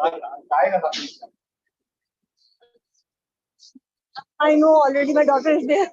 I know already my daughter is there.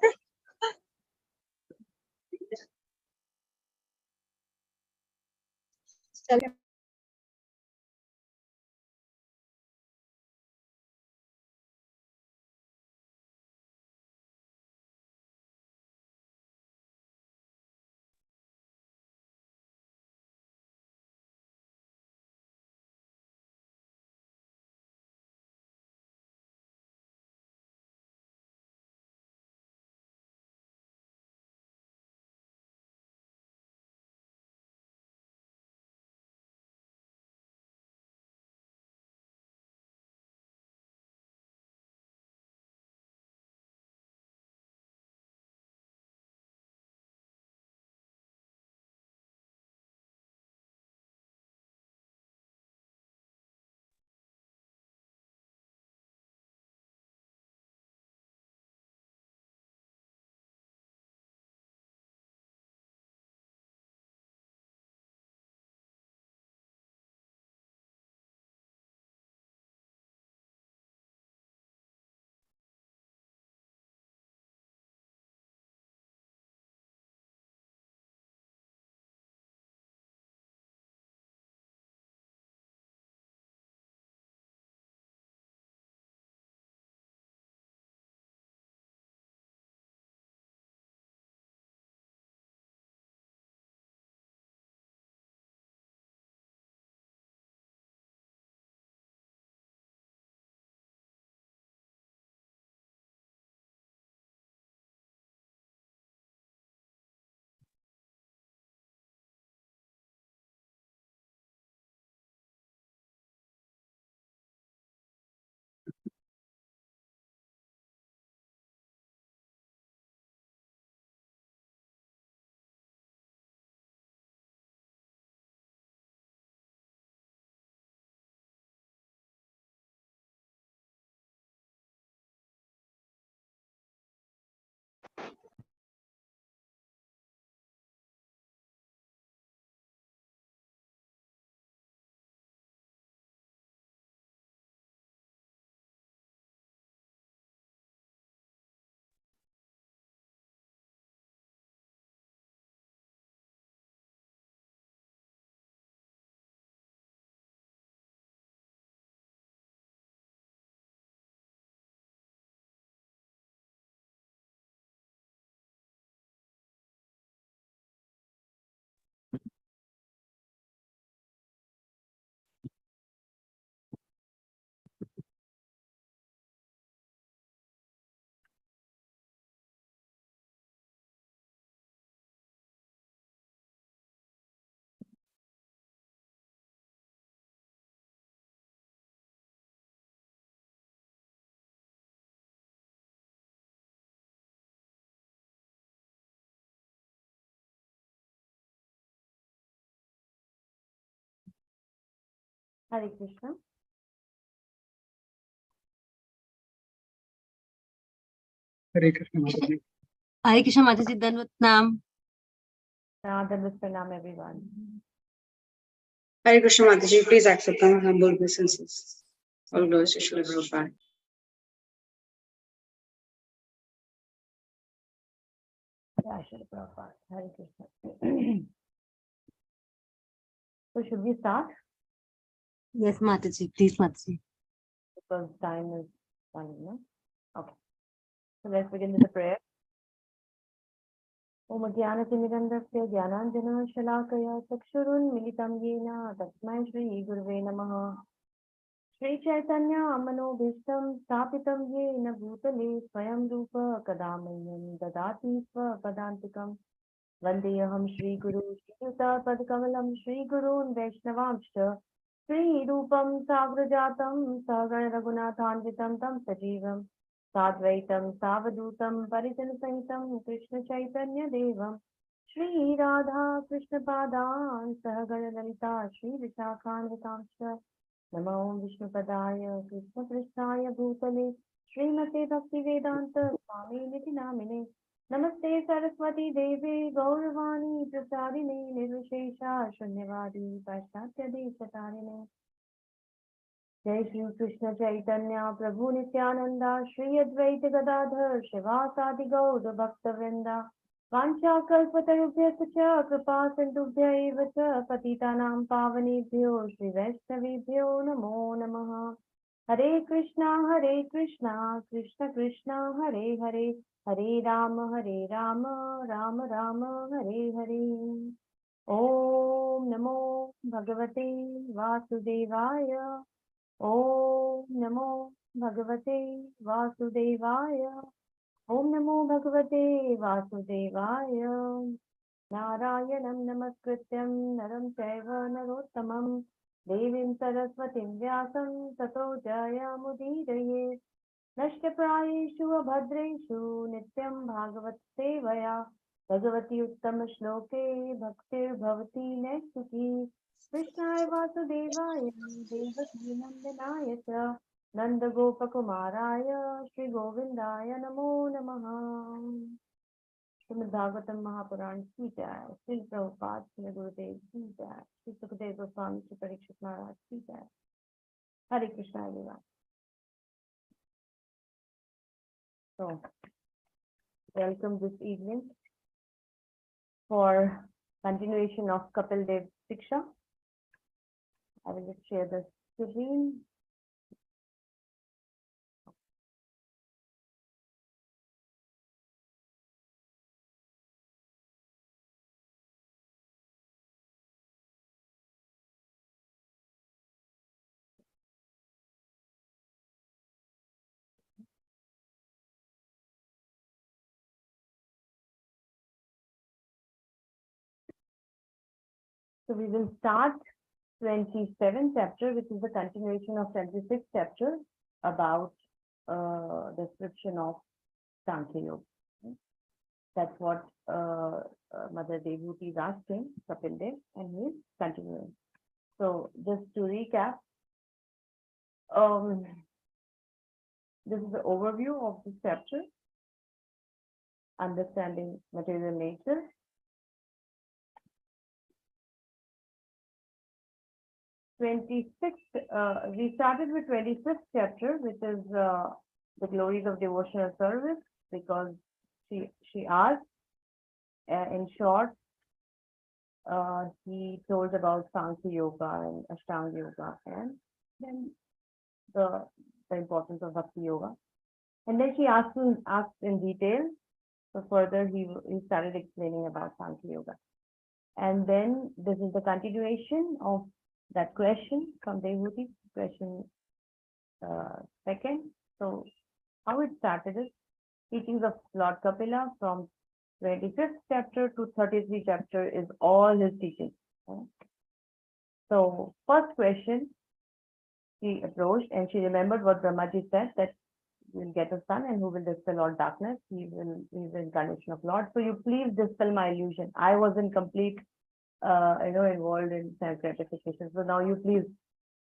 Hare Krishna. Hare Krishna Mataji. Hare Krishna Mataji, Dandavat Pranam. Dandavat Pranam, everyone. Hare Krishna Mataji, please accept my humble obeisances. All glories to Srila Prabhupada. Jai Shri Prabhupada. Hare Krishna. So should we start? Yes, Mataji, please Mataji. Because time is running, no? Okay. So let's begin with the prayer. Om Jnanatimidandasya Jnananjana Shalakaya Chakshurun Militam Yena Tasmai Shri Gurve Namaha. Shri Chaitanya Amanobhishtam Stapitam Yena Bhutale Swayam Rupa Kadamayyam Dadati Swa Padantikam Vandeyaham Shri Guru Shri Yuta Padkamalam Shri Gurun Vaishnavamsha Shri Rupam Sagrajatam Sagar Raghunathanvitam Tam Sajivam Sadvaitam Savadutam Parijana Sahitam Krishna Chaitanya Devam Shri Radha Krishna Padan Sahagar Lalita Shri Vishakhan Vikamsha Namo Vishnu Padaya Krishna Krishnaya Bhutale Srimate Bhakti Vedanta Swami Niti Namine Namaste Saraswati Devi Gauravani Prasadine Nirvishesha Shunyavadi Paschatya Deshatarine Jai Shri Krishna Chaitanya Prabhu Nityananda Shri Advaita Gadadhar Shivasadi Gauda Bhakta Vrinda Vancha Kalpatarubhya Cha Kripa Sindhubhya Eva Cha Patitanam Pavanebhyo Shri Vaishnavibhyo Namo Namaha Hare Krishna Krishna Krishna Hare Hare Hare Rama Rama Rama Hare Hare Om Namo Bhagavate Vasudevaya Om Namo Bhagavate Vasudevaya Om Namo Bhagavate Vasudevaya Narayanam Namaskrityam Naram Chaiva Narottamam Devim Saraswatim Vyasam Tato Jayamudiraye Nashtaprayeshu Abhadreshu Nityam Bhagavat Sevaya Bhagavati Uttama Shloke Bhaktir Bhavati Naistuki Krishnaya Vasudevaya Devaki Nandanaya Cha Nanda Gopakumaraya Shri Govindaya Namo Namaha Srimad Bhagavatam Mahapuran Ki Jai Sri Prabhupada Sri Gurudev Ki Jai Sri Sukadeva Goswami Sri Parikshit Maharaj Ki Jai Hare Krishna everyone. So, welcome this evening for continuation of Kapil Dev Siksha. I will just share the screen. So we will start 27th chapter, which is the continuation of 26th chapter about description of Sankhya Yoga. That's what Mother Devuti is asking Kapil Dev, and he is continuing. So just to recap, this is the overview of this chapter, understanding material nature. We started with 26th chapter, which is the glories of devotional service, because she asked, in short, he told about Sankhya Yoga and Ashtanga Yoga, and then the importance of Bhakti Yoga. And then she asked in detail. So further, he started explaining about Sankhya Yoga. And then this is the continuation of that question from Devuti, question second. So how it started is teachings of Lord Kapila from 25th chapter to 33rd chapter is all his teachings. So first question, she approached and she remembered what Brahmaji said, that you will get a son and who will dispel all darkness. He is the incarnation of Lord. So you please dispel my illusion. I was in complete involved in self-gratification. So now you please,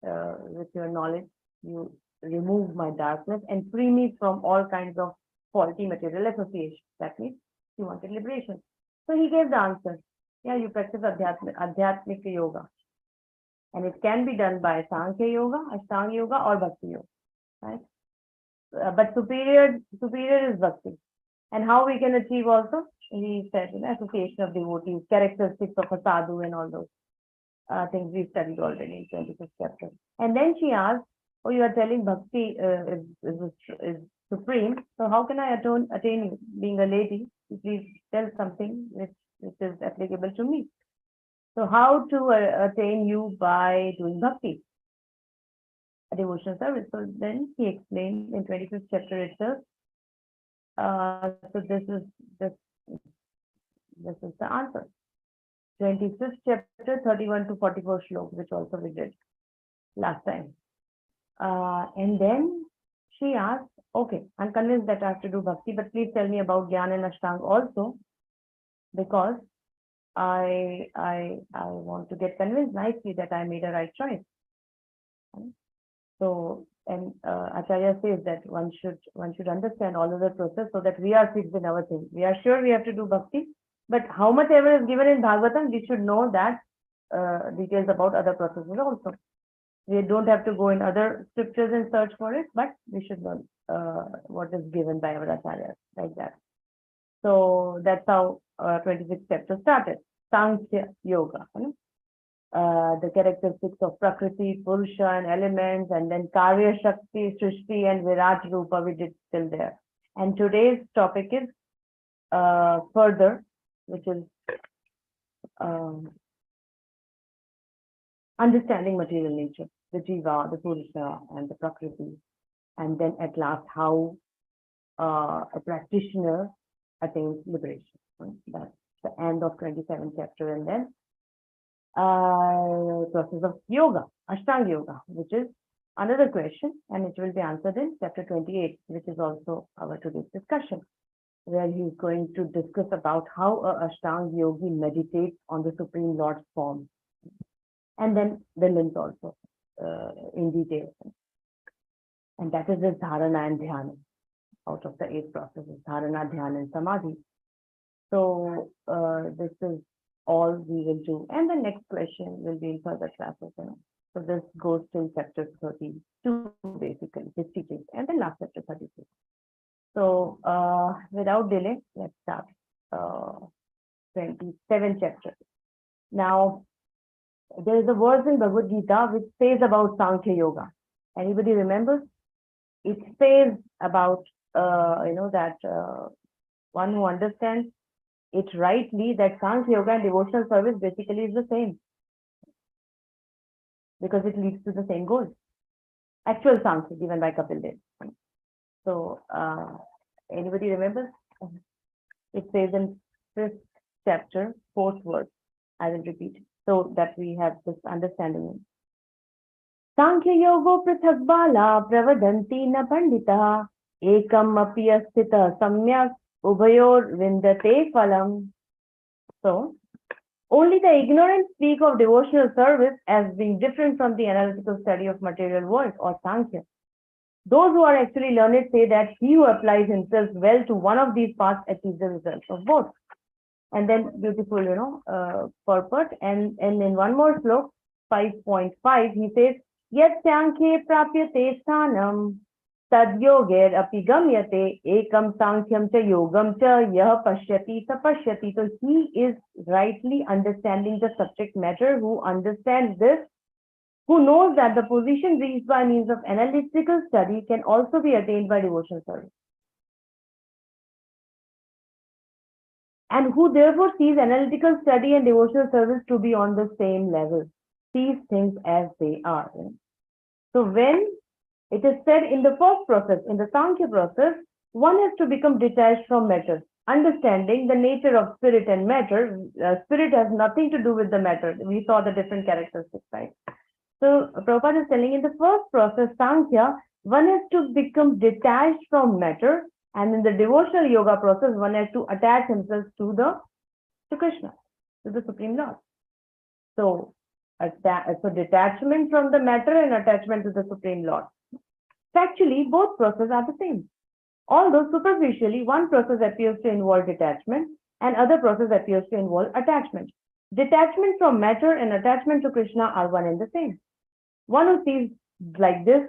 with your knowledge, you remove my darkness and free me from all kinds of faulty material association. That means you wanted liberation. So he gave the answer. Yeah, you practice Adhyatmika Yoga. And it can be done by Sankhya Yoga, Ashtanga Yoga, or Bhakti Yoga. Right? But superior is Bhakti. And how we can achieve also? He said, association of devotees, characteristics of a sadhu, and all those things we studied already in 26th chapter. And then she asked, oh, you are telling Bhakti is supreme. So how can I attain you? Being a lady, please tell something which is applicable to me. So how to attain you? By doing Bhakti, a devotional service. So then he explained in 25th chapter itself. So this is the answer. 25th chapter, 31 to 44 shlokas, which also we did last time. And then she asked, okay, I'm convinced that I have to do Bhakti, but please tell me about Jnana and Ashtanga also, because I want to get convinced nicely that I made a right choice. So, and Acharya says that one should understand all of the process so that we are fixed in our thing. We are sure we have to do Bhakti, but how much ever is given in Bhagavatam, we should know that details about other processes also. We don't have to go in other scriptures and search for it, but we should learn what is given by our acharyas, like that. So that's how 26th chapter started. Sankhya Yoga. The characteristics of Prakriti, Purusha, and elements, and then Karya Shakti, Srishti, and Virat Rupa, we did till there. And today's topic is further, which is understanding material nature, the Jiva, the Purusha, and the Prakriti, and then at last how a practitioner attains liberation. That's the end of 27th chapter, and then process of yoga, Ashtanga Yoga, which is another question, and it will be answered in chapter 28, which is also our today's discussion, where he is going to discuss about how a Ashtanga Yogi meditates on the Supreme Lord's form, and then the limbs also in detail. And that is this dharana and dhyana. Out of the 8 processes, dharana, dhyana, and samadhi. So this is all we will do. And the next question will be in further classes. So this goes till chapter 32, basically, his teachings, and then last chapter 36. So without delay, let's start 27th chapter. Now, there is a verse in Bhagavad Gita which says about Sankhya Yoga. Anybody remembers? It says about, that one who understands it rightly, that Sankhya Yoga and devotional service basically is the same, because it leads to the same goal. Actual Sankhya given by Kapil Dev. So, anybody remembers? It says in 5th chapter, 4th verse. I will repeat so that we have this understanding. Sankhya Yogo Prithak Bala Pravadanti na Pandita Ekam api asthita samyak Ubhayor Vindate Phalam. So, only the ignorant speak of devotional service as being different from the analytical study of material world, or Sankhya. Those who are actually learned say that he who applies himself well to one of these paths achieves the results of both. And then beautiful, purport. And in one more slok, 5.5, he says, Yat Sankhye Prapyate Sthanam Tadyoger api gamyate ekam Sankhyam cha yogam cha yah pashyati sa pashyati. So he is rightly understanding the subject matter, who understands this, who knows that the position reached by means of analytical study can also be attained by devotional service, and who therefore sees analytical study and devotional service to be on the same level, sees things as they are. So when it is said in the first process, in the Sankhya process, one has to become detached from matter, understanding the nature of spirit and matter. Spirit has nothing to do with the matter. We saw the different characteristics, right? So Prabhupada is telling in the first process, Sankhya, one has to become detached from matter, and in the devotional yoga process, one has to attach himself to Krishna, to the Supreme Lord. So detachment from the matter and attachment to the Supreme Lord. Factually, both processes are the same. Although superficially, one process appears to involve detachment and other process appears to involve attachment. Detachment from matter and attachment to Krishna are one and the same. One who sees like this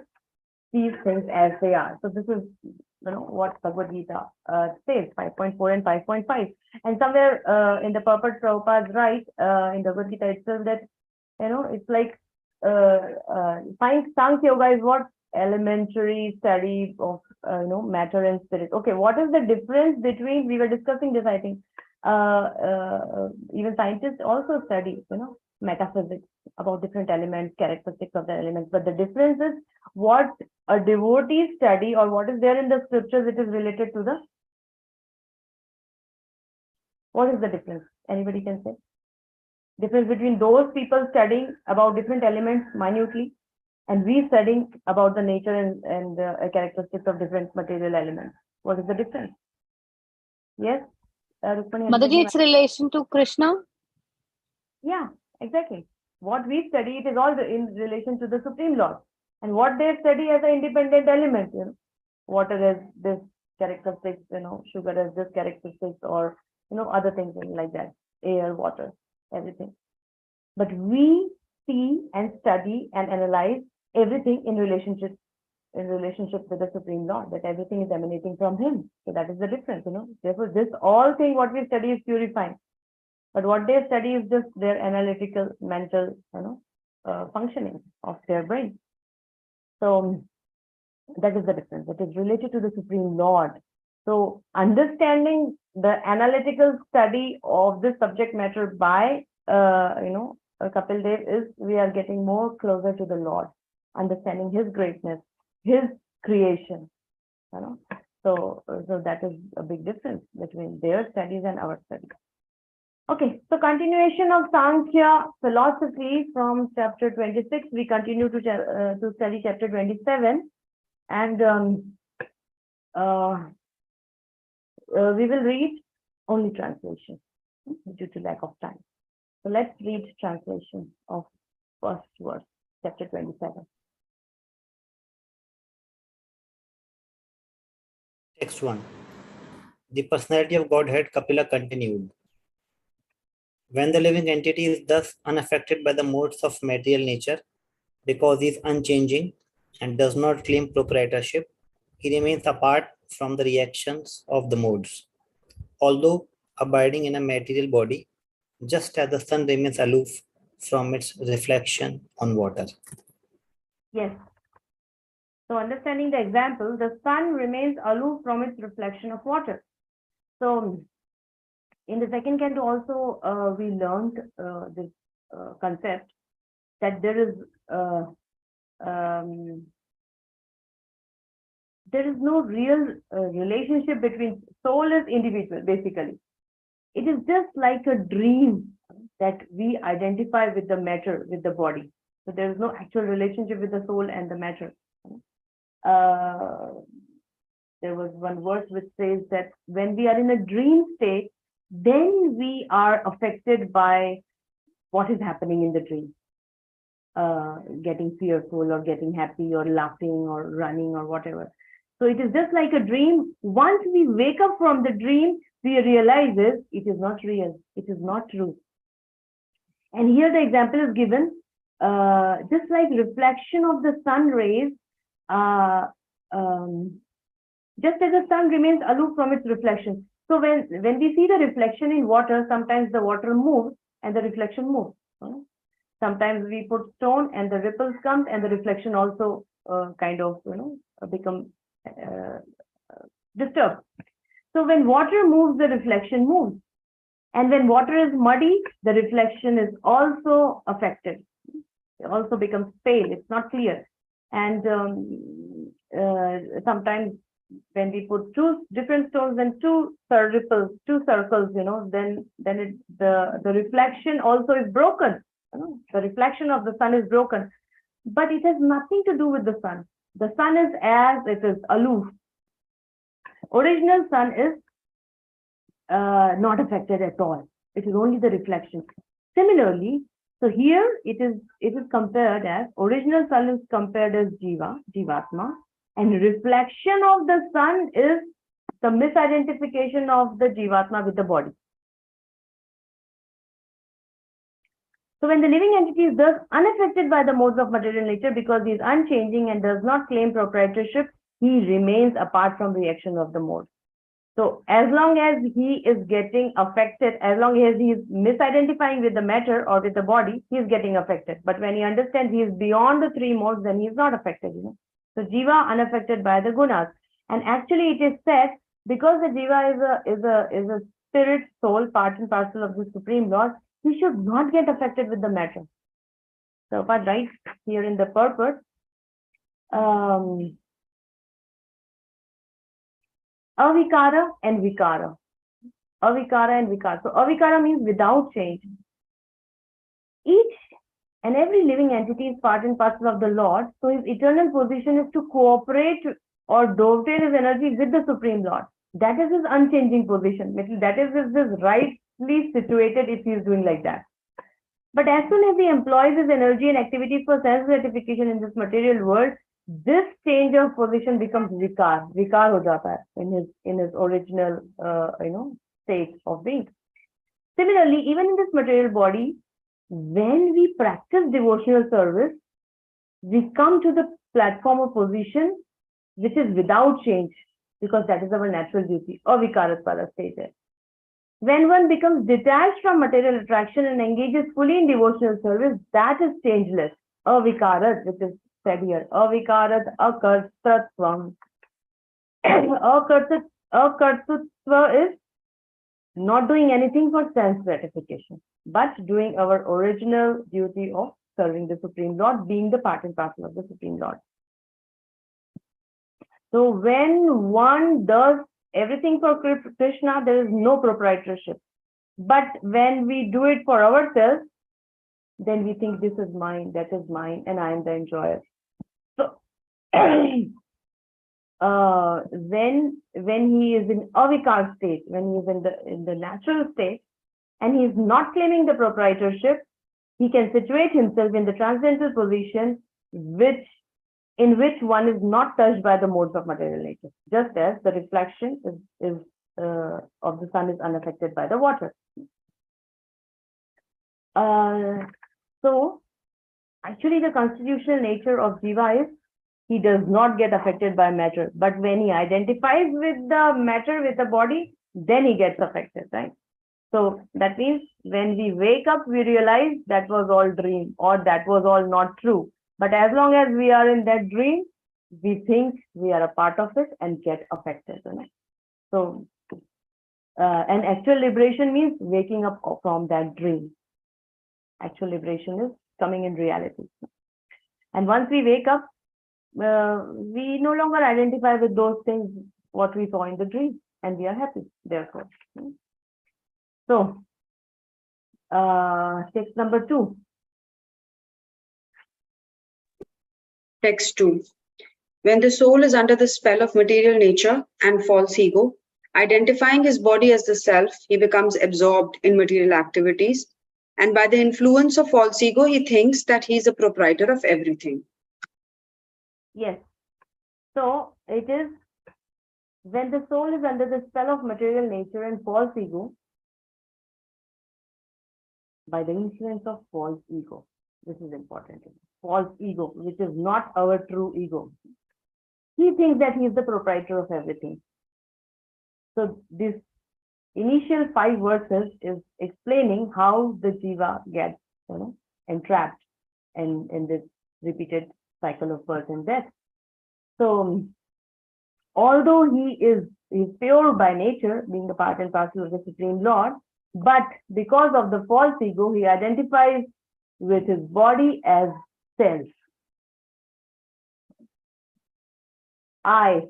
sees things as they are. So this is what Bhagavad Gita says, 5.4 and 5.5. And somewhere in the purport, Prabhupada writes in the Bhagavad Gita itself that it's like Sankhya Yoga is what? Elementary study of matter and spirit. Okay, what is the difference between, we were discussing this, I think, even scientists also study metaphysics about different elements, characteristics of the elements, but the difference is what a devotee study, or what is there in the scriptures, it is related to the, what is the difference? Anybody can say? Difference between those people studying about different elements minutely and we studying about the nature and characteristics of different material elements. What is the difference? Yes? Mataji, it's relation to Krishna? Yeah, exactly. What we study, it is all in relation to the Supreme Lord. And what they study as an independent element, water has this characteristics, sugar has this characteristics, or, other things like that, air, water, everything. But we see and study and analyze everything in relationship with the Supreme Lord, that everything is emanating from Him. So that is the difference, Therefore, this all thing what we study is purifying. But what they study is just their analytical, mental, functioning of their brain. So that is the difference. It is related to the Supreme Lord. So understanding the analytical study of this subject matter by, Kapil Dev is we are getting more closer to the Lord, understanding His greatness, His creation. So that is a big difference between their studies and our studies. Okay, so continuation of Sankhya philosophy from chapter 26. We continue to study chapter 27, and we will read only translation due to lack of time. So let's read translation of first verse, chapter 27. Text 1. The personality of Godhead, Kapila continued. When the living entity is thus unaffected by the modes of material nature, because he is unchanging and does not claim proprietorship, he remains apart from the reactions of the modes, although abiding in a material body, just as the sun remains aloof from its reflection on water. Yes. So understanding the example, the sun remains aloof from its reflection of water. So in the second canto also we learned this concept that there is no real relationship between soul is individual, basically. It is just like a dream that we identify with the matter, with the body. So there is no actual relationship with the soul and the matter. There was one verse which says that when we are in a dream state, then we are affected by what is happening in the dream. Getting fearful or getting happy or laughing or running or whatever. So it is just like a dream. Once we wake up from the dream, we realize it is not real. It is not true. And here the example is given, just like reflection of the sun rays, just as the sun remains aloof from its reflection. So when we see the reflection in water, sometimes the water moves and the reflection moves. Sometimes we put stone and the ripples come and the reflection also become disturbed. So when water moves, the reflection moves. And when water is muddy, the reflection is also affected. It also becomes pale. It's not clear. And sometimes when we put two different stones and two ripples, two circles, then the reflection also is broken. The reflection of the sun is broken. But it has nothing to do with the sun. The sun is as it is, aloof. Original sun is not affected at all. It is only the reflection. Similarly, so here it is compared as, original sun is compared as Jivatma, and reflection of the sun is the misidentification of the Jivatma with the body. So when the living entity is thus unaffected by the modes of material nature because he is unchanging and does not claim proprietorship, he remains apart from reaction of the mode. So as long as he is getting affected, as long as he is misidentifying with the matter or with the body, he is getting affected. But when he understands he is beyond the three modes, then he is not affected. So Jiva unaffected by the gunas. And actually it is said, because the Jiva is a spirit, soul, part and parcel of the Supreme Lord, he should not get affected with the matter. So if I write here in the purport, avikara and vikara. Avikara and vikara. So avikara means without change. Each and every living entity is part and parcel of the Lord. So his eternal position is to cooperate or dovetail his energy with the Supreme Lord. That is his unchanging position. That is his rightly situated if he is doing like that. But as soon as he employs his energy and activities for sense gratification in this material world, this change of position becomes vikar. Vikar ho jata hai in his original state of being. Similarly, even in this material body, when we practice devotional service, we come to the platform of position which is without change, because that is our natural duty, avikaratvara state. When one becomes detached from material attraction and engages fully in devotional service, that is changeless, avikarat, which is said here, avikarat akartatvam. Akartatva is not doing anything for sense gratification, but doing our original duty of serving the Supreme Lord, being the part and parcel of the Supreme Lord. So when one does everything for Krishna, there is no proprietorship. But when we do it for ourselves, then we think this is mine, that is mine, and I am the enjoyer. So when he is in avikar state, when he is in the natural state, and he is not claiming the proprietorship, he can situate himself in the transcendental position in which one is not touched by the modes of material nature, just as the reflection of the sun is unaffected by the water. So actually the constitutional nature of Jiva is he does not get affected by matter, but when he identifies with the matter, with the body, then he gets affected, right? So that means when we wake up, we realize that was all dream or that was all not true. But as long as we are in that dream, we think we are a part of it and get affected. Right? So, and actual liberation means waking up from that dream. Actual liberation is coming in reality. And once we wake up, we no longer identify with those things, what we saw in the dream, and we are happy, therefore. So, text number 2. Text 2. When the soul is under the spell of material nature and false ego, identifying his body as the self, he becomes absorbed in material activities. And by the influence of false ego, he thinks that he is a proprietor of everything. Yes. So it is when the soul is under the spell of material nature and false ego, by the influence of false ego. This is important. False ego, which is not our true ego. He thinks that he is the proprietor of everything. So this initial 5 verses is explaining how the jiva gets, entrapped in this repeated cycle of birth and death. So although he is pure by nature, being the part and parcel of the Supreme Lord, but because of the false ego, he identifies with his body as self. I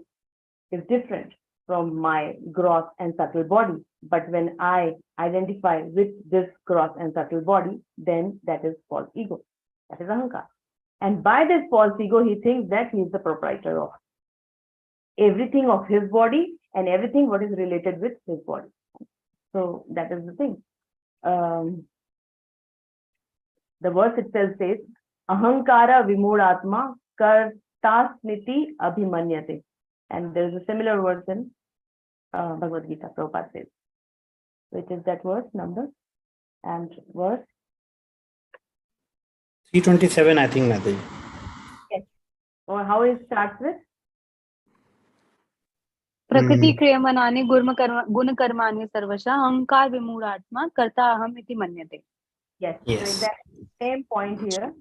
is different from my gross and subtle body. But when I identify with this gross and subtle body, then that is false ego. That is ahankar. And by this false ego, he thinks that he is the proprietor of everything of his body and everything what is related with his body. So that is the thing. The verse itself says, Ahankara vimudatma kartasmiti abhimanyate. And there is a similar verse in Bhagavad Gita, Prabhupada says, which is that verse number and verse 327, I think, Mataji. Yes. Or how it starts with? प्रकृति क्रियमाणानि गुणकर्माणि सर्वशः अहंकार विमूढ़ात्मा कर्ता अहम इति मन्यते. Yes. Yes. So that same point here.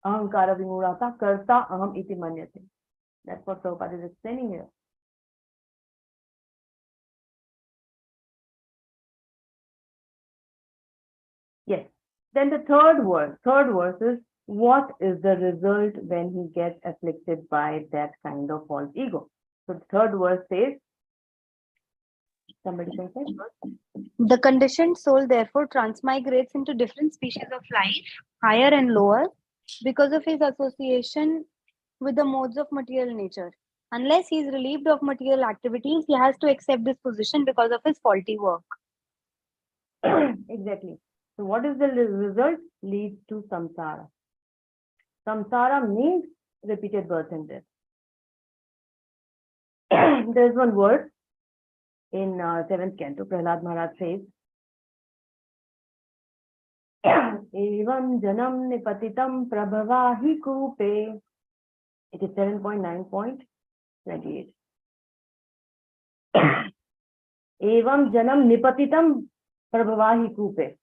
Ahankara vimurata karta aham iti manyate. That's what Prabhupada is explaining here. Yes. Then the third verse is, what is the result when he gets afflicted by that kind of false ego? So the third verse says, somebody can say, The conditioned soul therefore transmigrates into different species of life, higher and lower, because of his association with the modes of material nature. Unless he is relieved of material activities, he has to accept this position because of his faulty work. Exactly. So what is the result? Leads to samsara. Samsara means repeated birth and death. There's one word in 7th canto, Prahlad Maharaj says, Evam janam nipatitam prabhavahi kupe. It is 7.9.28. Evam janam nipatitam prabhavahi kupe.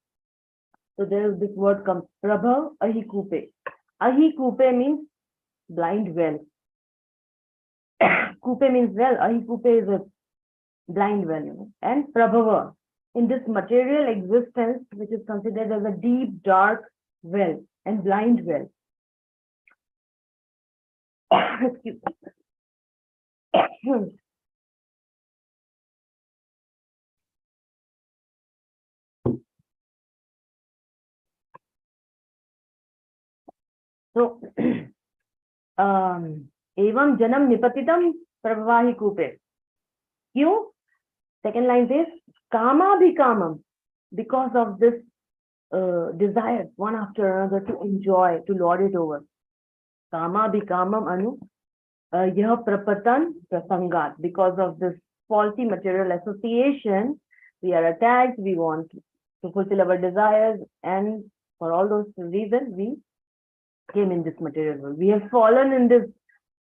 So there is this word comes prabhav ahi kupe. Ahi kupe means blind well. Kupe means well. Ahi kupe is a blind well. And prabhava, in this material existence, which is considered as a deep, dark well and blind well. Excuse me. So, evam janam nipatitam prabhavahi kupe. You, second line says, kama bhikamam, because of this desire, one after another, to enjoy, to lord it over. Kama bhikamam anu, yah prapatan prasangat, because of this faulty material association, we are attached, we want to fulfill our desires, and for all those reasons, we came in this material world. We have fallen in this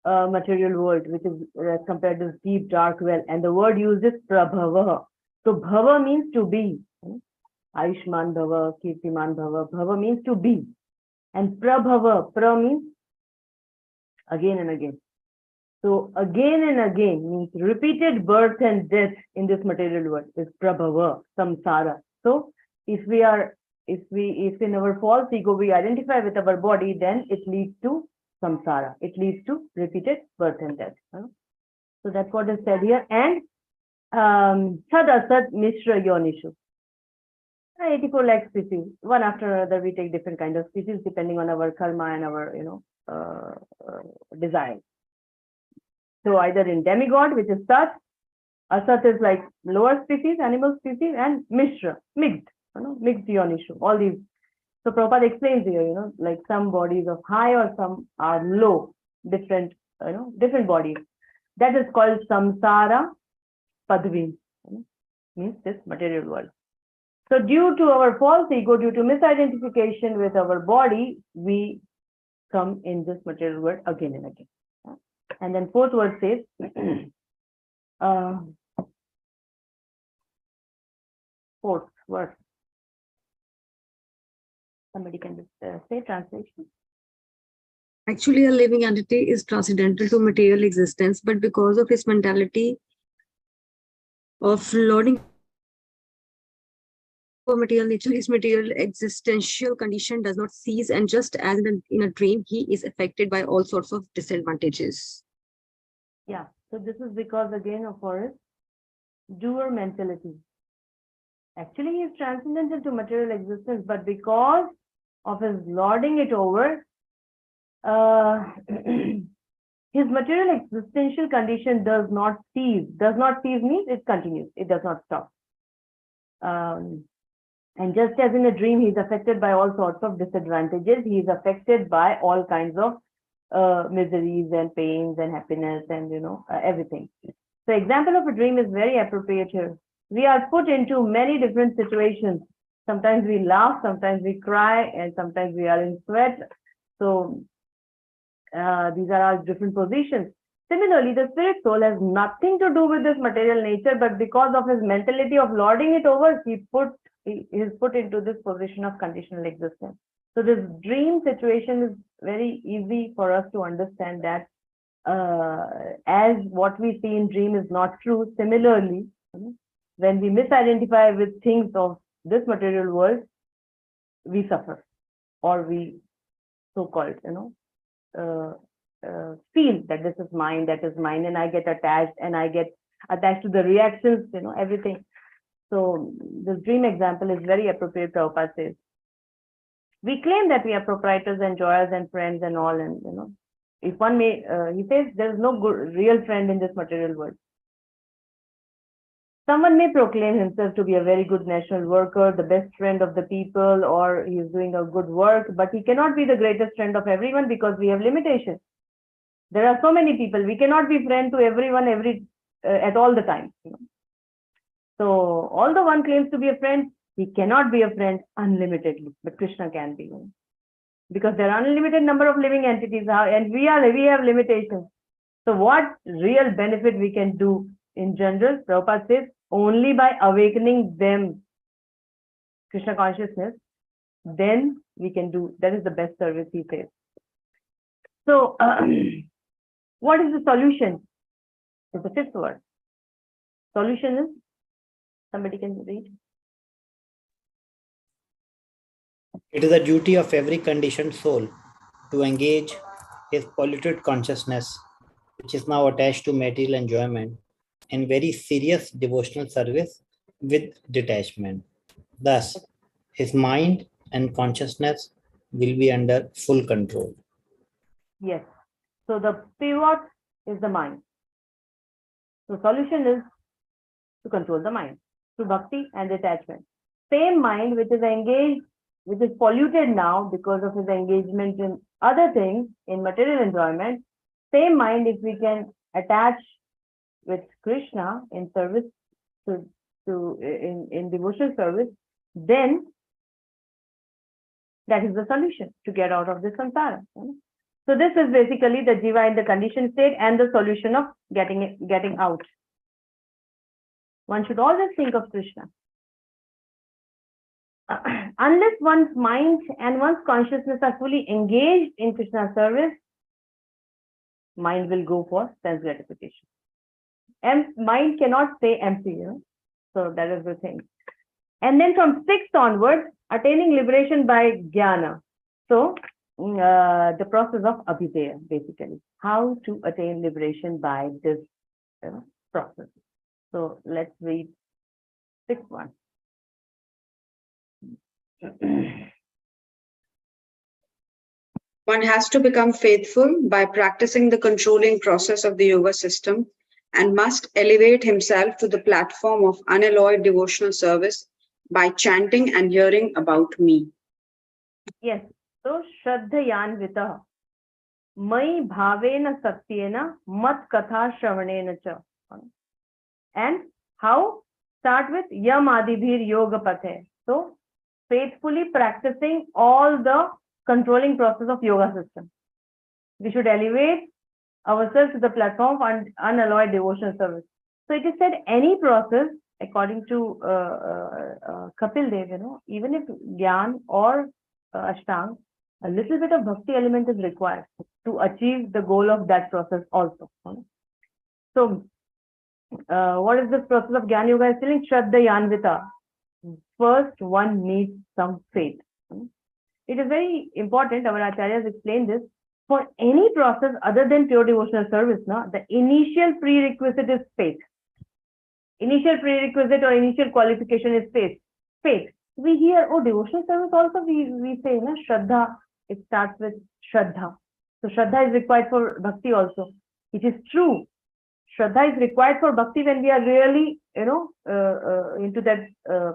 material world, which is compared to this deep, dark well, and the word used is prabhava. So bhava means to be. Ayushman bhava, kirtiman bhava. Bhava means to be. And prabhava, pra means again and again. So again and again means repeated birth and death in this material world is prabhava, samsara. So if in our false ego we identify with our body, then it leads to samsara. It leads to repeated birth and death. So that's what is said here. And sad asad mishra yonishu. 84 lakh species. One after another, we take different kind of species depending on our karma and our desire. So either in demigod, which is Sat, Asat is like lower species, animal species, and Mishra, mixed, mixed Yonishu, all these. So Prabhupada explains here, like some bodies of high or some are low, different, different bodies. That is called Samsara Padvi, means this material world. So due to our false ego, due to misidentification with our body, we come in this material world again and again. And then fourth word says, fourth word. Somebody can just say translation. Actually, a living entity is transcendental to material existence, but because of his mentality of lording for material nature, his material existential condition does not cease, and just as in a dream, he is affected by all sorts of disadvantages. Yeah, so this is because again of our doer mentality. Actually, he is transcendental to material existence, but because of his lording it over, his material existential condition does not cease. Does not cease means it continues. It does not stop. And just as in a dream, he is affected by all sorts of disadvantages. He is affected by all kinds of miseries and pains and happiness and everything. So example of a dream is very appropriate here. We are put into many different situations. Sometimes we laugh, sometimes we cry, and sometimes we are in sweat. So these are our different positions. Similarly, the spirit soul has nothing to do with this material nature, but because of his mentality of lording it over, he is put into this position of conditional existence. So this dream situation is very easy for us to understand that as what we see in dream is not true. Similarly, when we misidentify with things of this material world, we suffer, or we so-called, feel that this is mine, that is mine, and I get attached, to the reactions, everything. So this dream example is very appropriate. Prabhupada says, we claim that we are proprietors, enjoyers, and friends and all, and if one may, he says there is no good, real friend in this material world. Someone may proclaim himself to be a very good national worker, the best friend of the people, or he is doing a good work, but he cannot be the greatest friend of everyone because we have limitations. There are so many people. We cannot be friend to everyone at all the time. So although one claims to be a friend, He cannot be a friend unlimitedly, but Krishna can be. Because there are unlimited number of living entities, and we have limitations. So what real benefit we can do in general, Prabhupada says, only by awakening them, Krishna consciousness, then we can do, that is the best service, he says. So what is the solution? It's the fifth word. Solution is, somebody can read. It is the duty of every conditioned soul to engage his polluted consciousness, which is now attached to material enjoyment, in very serious devotional service with detachment. Thus, his mind and consciousness will be under full control. Yes. So the pivot is the mind. So solution is to control the mind through bhakti and detachment. Same mind which is engaged, which is polluted now because of his engagement in other things, in material enjoyment, same mind, if we can attach with Krishna in service in devotional service, then that is the solution to get out of this samsara. So this is basically the jiva in the conditioned state and the solution of getting out. One should always think of Krishna. Unless one's mind and one's consciousness are fully engaged in Krishna's service, mind will go for sense gratification. And mind cannot stay empty, So that is the thing. And then from 6th onwards, attaining liberation by jnana. So the process of abhideya, basically. How to attain liberation by this process. So let's read 6th one. One has to become faithful by practicing the controlling process of the yoga system and must elevate himself to the platform of unalloyed devotional service by chanting and hearing about me. Yes. So Shraddhayanvita Mai Bhavena Satyena Mat Katha Shravanena Cha. And how? Start with Yam Adibhir Yoga Pathe. So faithfully practicing all the controlling process of yoga system. We should elevate ourselves to the platform of unalloyed devotional service. So it is said any process, according to Kapil Dev, even if Gyan or Ashtang, a little bit of bhakti element is required to achieve the goal of that process also. So what is this process of Gyan Yoga is telling? Shraddhayanvita. First, one needs some faith. It is very important, our acharyas explain this, for any process other than pure devotional service, the initial prerequisite is faith. Initial prerequisite or initial qualification is faith. Faith. We hear, devotional service also we say, Shraddha. It starts with Shraddha. So Shraddha is required for bhakti also. It is true. Shraddha is required for bhakti when we are really, into that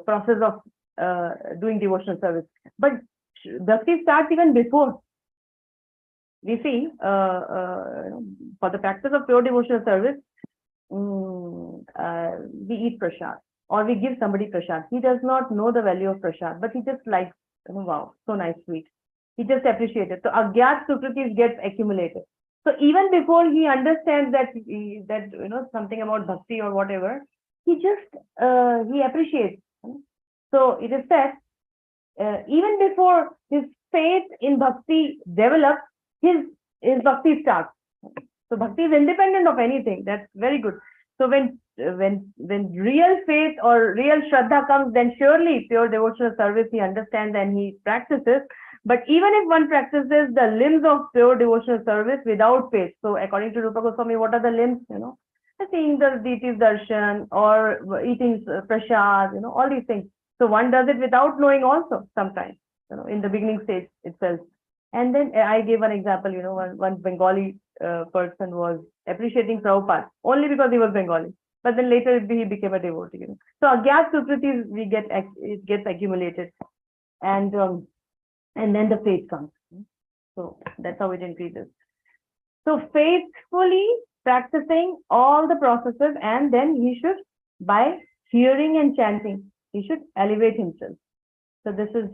process of doing devotional service. But bhakti starts even before. We see, for the practice of pure devotional service, we eat prasad or we give somebody prasad. He does not know the value of prasad, but he just likes, wow, so nice, sweet. He just appreciates it. So agyat sukritis gets accumulated. So even before he understands that something about bhakti or whatever, he just he appreciates. So it is said, even before his faith in bhakti develops, his bhakti starts. So bhakti is independent of anything. That's very good. So when real faith or real shraddha comes, then surely pure devotional service he understands and he practices. But even if one practices the limbs of pure devotional service without faith, so according to Rupa Goswami, what are the limbs? Seeing the deity's darshan or eating prasad, all these things. So one does it without knowing also sometimes, in the beginning stage itself. And then I gave an example, one Bengali person was appreciating Prabhupada only because he was Bengali. But then later he became a devotee. So agyat sukritis it gets accumulated. And then the faith comes. So that's how it increases. So faithfully practicing all the processes, and then he should, by hearing and chanting, He should elevate himself. So this is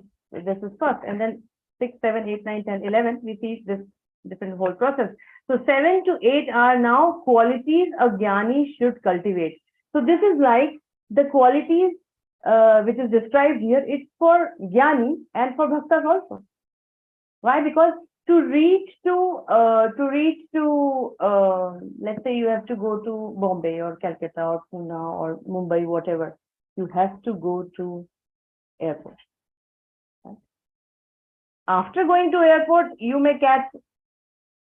first, and then 6, 7, 8, 9, 10, 11, we see this different whole process. So 7 to 8 are now qualities a jnani should cultivate. So this is like the qualities which is described here. It's for jnani and for bhaktas also. Why? Because to reach to let's say you have to go to Bombay or Calcutta or Pune or Mumbai, whatever, you have to go to airport. Right? After going to airport, you may catch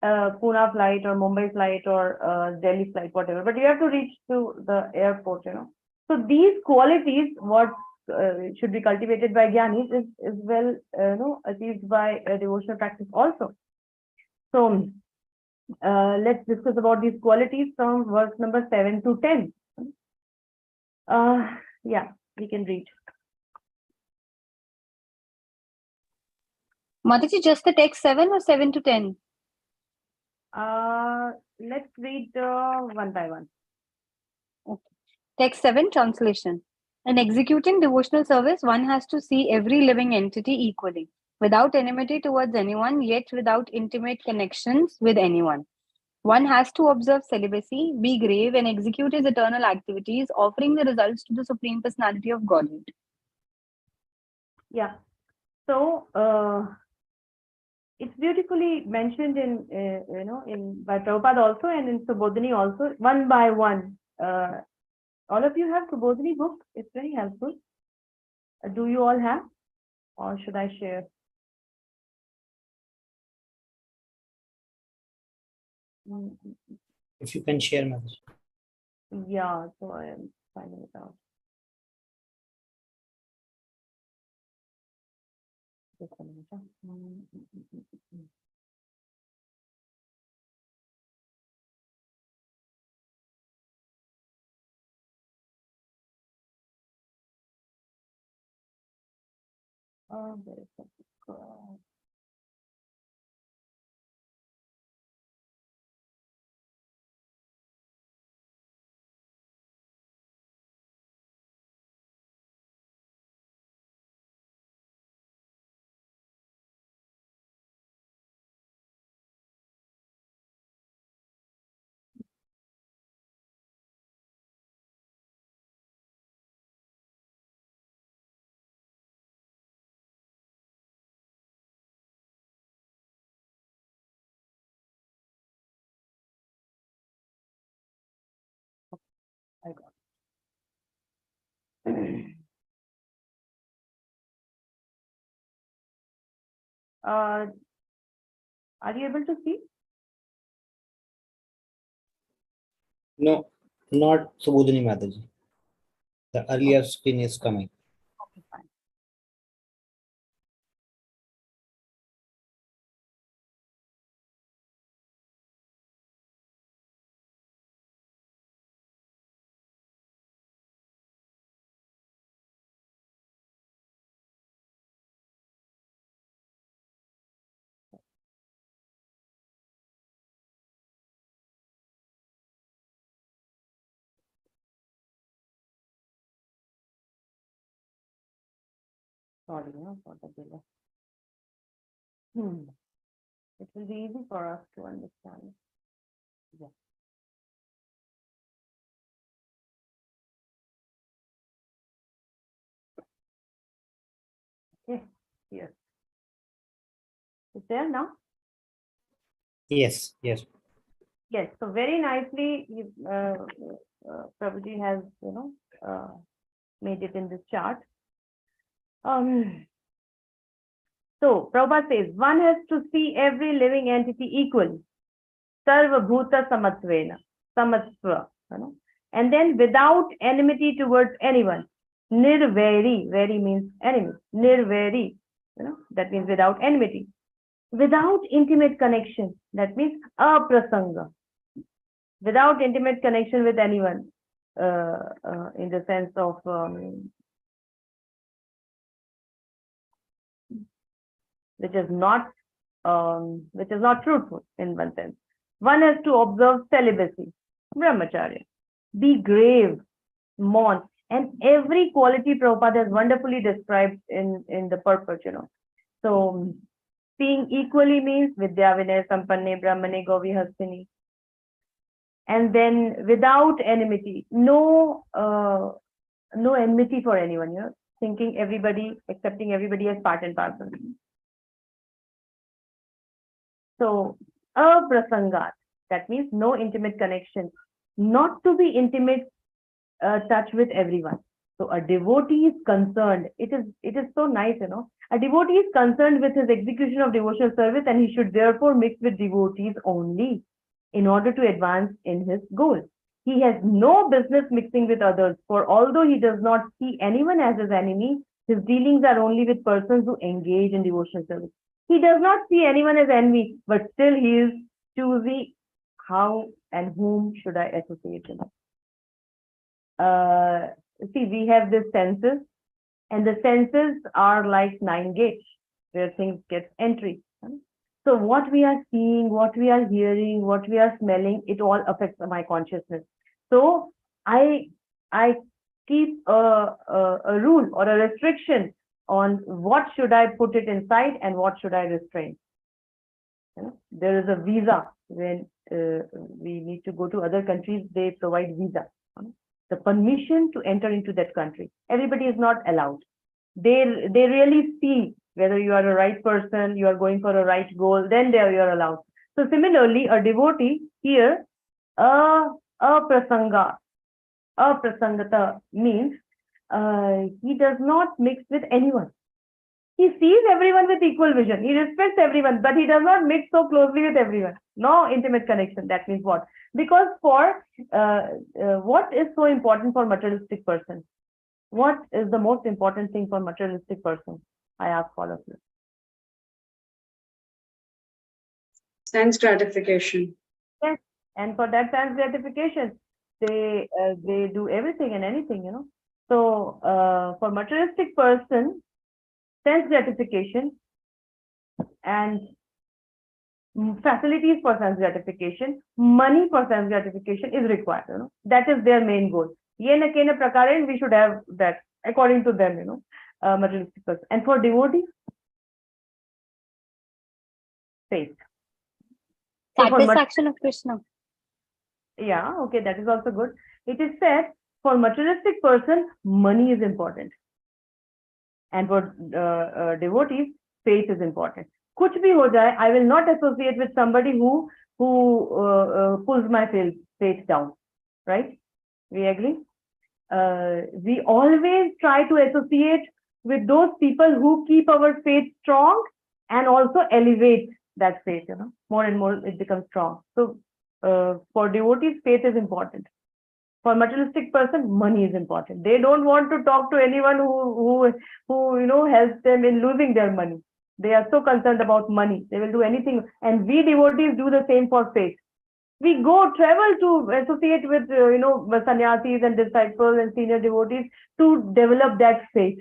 Pune flight or Mumbai flight or Delhi flight, whatever, but you have to reach to the airport, So these qualities, what should be cultivated by jnanis is well, achieved by devotional practice also. So let's discuss about these qualities from verse number 7 to 10. Yeah, we can read. Mataji, just the text 7 or 7 to 10? Let's read one by one. Text 7, translation. In executing devotional service, one has to see every living entity equally, without enmity towards anyone, yet without intimate connections with anyone. One has to observe celibacy, be grave, and execute his eternal activities, offering the results to the Supreme Personality of Godhead. Yeah. So it's beautifully mentioned in by Prabhupada also, and in Subodhini also, one by one. All of you have Subodhini book. It's very helpful. Do you all have, or should I share? If you can share, Mataji. Yeah, so I am finding it out. Just a minute, huh? Oh, there is something. I got it. Are you able to see? No, not Subodhini, Mataji. The earlier screen is coming. Okay, fine. Sorry, for the delay. It will be easy for us to understand. Yeah. Okay, here. It's there now? Yes, yes. Yes, so very nicely, Prabhuji has, made it in this chart. So Prabhupada says, one has to see every living entity equally. Sarva Bhuta Samatvena, Samatva, and then without enmity towards anyone. Nirvairi, Vairi means enemy. Nirvairi, that means without enmity. Without intimate connection, that means aprasanga. Without intimate connection with anyone, in the sense of which is not truthful in one sense. One has to observe celibacy, brahmacharya, be grave, mourn, And every quality Prabhupada has wonderfully described in the purpose, So being equally means Vidya Vinay Sampanne Brahmane Govi Hastini. And then without enmity, no enmity for anyone, thinking everybody, accepting everybody as part and parcel. So aprasangat, that means no intimate connection, not to be intimate touch with everyone. So a devotee is concerned. It is so nice, A devotee is concerned with his execution of devotional service, and he should therefore mix with devotees only in order to advance in his goal. He has no business mixing with others, for although he does not see anyone as his enemy, his dealings are only with persons who engage in devotional service. He does not see anyone as enemy, but still he is choosing how and whom should I associate him. See, we have this senses, and the senses are like 9 gates where things get entry. So what we are seeing, what we are hearing, what we are smelling, it all affects my consciousness. So I keep a rule or a restriction on what should I put it inside and what should I restrain. There is a visa when we need to go to other countries, they provide visa. The permission to enter into that country. Everybody is not allowed. They really see whether you are a right person, you are going for a right goal, then you are allowed. So similarly, a devotee here, aprasangata means he does not mix with anyone. He sees everyone with equal vision. He respects everyone, but he does not mix so closely with everyone. No intimate connection. That means what? Because for what is so important for materialistic person? What is the most important thing for materialistic person? I ask all of you. Sense gratification. Yes, and for that sense gratification, they do everything and anything, So for materialistic person, sense gratification and facilities for sense gratification, money for sense gratification is required. That is their main goal. Yena kena prakare, we should have that according to them, materialistic person. And for devotees, faith. So Satisfaction of Krishna. Yeah, okay, that is also good. It is said for materialistic person, money is important. And for devotees, faith is important. Kuch bhi ho jaye, I will not associate with somebody who pulls my faith down, right? We agree? We always try to associate with those people who keep our faith strong and also elevate that faith, more and more it becomes strong. So for devotees, faith is important. For materialistic person, money is important. They don't want to talk to anyone who helps them in losing their money. They are so concerned about money. They will do anything. And we devotees do the same for faith. We travel to associate with sannyasis and disciples and senior devotees to develop that faith.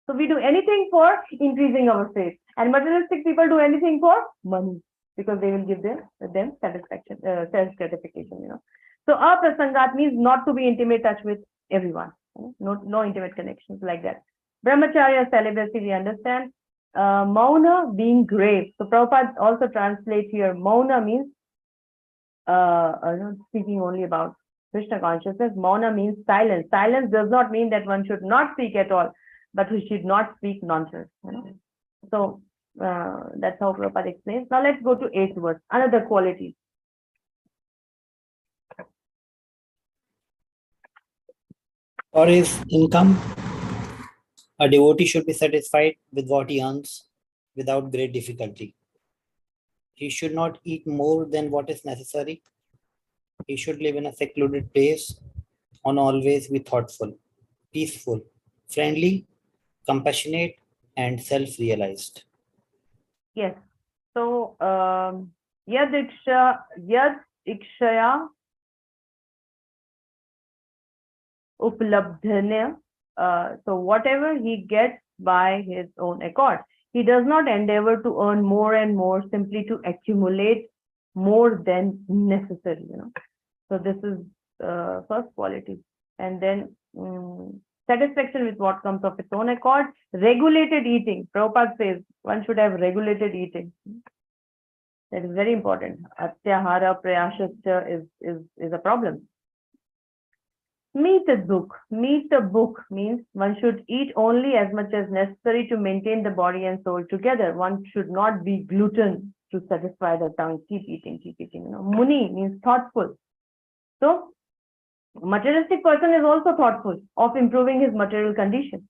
So we do anything for increasing our faith. And materialistic people do anything for money because they will give them satisfaction, self gratification. So aprasangat means not to be intimate touch with everyone. No intimate connections like that. Brahmacharya, celibacy, we understand. Mauna being grave. So Prabhupada also translates here. Mauna means speaking only about Krishna consciousness. Mauna means silence. Silence does not mean that one should not speak at all, but we should not speak nonsense. So that's how Prabhupada explains. Now let's go to 8th verse. Another quality. For his income, a devotee should be satisfied with what he earns without great difficulty. He should not eat more than what is necessary. He should live in a secluded place and always be thoughtful, peaceful, friendly, compassionate, and self-realized. Yes. So yad ikshaya uplabdhanya. So whatever he gets by his own accord, he does not endeavor to earn more and more simply to accumulate more than necessary. So this is first quality. and then satisfaction with what comes of its own accord. Regulated eating. Prabhupada says one should have regulated eating. That is very important. Atyahara prayashasya is a problem. Meet a book. Meet a book means one should eat only as much as necessary to maintain the body and soul together. One should not be glutton to satisfy the tongue. Keep eating, keep eating. Muni means thoughtful. So, materialistic person is also thoughtful of improving his material condition.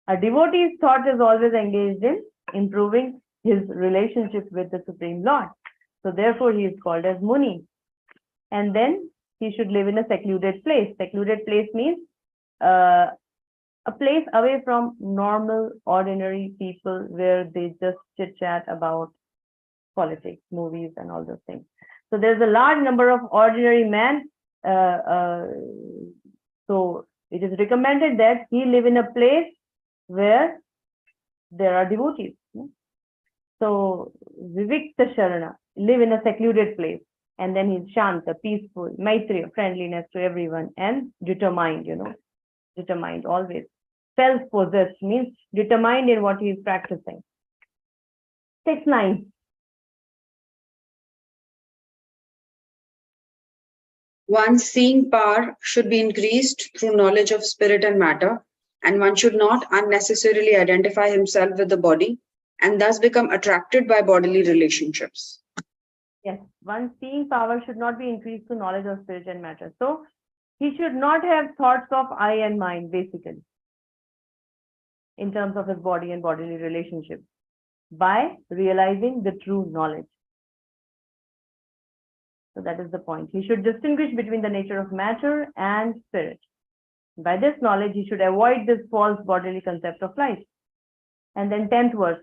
A devotee's thought is always engaged in improving his relationship with the Supreme Lord. So therefore, he is called as Muni. And then he should live in a secluded place. Secluded place means a place away from normal, ordinary people where they just chit-chat about politics, movies, and all those things. So there's a large number of ordinary men. So it is recommended that he live in a place where there are devotees. So Vivikta Sharana, live in a secluded place. And then he's Shanta, peaceful, Maitreya, friendliness to everyone, and determined, determined always. Self-possessed means determined in what he is practicing. 6-9. One's seeing power should be increased through knowledge of spirit and matter, and one should not unnecessarily identify himself with the body and thus become attracted by bodily relationships. Yes, one's seeing power should not be increased through knowledge of spirit and matter. So he should not have thoughts of I and mind, basically, in terms of his body and bodily relationships, by realizing the true knowledge. So that is the point. He should distinguish between the nature of matter and spirit. By this knowledge, he should avoid this false bodily concept of life. And then 10th verse.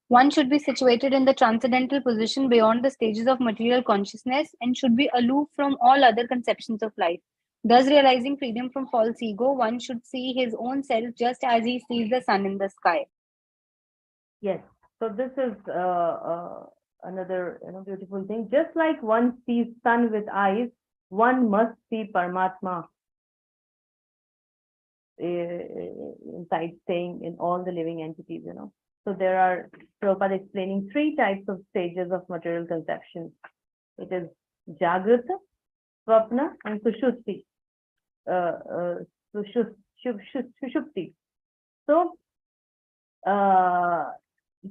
One should be situated in the transcendental position beyond the stages of material consciousness and should be aloof from all other conceptions of life. Thus, realizing freedom from false ego, one should see his own self just as he sees the sun in the sky. Yes. So this is another beautiful thing. Just like one sees sun with eyes, one must see Paramatma inside staying in all the living entities, So there are, Prabhupada explaining 3 types of stages of material conception. It is Jagrata, Swapna, and Sushupti. Sushupti. So,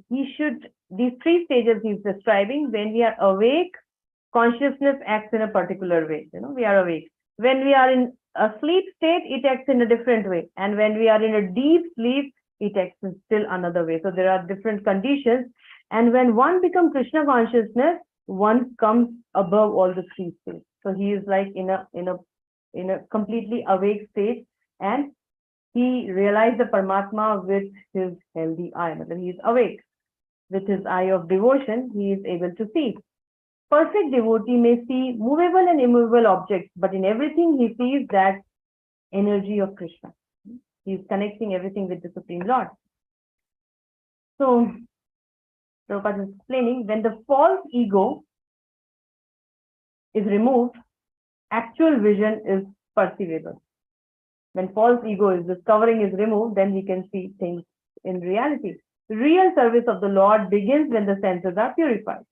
these 3 stages he's describing. When we are awake, consciousness acts in a particular way. We are awake. When we are in a sleep state, it acts in a different way. And when we are in a deep sleep, it acts in still another way. So there are different conditions. And when one becomes Krishna consciousness, one comes above all the 3 states. So he is like in a completely awake state, and he realized the Paramatma with his healthy eye. He is awake. With his eye of devotion, he is able to see. Perfect devotee may see movable and immovable objects, but in everything he sees that energy of Krishna. He is connecting everything with the Supreme Lord. So, Prabhupada is explaining, when the false ego is removed, actual vision is perceivable. When false ego is removed, then we can see things in reality. Real service of the Lord begins when the senses are purified.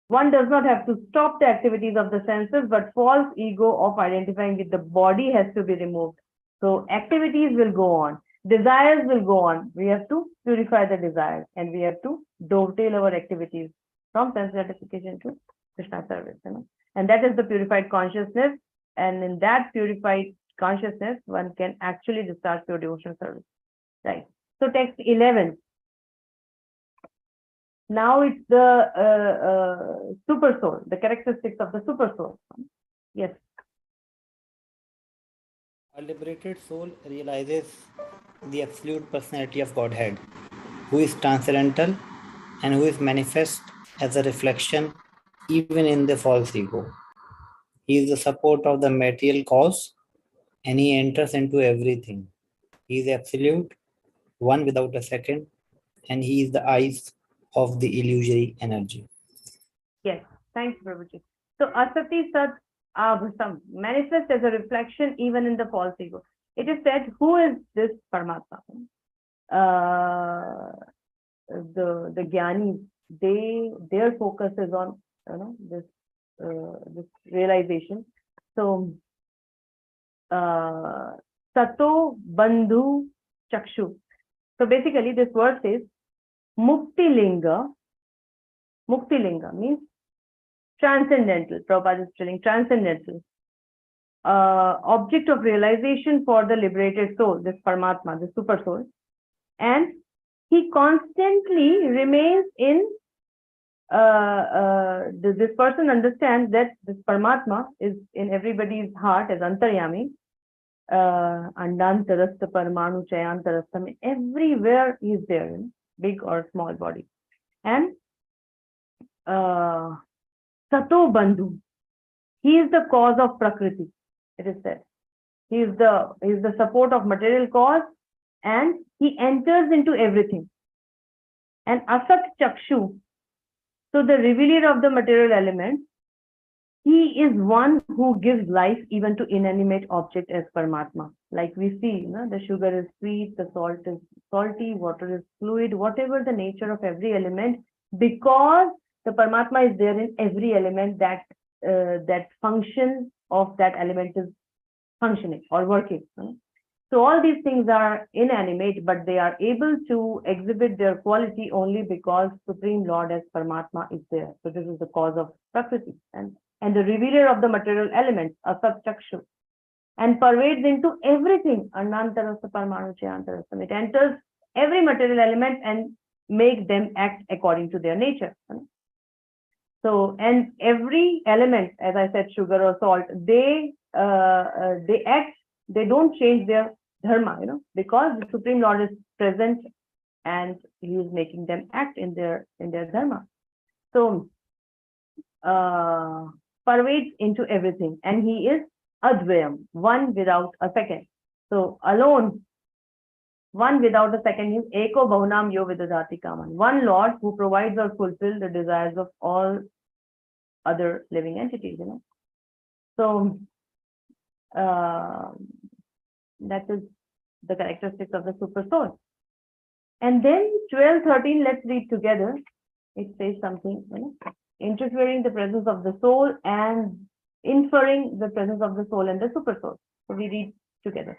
One does not have to stop the activities of the senses, but false ego of identifying with the body has to be removed. So activities will go on. Desires will go on. We have to purify the desires, and we have to dovetail our activities from sense gratification to Krishna service. And that is the purified consciousness. And in that purified consciousness, one can actually discharge pure devotional service. Right. So text 11. Now it's the super soul, the characteristics of the super soul. Yes. A liberated soul realizes the absolute personality of Godhead, who is transcendental and who is manifest as a reflection even in the false ego. He is the support of the material cause, and he enters into everything. He is absolute, one without a second, and he is the eyes of the illusory energy. Yes. Thanks, Prabhuji. So Asati Sat Abhasam manifests as a reflection even in the false ego. It is said, who is this Paramatma? The Gyanis, their focus is on this realization. So Sato Bandhu Chakshu. So basically this word says Mukti Linga. Mukti Linga means transcendental. Prabhupada is telling transcendental. Object of realization for the liberated soul, this Paramatma, the super soul. And he constantly remains in this person understands that this Paramatma is in everybody's heart as Antaryami. Andantarastha Paramanu Chayantarastha. Everywhere he is there, in big or small body. And Sato Bandhu. He is the cause of Prakriti, it is said. He is the support of material cause, and he enters into everything. And Asat Chakshu, so the revealer of the material element, he is one who gives life even to inanimate object as Paramatma. Like we see, the sugar is sweet, the salt is salty, water is fluid, whatever the nature of every element, because the Paramatma is there in every element, that function of that element is functioning or working. So all these things are inanimate, but they are able to exhibit their quality only because Supreme Lord as Paramatma is there. So this is the cause of Prakriti and the revealer of the material elements, Asat Chakshu, and pervades into everything. Anantarasa Paramanu Chayantarasam. It enters every material element and makes them act according to their nature. So, and every element, as I said, sugar or salt, they act, they don't change their dharma, because the Supreme Lord is present and he is making them act in their dharma. So, pervades into everything, and he is Advayam, one without a second. So, alone, one without a second is Eko Bahunam Yo Vidadati Kaman. One Lord who provides or fulfills the desires of all other living entities, So, that is the characteristics of the super soul. And then 12:13, let's read together. It says something, interfering the presence of the soul and inferring the presence of the soul and the super soul. So we read together.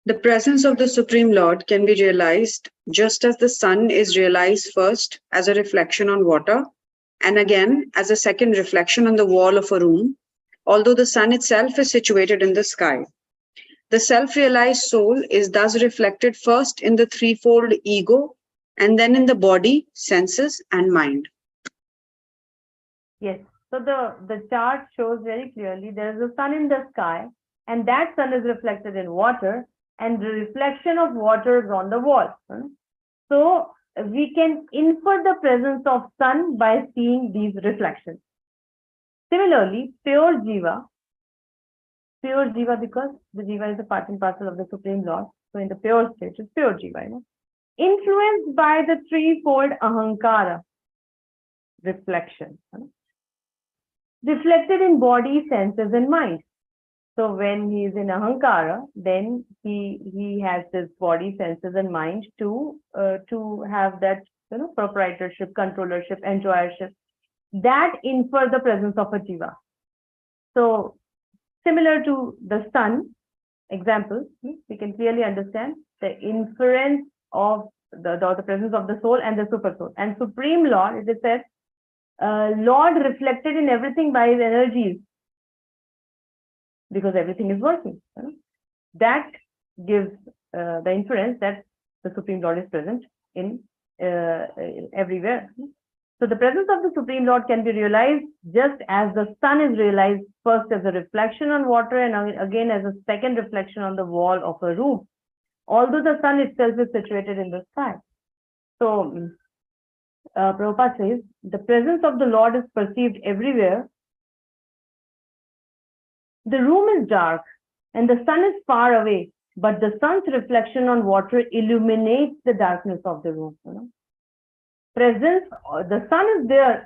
The presence of the Supreme Lord can be realized just as the sun is realized first as a reflection on water and again as a second reflection on the wall of a room, although the sun itself is situated in the sky. The self-realized soul is thus reflected first in the threefold ego and then in the body, senses, and mind. Yes. So the chart shows very clearly there is a sun in the sky, and that sun is reflected in water, and the reflection of water is on the wall. So we can infer the presence of sun by seeing these reflections. Similarly, pure jiva because the jiva is a part and parcel of the Supreme Lord. So in the pure state, it's pure jiva, influenced by the threefold ahankara reflection, reflected in body, senses, and mind. So when he is in ahankara, then he has this body, senses, and mind to have that proprietorship, controllership, enjoyership. That infer the presence of a jiva. So similar to the sun example, we can clearly understand the inference of the presence of the soul and the super soul. And Supreme Lord, it is said, Lord reflected in everything by his energies, because everything is working. That gives the inference that the Supreme Lord is present in everywhere. So the presence of the Supreme Lord can be realized just as the sun is realized first as a reflection on water and again as a second reflection on the wall of a room, although the sun itself is situated in the sky. So Prabhupada says, the presence of the Lord is perceived everywhere. The room is dark and the sun is far away, but the sun's reflection on water illuminates the darkness of the room. presence, the sun is there,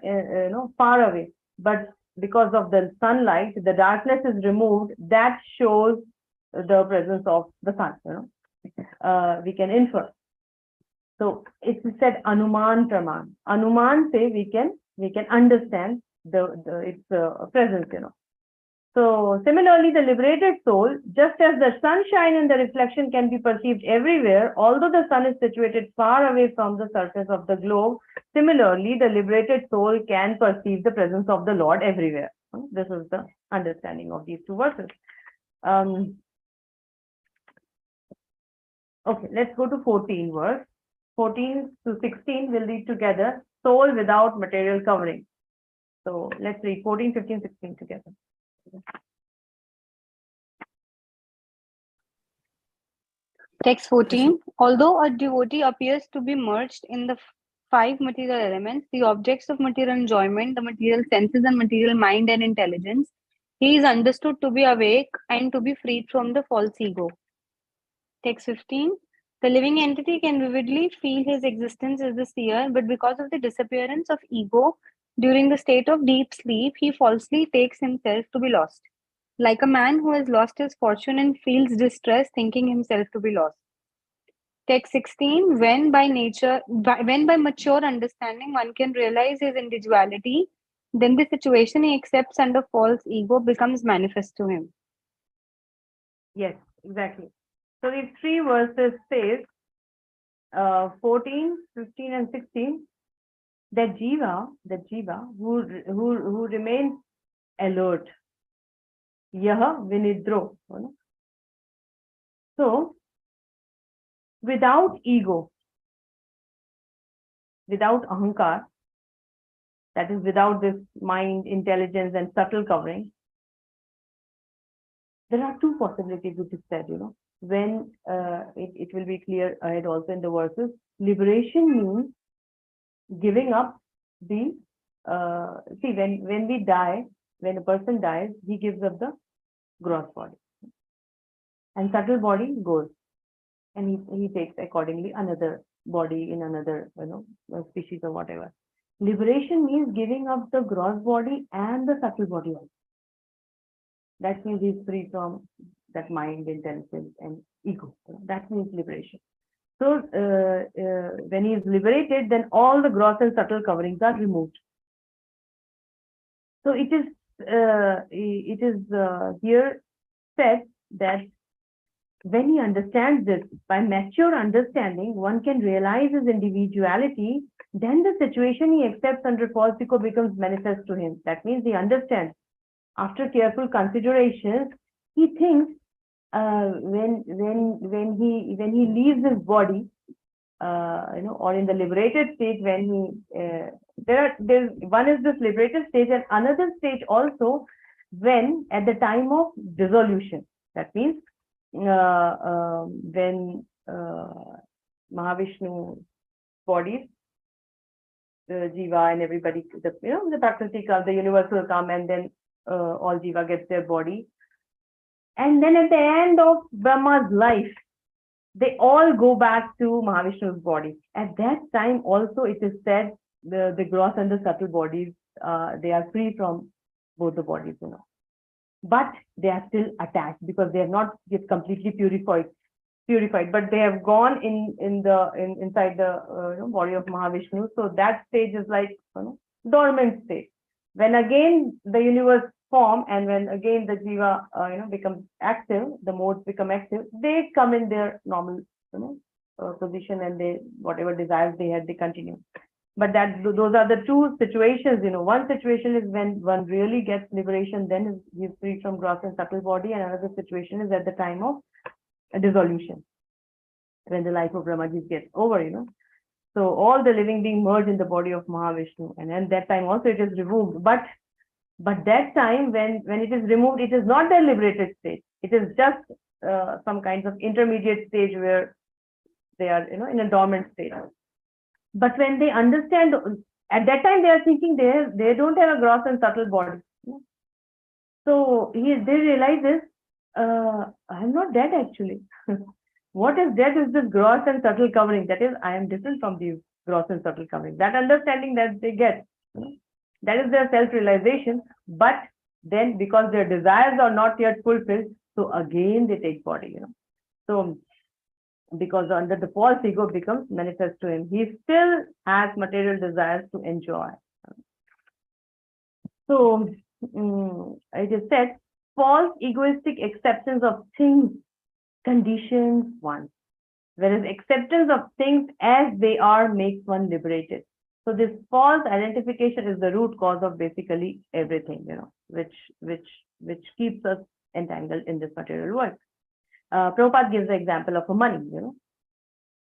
far away, but because of the sunlight, the darkness is removed. That shows the presence of the sun. We can infer. So it's said Anuman Praman. Anuman say we can understand its presence. So similarly, the liberated soul, just as the sunshine and the reflection can be perceived everywhere, although the sun is situated far away from the surface of the globe, similarly, the liberated soul can perceive the presence of the Lord everywhere. This is the understanding of these two verses. Okay, let's go to 14 verse. 14 to 16 will read together, soul without material covering. So let's read 14, 15, 16 together. Text 14. Although a devotee appears to be merged in the five material elements, the objects of material enjoyment, the material senses and material mind and intelligence, he is understood to be awake and to be freed from the false ego. Text 15. The living entity can vividly feel his existence as the seer, but because of the disappearance of ego during the state of deep sleep, he falsely takes himself to be lost, like a man who has lost his fortune and feels distress thinking himself to be lost. Text 16. When by mature understanding one can realize his individuality, then the situation he accepts under false ego becomes manifest to him. Yes, exactly. So these three verses says 14, 15, and 16, that jiva who remains alert, yah vinidro. So without ego, without ahankar, that is without this mind, intelligence, and subtle covering, there are two possibilities which is said, when it will be clear ahead also in the verses. Liberation means giving up the, see, when we die, when a person dies, he gives up the gross body. And subtle body goes. And he takes accordingly another body in another, species or whatever. Liberation means giving up the gross body and the subtle body also. That means he's free from that mind, intelligence, and ego. That means liberation. So when he is liberated, then all the gross and subtle coverings are removed. So it is here said that when he understands this, by mature understanding, one can realize his individuality. Then the situation he accepts under false ego becomes manifest to him. That means he understands. After careful consideration, he thinks when he leaves his body, or in the liberated state, when there's one is this liberated stage, and another stage also when at the time of dissolution. That means when Mahavishnu bodies, the jiva and everybody, the prakriti, the universe will come, and then all jiva gets their body, and then at the end of Brahma's life, they all go back to Mahavishnu's body. At that time also it is said the gross and the subtle bodies, they are free from both the bodies, but they are still attached because they have not yet completely purified, but they have gone inside the body of Mahavishnu. So that stage is like dormant state. When again the universe form, and when again the jiva becomes active, the modes become active, they come in their normal position, and they, whatever desires they had, they continue. But those are the two situations. One situation is when one really gets liberation, then he's free from gross and subtle body, and another situation is at the time of dissolution, when the life of Brahmaji gets over. So all the living beings merge in the body of Mahavishnu, and at that time also it is removed. But that time when it is removed, it is not the liberated state. It is just some kinds of intermediate stage where they are in a dormant state. But when they understand, at that time they are thinking they don't have a gross and subtle body. So they realize this, I am not dead actually. What is dead is this gross and subtle covering. That is, I am different from you. gross and subtle covering. That understanding that they get, that is their self-realization. But then because their desires are not yet fulfilled, so again they take body, So because under the false ego becomes manifest to him, he still has material desires to enjoy. So it is said, false egoistic acceptance of things conditions one, whereas acceptance of things as they are makes one liberated. So this false identification is the root cause of basically everything, which keeps us entangled in this material world. Prabhupada gives the example of money,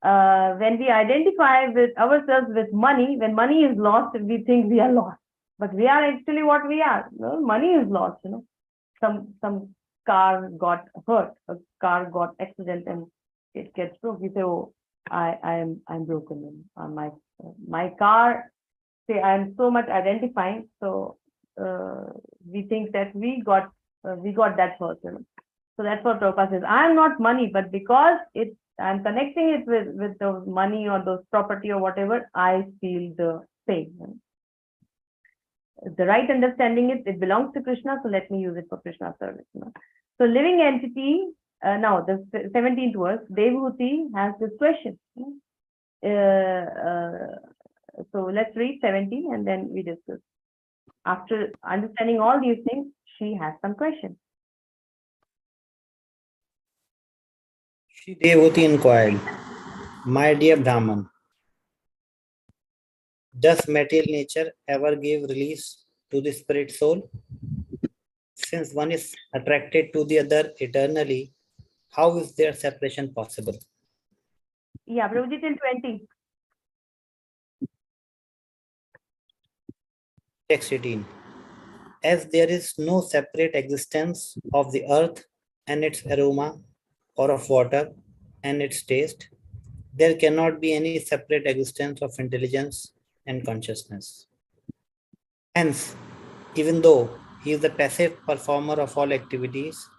when we identify with ourselves with money, when money is lost, we think we are lost, but we are actually what we are. Money is lost, some car got hurt, a car got accident and it gets broke. We say, oh, I'm broken. My car, say I'm so much identifying, so we think that we got that hurt. So that's what Prabhupada says. I am not money, but because I'm connecting it with the money or those property or whatever, I feel the pain. The right understanding is it belongs to Krishna, so let me use it for Krishna service. So living entity, now the 17th verse, Devhuti has this question. So let's read 17 and then we discuss. After understanding all these things, she has some questions. Shri Devhuti inquired, my dear Brahman, does material nature ever give release to the spirit soul? Since one is attracted to the other eternally, how is their separation possible? Yeah, Prabhuji till 20. Text 18. As there is no separate existence of the earth and its aroma, or of water and its taste, there cannot be any separate existence of intelligence and consciousness. Hence, even though he is the passive performer of all activities,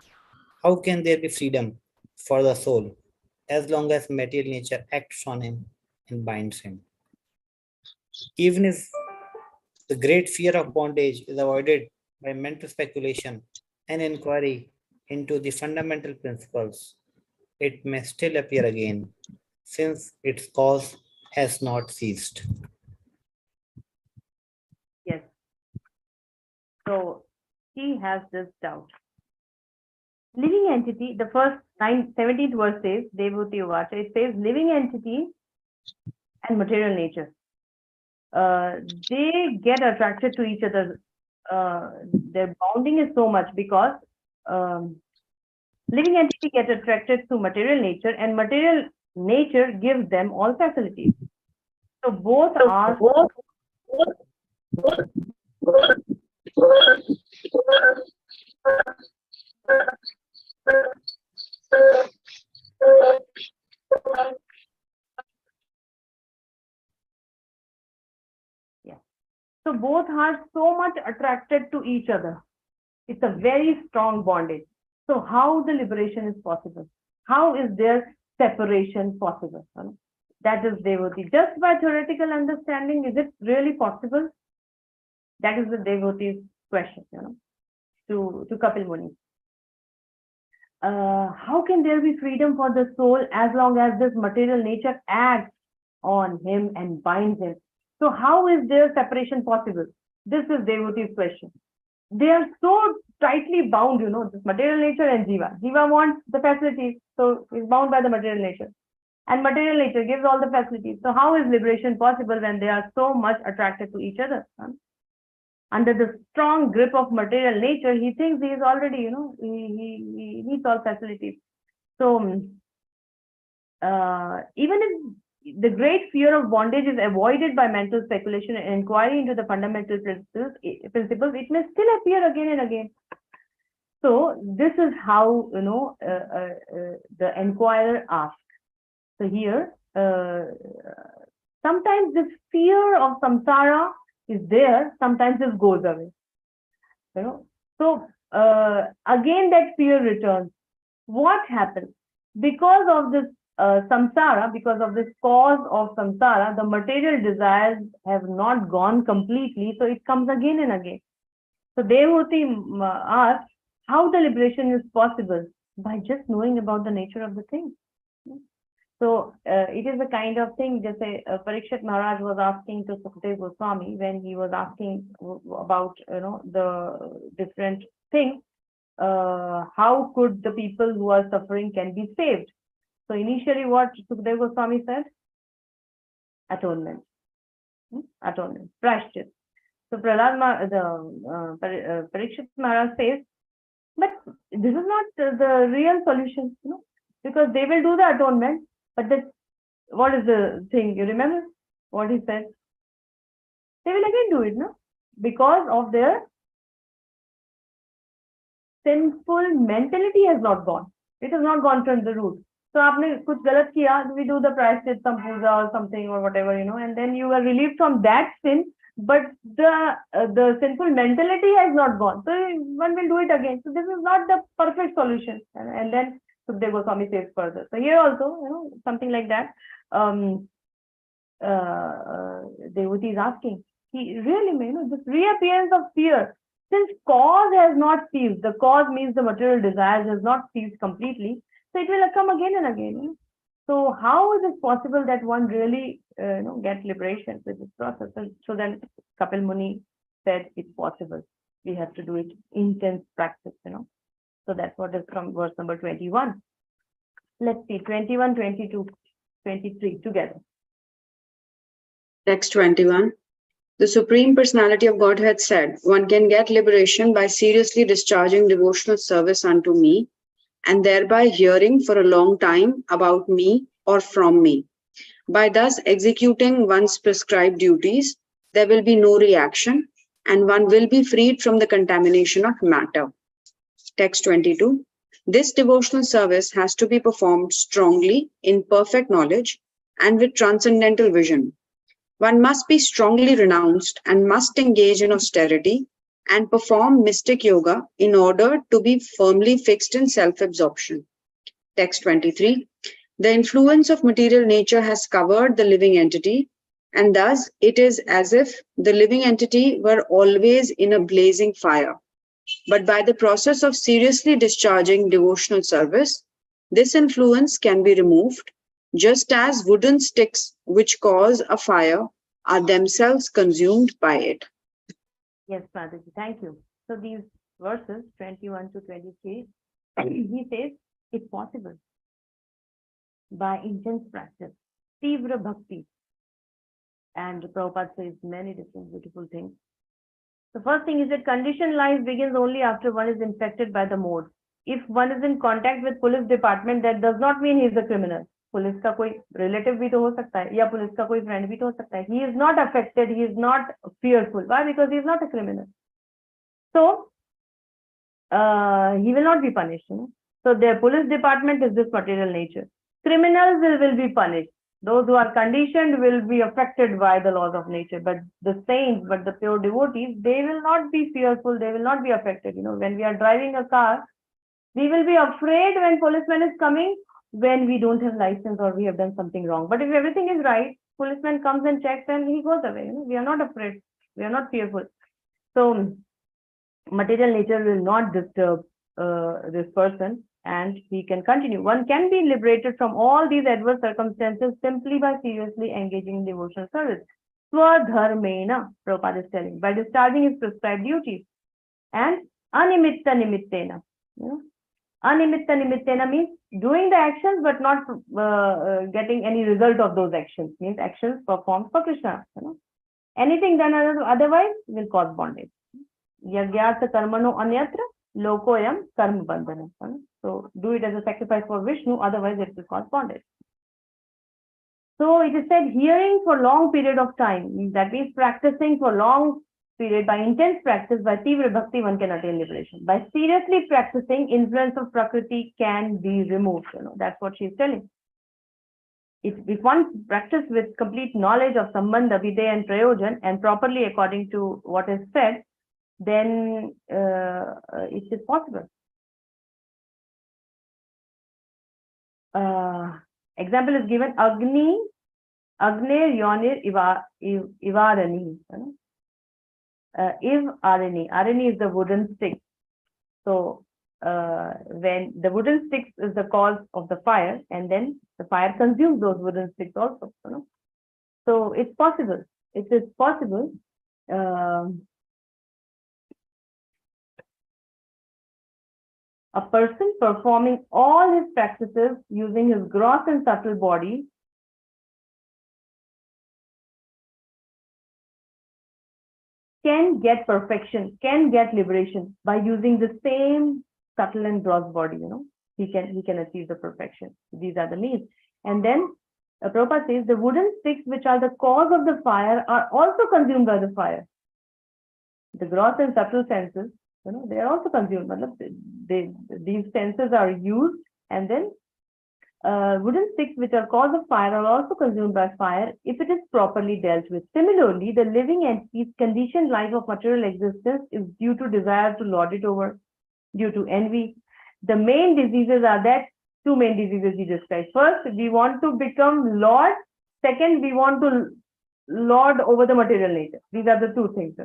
how can there be freedom for the soul as long as material nature acts on him and binds him? Even if the great fear of bondage is avoided by mental speculation and inquiry into the fundamental principles, it may still appear again, since its cause has not ceased. Yes. So he has this doubt. Living entity, the first 17th verse says, Devhuti Uvacha, it says living entity and material nature. They get attracted to each other. Their bonding is so much because living entity get attracted to material nature and material nature gives them all facilities. So both are so both are so much attracted to each other. It's a very strong bondage. So how the liberation is possible? How is their separation possible? That is devotee. Just by theoretical understanding, is it really possible? That is the devotee's question, to Kapil Muni. How can there be freedom for the soul as long as this material nature acts on him and binds him? So how is their separation possible? This is devotee's question. They are so tightly bound, this material nature and Jiva. Jiva wants the facilities, so is bound by the material nature. And material nature gives all the facilities. So how is liberation possible when they are so much attracted to each other? Under the strong grip of material nature, he thinks he is already, he needs all facilities. So even if the great fear of bondage is avoided by mental speculation and inquiry into the fundamental principles, it may still appear again and again. So this is how, the inquirer asks. So here, sometimes this fear of samsara is there, sometimes it goes away. So again that fear returns. What happens? Because of this samsara, because of this cause of samsara, the material desires have not gone completely, so it comes again and again. So Devahuti asks how the liberation is possible by just knowing about the nature of the thing. So it is a kind of thing, just say Parikshit Maharaj was asking to Sukadeva Goswami when he was asking about the different things. How could the people who are suffering can be saved? So initially, what Sukadeva Goswami said? Atonement, atonement, prashchit. So Parikshit Maharaj says, but this is not the real solution, because they will do the atonement, but what is the thing? You remember what he said? They will again do it, no? Because of their sinful mentality has not gone. It has not gone from the root. So aapne kuch galat kiya, we do the prashchit, some puja or something or whatever, and then you are relieved from that sin, but the sinful mentality has not gone. So one will do it again. So this is not the perfect solution. And then Sukadeva Goswami says further. So here also, something like that. Devahuti is asking, really, this reappearance of fear, since cause has not ceased, the cause means the material desires has not ceased completely, so it will come again and again. So how is it possible that one really get liberation with this process? So then Kapil Muni said it's possible. We have to do it intense practice, So that's what is from verse number 21. Let's see, 21, 22, 23 together. Text 21. The Supreme Personality of Godhead said, one can get liberation by seriously discharging devotional service unto me, and thereby hearing for a long time about me or from me. By thus executing one's prescribed duties, there will be no reaction, and one will be freed from the contamination of matter. Text 22. This devotional service has to be performed strongly, in perfect knowledge, and with transcendental vision. One must be strongly renounced and must engage in austerity and perform mystic yoga in order to be firmly fixed in self-absorption. Text 23. The influence of material nature has covered the living entity, and thus it is as if the living entity were always in a blazing fire. But by the process of seriously discharging devotional service, this influence can be removed, just as wooden sticks which cause a fire are themselves consumed by it. Yes, Mataji, thank you. So these verses 21 to 23, he says it's possible by intense practice, Tivra Bhakti. And Prabhupada says many different beautiful things. The first thing is that conditioned life begins only after one is infected by the mode. If one is in contact with police department, that does not mean he is a criminal. Police का कोई relative भी तो हो सकता है या police का कोई फ्रेंड भी तो हो सकता है. He is not affected, he is not fearful. Why? Because he is not a criminal. So he will not be punished. So their police department is this material nature. Criminals will be punished. Those who are conditioned will be affected by the laws of nature. But the saints, but the pure devotees, they will not be fearful, they will not be affected. When we are driving a car, we will be afraid when policeman is coming, when we don't have license or we have done something wrong. But if everything is right, policeman comes and checks and he goes away. We are not afraid. We are not fearful. So material nature will not disturb this person and he can continue. One can be liberated from all these adverse circumstances simply by seriously engaging in devotional service. Swadharmena, Prabhupada is telling, by discharging his prescribed duties. And animitta nimittena. Animitta nimittena means doing the actions but not getting any result of those actions, means actions performed for Krishna. Anything done otherwise will cause bondage. Yagyartha karmano anyatra lokoyam karma bandhana. So do it as a sacrifice for Vishnu, otherwise it will cause bondage. So it is said hearing for long period of time, that means practicing for long period by intense practice, by Tivra Bhakti, one can attain liberation. By seriously practicing, influence of Prakriti can be removed. That's what she is telling. If one practice with complete knowledge of Sambandha, Videya and Prayojan, and properly according to what is said, then it is possible. Example is given, Agni, Agner Yonir Ivarani. Iv Arani. Arani is the wooden stick. So when the wooden sticks is the cause of the fire, and then the fire consumes those wooden sticks also. So it's possible. It is possible. A person performing all his practices using his gross and subtle body can get perfection, can get liberation by using the same subtle and gross body. He can achieve the perfection. These are the means. And then Prabhupada says the wooden sticks which are the cause of the fire are also consumed by the fire. The gross and subtle senses, they are also consumed. These senses are used, and then wooden sticks which are cause of fire are also consumed by fire if it is properly dealt with. Similarly, the living entity's conditioned life of material existence is due to desire to lord it over, due to envy. The main diseases are that two main diseases he described. First, we want to become lord. Second, we want to lord over the material nature. These are the two things.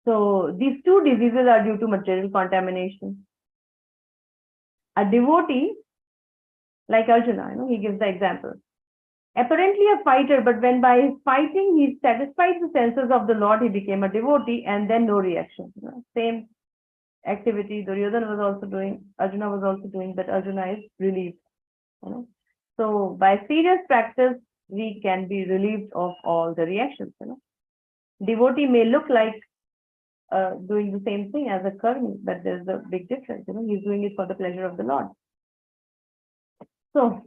So these two diseases are due to material contamination. A devotee, like Arjuna, he gives the example. Apparently a fighter, but when by his fighting he satisfied the senses of the Lord, he became a devotee, and then no reaction. Same activity Duryodhana was also doing, Arjuna was also doing, but Arjuna is relieved. So by serious practice, we can be relieved of all the reactions. Devotee may look like doing the same thing as a karmi, but there's a big difference. He's doing it for the pleasure of the Lord. So,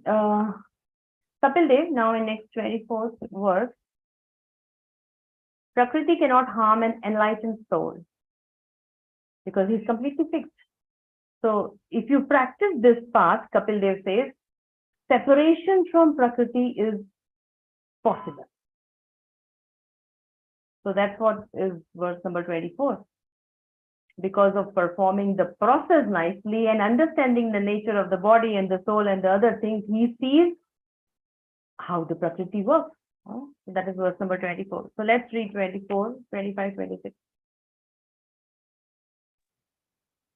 Kapil Dev, now in next 24th verse, Prakriti cannot harm an enlightened soul because he's completely fixed. So, if you practice this path, Kapil Dev says, separation from Prakriti is possible. So that's what is verse number 24. Because of performing the process nicely and understanding the nature of the body and the soul and the other things, he sees how the Prakriti works. So that is verse number 24. So let's read 24, 25, 26.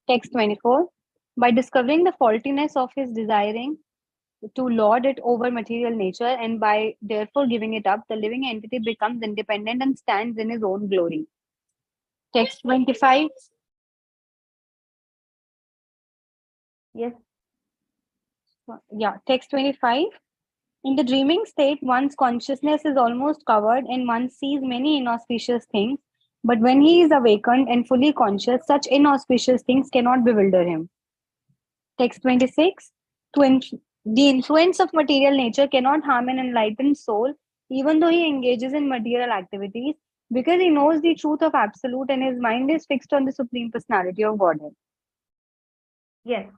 Text 24. By discovering the faultiness of his desiring to lord it over material nature, and by therefore giving it up, the living entity becomes independent and stands in his own glory. Text 25. Yes. Yeah, text 25. In the dreaming state, one's consciousness is almost covered and one sees many inauspicious things. But when he is awakened and fully conscious, such inauspicious things cannot bewilder him. Text 26. The influence of material nature cannot harm an enlightened soul, even though he engages in material activities, because he knows the truth of Absolute and his mind is fixed on the Supreme Personality of Godhead. Yes.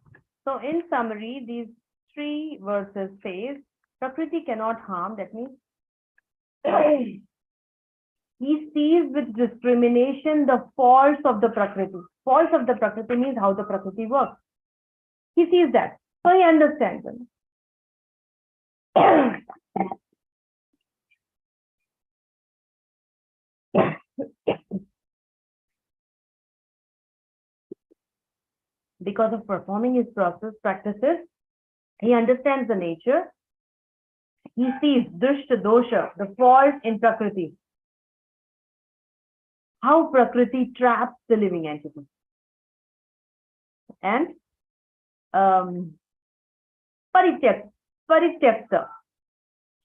So in summary, these three verses says, Prakriti cannot harm. That means he sees with discrimination the faults of the Prakriti. Faults of the Prakriti means how the Prakriti works. He sees that. So he understands them. Because of performing his practices, he understands the nature. He sees dushta dosha, the fault in Prakriti. How Prakriti traps the living entity. And parityakta,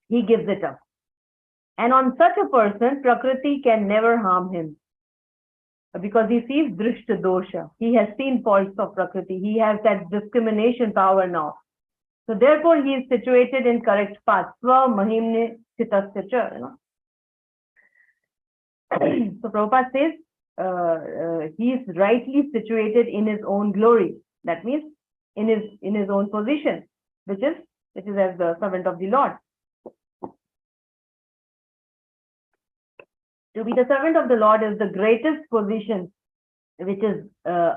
he gives it up. And on such a person, Prakriti can never harm him. Because he sees drishta dosha. He has seen faults of Prakriti. He has that discrimination power now. So therefore, he is situated in correct path. Swa mahimne chitasya cha. So Prabhupada says he is rightly situated in his own glory. That means in his own position, which is as the servant of the Lord. To be the servant of the Lord is the greatest position, which is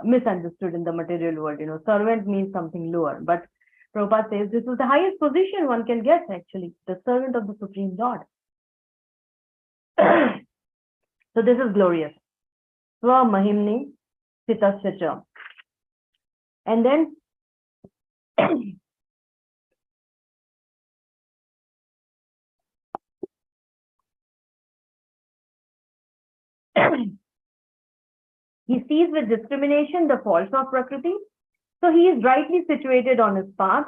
misunderstood in the material world. Servant means something lower, but Prabhupada says this is the highest position one can get, actually, the servant of the Supreme Lord. So this is glorious. Swa Mahimni Sitasya Cha. And then he sees with discrimination the faults of Prakriti. So he is rightly situated on his path.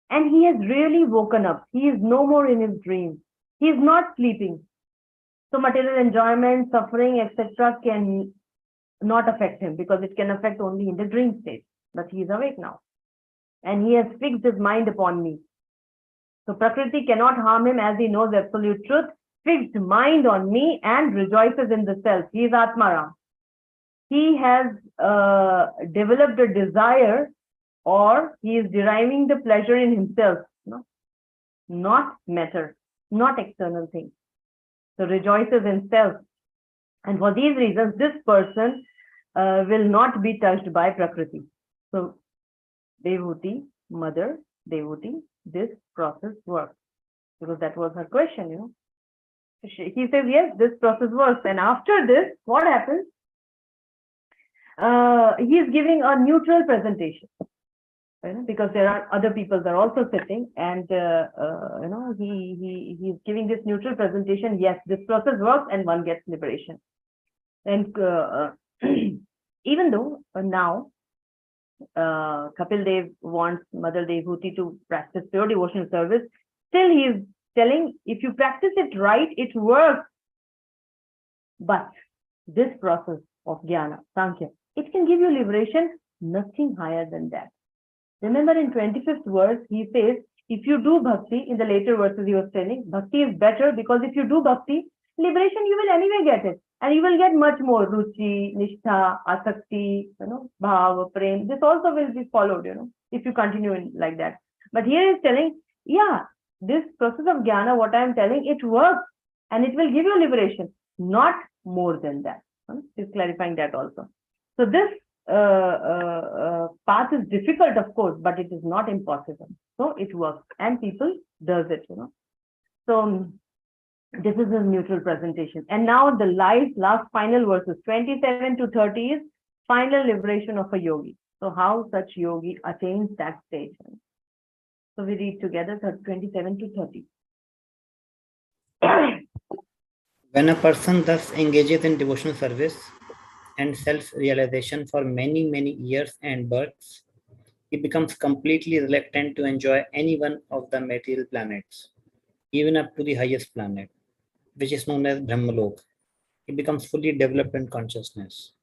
And he has really woken up. He is no more in his dream. He is not sleeping. So material enjoyment, suffering, etc. can not affect him, because it can affect only in the dream state. But he is awake now. And he has fixed his mind upon me. So Prakriti cannot harm him, as he knows absolute truth, fixed mind on me and rejoices in the self. He is Atmaram. He has developed a desire, or he is deriving the pleasure in himself, not matter, not external things. So rejoices in self. And for these reasons, this person will not be touched by Prakriti. So Devuti, mother, Devuti, this process works. Because that was her question, He says, yes, this process works. And after this, what happens? He is giving a neutral presentation. Because there are other people that are also sitting, and he is giving this neutral presentation. Yes, this process works, and one gets liberation. And even though now Kapil Dev wants Mother Devuti to practice pure devotional service, still he is telling, if you practice it right, it works. But this process of jnana, sankhya, it can give you liberation, nothing higher than that. Remember, in 25th verse, he says, if you do bhakti, in the later verses he was telling, bhakti is better, because if you do bhakti, liberation you will anyway get it. And you will get much more ruchi, nishtha, asakti, bhava, prem. This also will be followed, if you continue like that. But here he is telling, yeah, this process of jnana, what I am telling, it works and it will give you liberation, not more than that. He's clarifying that also. So this path is difficult, of course, but it is not impossible. So it works, and people does it, So this is a neutral presentation. And now the last final verses, 27 to 30 is final liberation of a yogi. So how such yogi attains that stage? So we read together 27 to 30. When a person thus engages in devotional service and self-realization for many, many years and births, he becomes completely reluctant to enjoy any one of the material planets, even up to the highest planet, which is known as Brahmalok. He becomes fully developed in consciousness.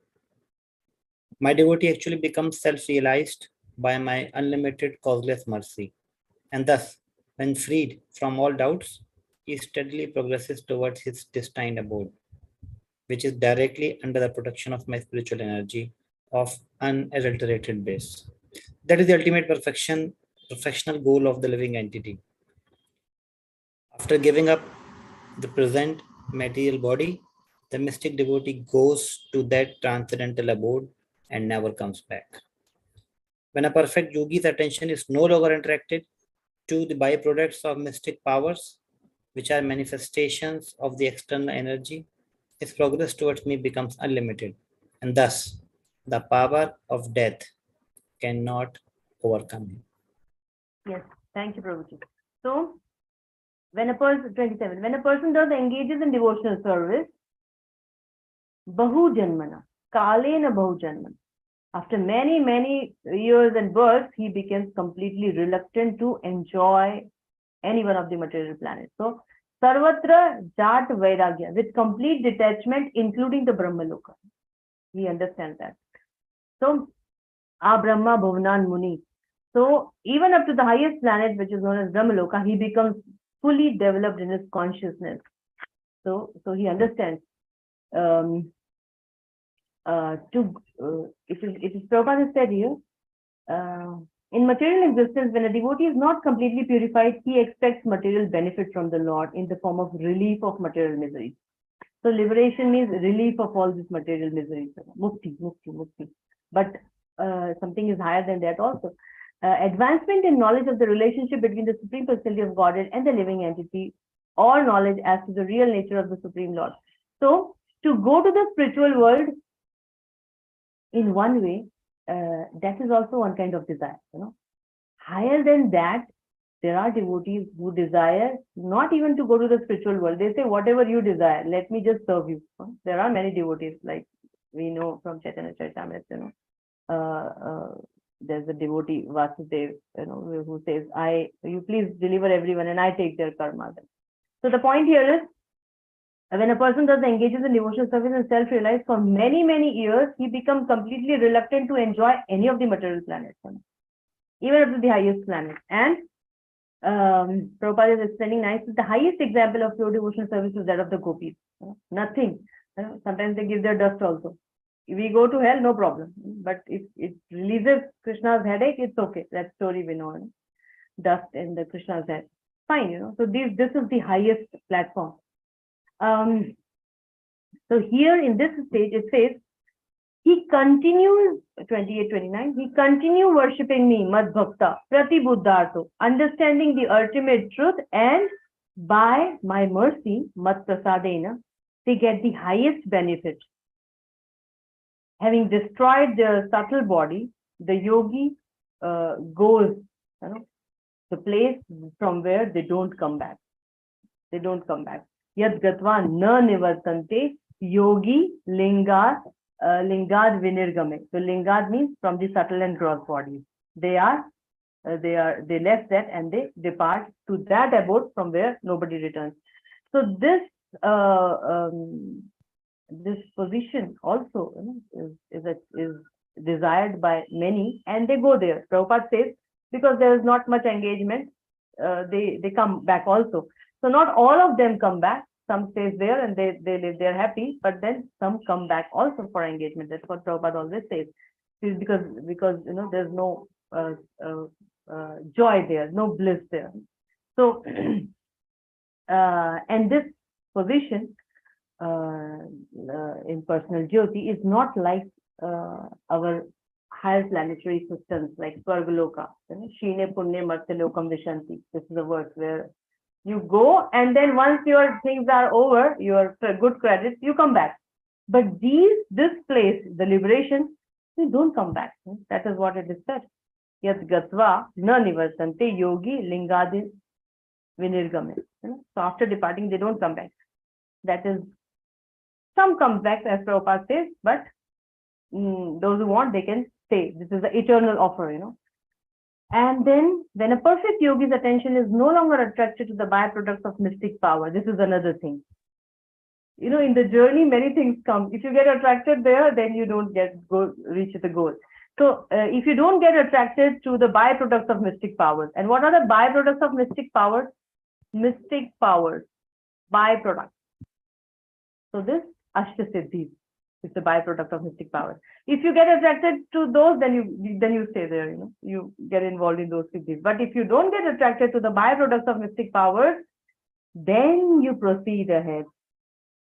My devotee actually becomes self-realized by my unlimited causeless mercy. And thus, when freed from all doubts, he steadily progresses towards his destined abode, which is directly under the protection of my spiritual energy of unadulterated bliss. That is the ultimate perfectional goal of the living entity. After giving up the present material body, the mystic devotee goes to that transcendental abode and never comes back. When a perfect yogi's attention is no longer attracted to the byproducts of mystic powers, which are manifestations of the external energy, his progress towards me becomes unlimited, and thus the power of death cannot overcome him. Yes, thank you, Prabhuji. So, when a person, 27, when a person engages in devotional service, Bahu Janmana, Kalena Bahu Janmana, after many, many years and births, he becomes completely reluctant to enjoy any one of the material planets. So, Sarvatra Jat Vairagya, with complete detachment, including the Brahmaloka. He understands that. So, Brahma Bhuvanan Muni. So, even up to the highest planet, which is known as Brahmaloka, he becomes fully developed in his consciousness. So he understands. It is Prabhupada said here, in material existence, when a devotee is not completely purified, he expects material benefit from the Lord in the form of relief of material miseries. So liberation means relief of all these material miseries. Mukti, mukti, mukti. But something is higher than that also. advancement in knowledge of the relationship between the Supreme Personality of Godhead and the living entity, or knowledge as to the real nature of the Supreme Lord. So, to go to the spiritual world in one way, that is also one kind of desire. Higher than that, there are devotees who desire not even to go to the spiritual world. They say, whatever you desire, let me just serve you. There are many devotees, like we know from Chaitanya Charitamrita, there's a devotee, Vasudev, who says, you please deliver everyone and I take their karma. So the point here is, when a person does engages in devotional service and self-realized for many, many years, he becomes completely reluctant to enjoy any of the material planets, even up to the highest planet. And Prabhupada is explaining nicely, the highest example of pure devotional service is that of the gopis. Nothing. Sometimes they give their dust also. If we go to hell, no problem. But if it releases Krishna's headache, it's okay. That story we know. Dust in the Krishna's head. Fine, So this is the highest platform. So here in this stage, it says, he continues, 28, 29, he continues worshipping me, Mad Bhakta, Prati Buddhartho, understanding the ultimate truth, and by my mercy, Mat Prasadena, they get the highest benefit. Having destroyed their subtle body, the yogi goes, the place from where they don't come back. They don't come back. Yad Gatva na nivartante yogi lingad vinirgame. So lingad means from the subtle and gross bodies. They left that and they depart to that abode from where nobody returns. So this position also is desired by many, and they go there. Prabhupada says, because there is not much engagement, they come back also. So not all of them come back. Some stays there and they live there happy, but then some come back also for engagement. That's what Prabhupada always says. It's because there's no joy there, no bliss there. So and this position in personal jyoti is not like our higher planetary systems like Swargaloka. Shine Punye Martyalokam Vishanti. This is a verse where you go, and then once your things are over, your good credits, you come back. But this place, the liberation, you don't come back. That is what it is said. Yat gatva na nivartante yogi lingadi vinirgame. So after departing, they don't come back. That is, some comes back, as Prabhupada says, but those who want, they can stay. This is the eternal offer, And then, when a perfect yogi's attention is no longer attracted to the byproducts of mystic power, this is another thing. In the journey, many things come. If you get attracted there, then you don't reach the goal. So, if you don't get attracted to the byproducts of mystic powers, and what are the byproducts of mystic powers? Mystic powers, byproducts. So this Ashtasiddhis is the byproduct of mystic powers. If you get attracted to those, then you stay there. You get involved in those siddhis. But if you don't get attracted to the byproducts of mystic powers, then you proceed ahead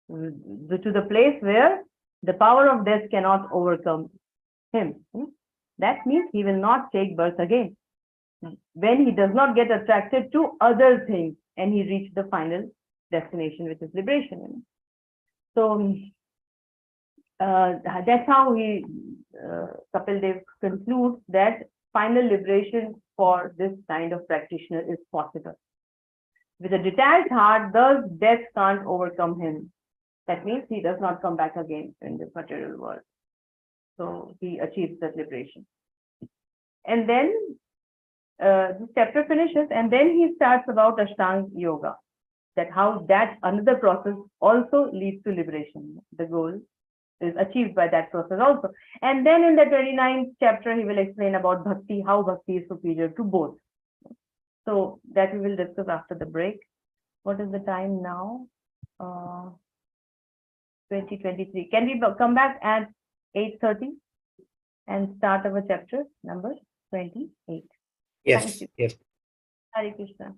to the place where the power of death cannot overcome him. That means he will not take birth again. When he does not get attracted to other things and he reaches the final destination, which is liberation. So that's how Kapil Dev concludes that final liberation for this kind of practitioner is possible. With a detached heart, thus death can't overcome him. That means he does not come back again in this material world. So he achieves that liberation. And then this chapter finishes, and then he starts about Ashtanga Yoga. That how that another process also leads to liberation. The goal is achieved by that process also. And then in the 29th chapter, he will explain about Bhakti, how Bhakti is superior to both. So that we will discuss after the break. What is the time now? 20:23. Can we come back at 8:30 and start our chapter number 28? Yes, Thank you. yes. Hare Krishna.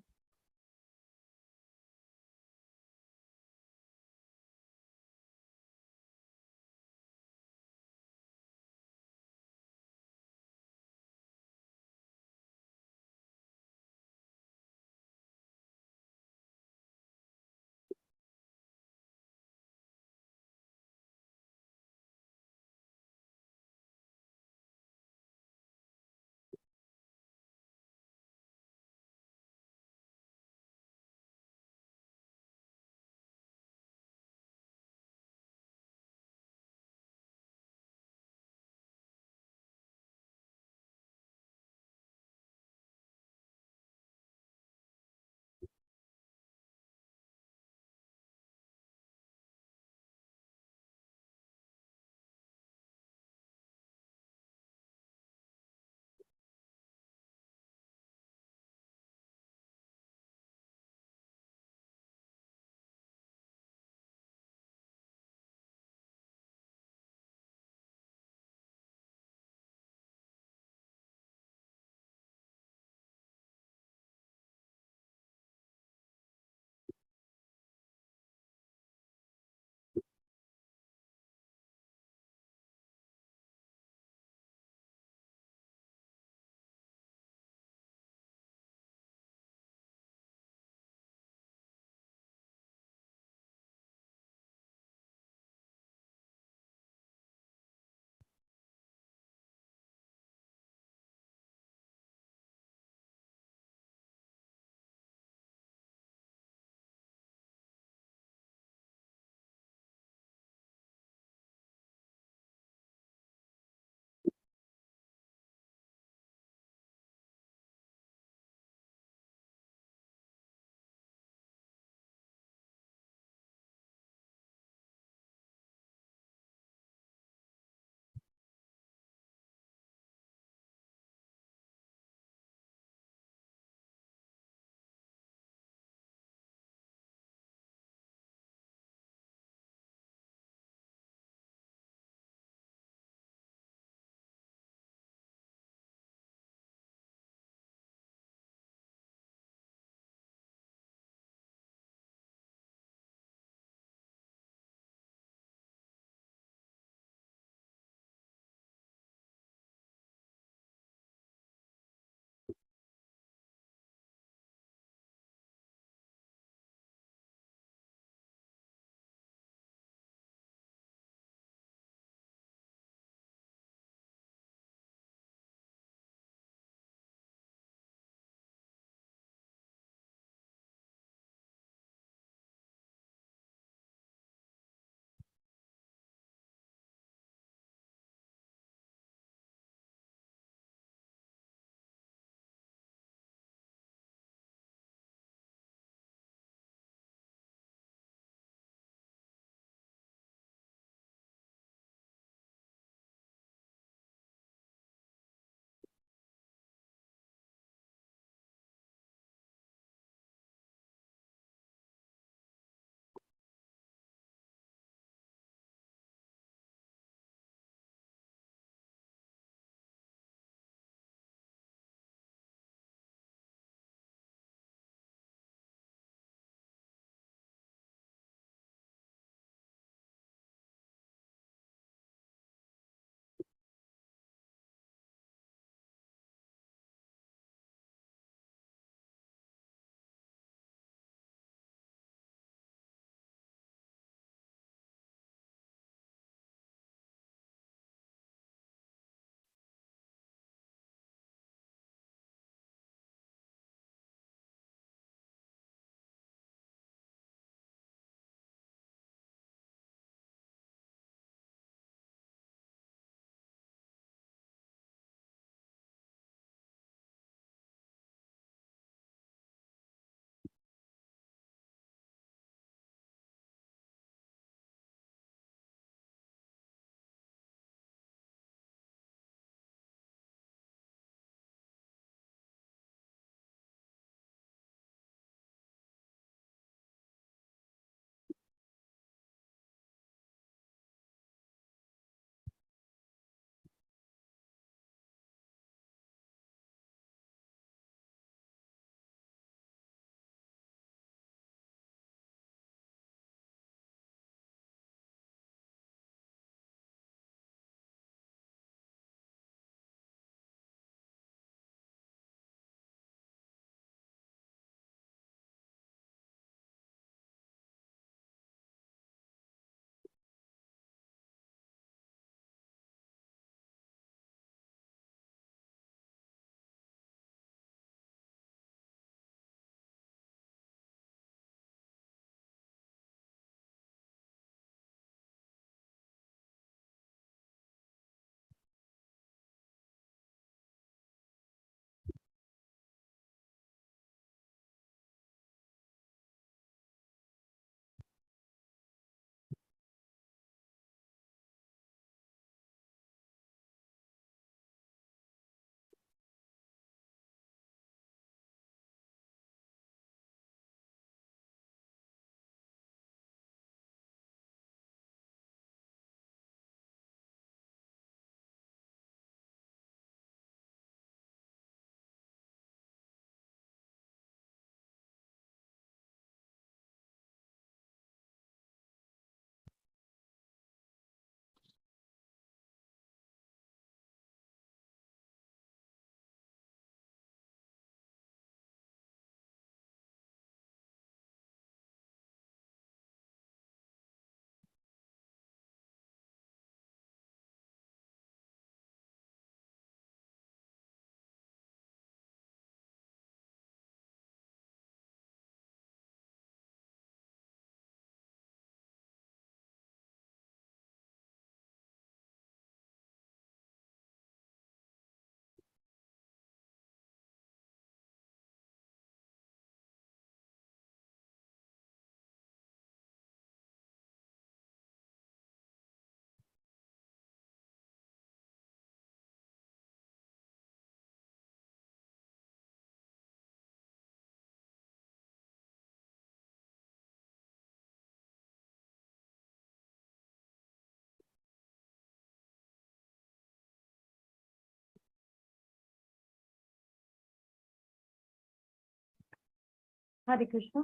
Hare Krishna.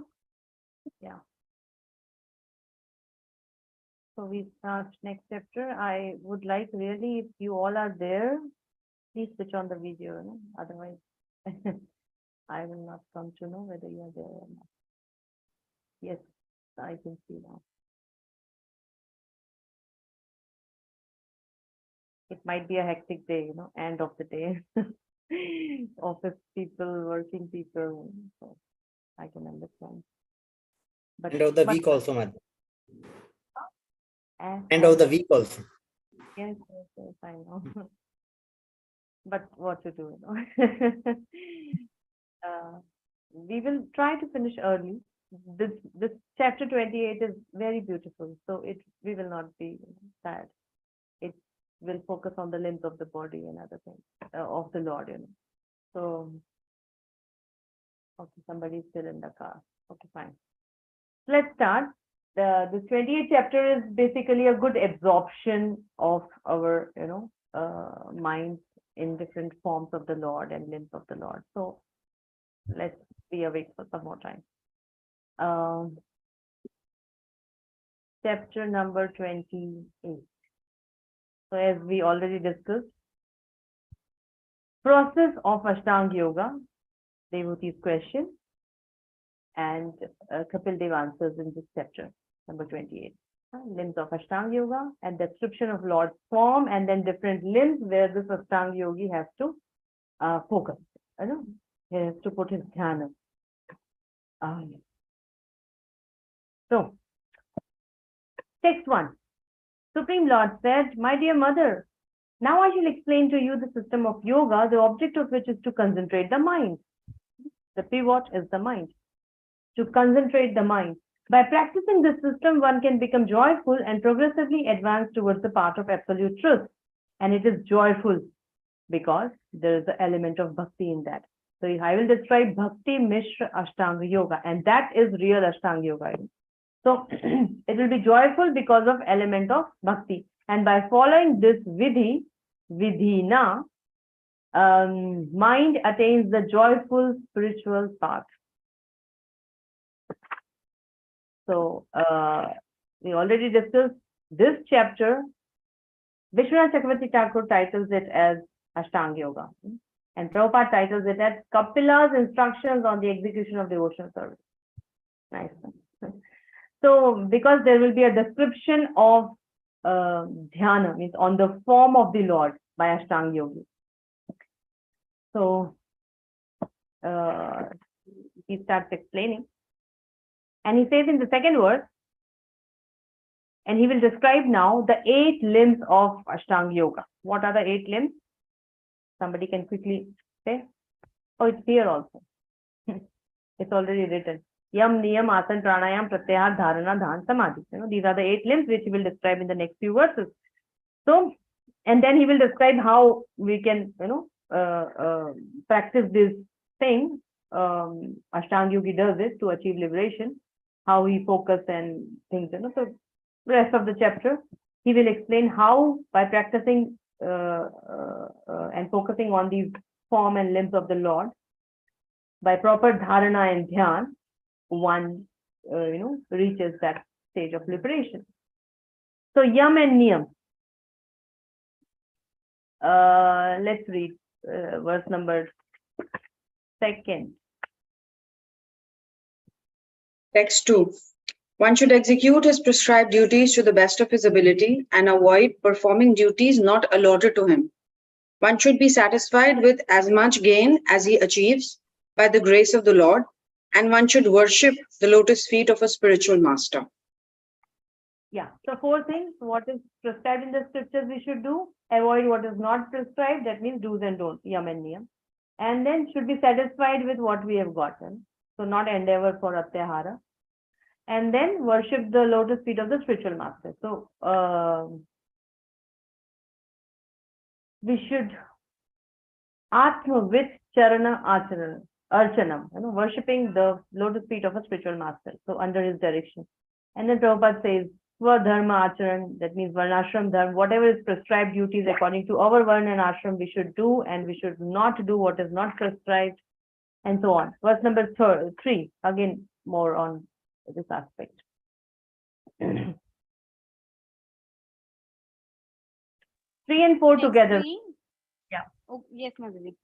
Yeah. So we start next chapter. I would like really, if you all are there, please switch on the video. You know? Otherwise, I will not come to know whether you are there or not. Yes, I can see now. It might be a hectic day, you know, end of the day. Office people, working people, so I can understand. But End of the week also, Mataji. End as of the week also. yes, I know. But what to do, you know? We will try to finish early. This chapter 28 is very beautiful, so we will not be sad. It will focus on the limbs of the body and other things of the Lord, you know. So, okay, somebody is still in the car. Okay, fine. Let's start. The 28th chapter is basically a good absorption of our, you know, minds in different forms of the Lord and limbs of the Lord. So let's be awake for some more time. Chapter number 28. So as we already discussed, process of Ashtanga Yoga, Devothi's question, and Kapil Dev answers in this chapter, number 28. Limbs of Ashtanga Yoga and description of Lord's form, and then different limbs where this Ashtanga Yogi has to focus. You know, he has to put his dhyana. So, text 1. Supreme Lord said, "My dear mother, now I shall explain to you the system of yoga, the object of which is to concentrate the mind." The pivot is the mind. To concentrate the mind. By practicing this system, one can become joyful and progressively advance towards the path of absolute truth. And it is joyful because there is an element of bhakti in that. So I will describe Bhakti Mishra Ashtanga Yoga, and that is real Ashtanga Yoga. So it will be joyful because of element of bhakti. And by following this vidhina, mind attains the joyful spiritual path. So we already discussed this chapter. Vishwanath Chakravarti Thakur titles it as Ashtanga Yoga, and Prabhupada titles it as Kapila's instructions on the execution of devotional service. Nice. So because there will be a description of dhyana, means on the form of the Lord by Ashtanga Yogi. So he starts explaining. And he says in the second verse, and he will describe now the 8 limbs of Ashtanga Yoga. What are the 8 limbs? Somebody can quickly say. Oh, it's here also. It's already written. Yam, Niyam, Asan, Pranayam, Pratyahar, Dharana, Dhan, Samadhi. You know, these are the 8 limbs which he will describe in the next few verses. So, and then he will describe how we can, you know, practice this thing. Ashtanga Yogi does it to achieve liberation. How he focus and things, you know. So rest of the chapter, he will explain how by practicing and focusing on these form and limbs of the Lord, by proper dharana and dhyan, one you know, reaches that stage of liberation. So yam and niyam. Let's read verse number 2. Text 2. One should execute his prescribed duties to the best of his ability and avoid performing duties not allotted to him. One should be satisfied with as much gain as he achieves by the grace of the Lord, and one should worship the lotus feet of a spiritual master. Yeah, so 4 things. What is prescribed in the scriptures we should do, avoid what is not prescribed, that means do's and don'ts, yam and niyam. And then should be satisfied with what we have gotten, so not endeavor for atyahara. And then worship the lotus feet of the spiritual master. So we should atma with charana archanam, you know, worshipping the lotus feet of a spiritual master, so under his direction. And then Prabhupada says, Dharma acharan, that means varnashram dharma, whatever is prescribed duties according to our varna and ashram we should do, and we should not do what is not prescribed. and so on. Verse number 3, again, more on this aspect. 3 and 4 Text together. 3. Yeah. Oh, yes, Mataji.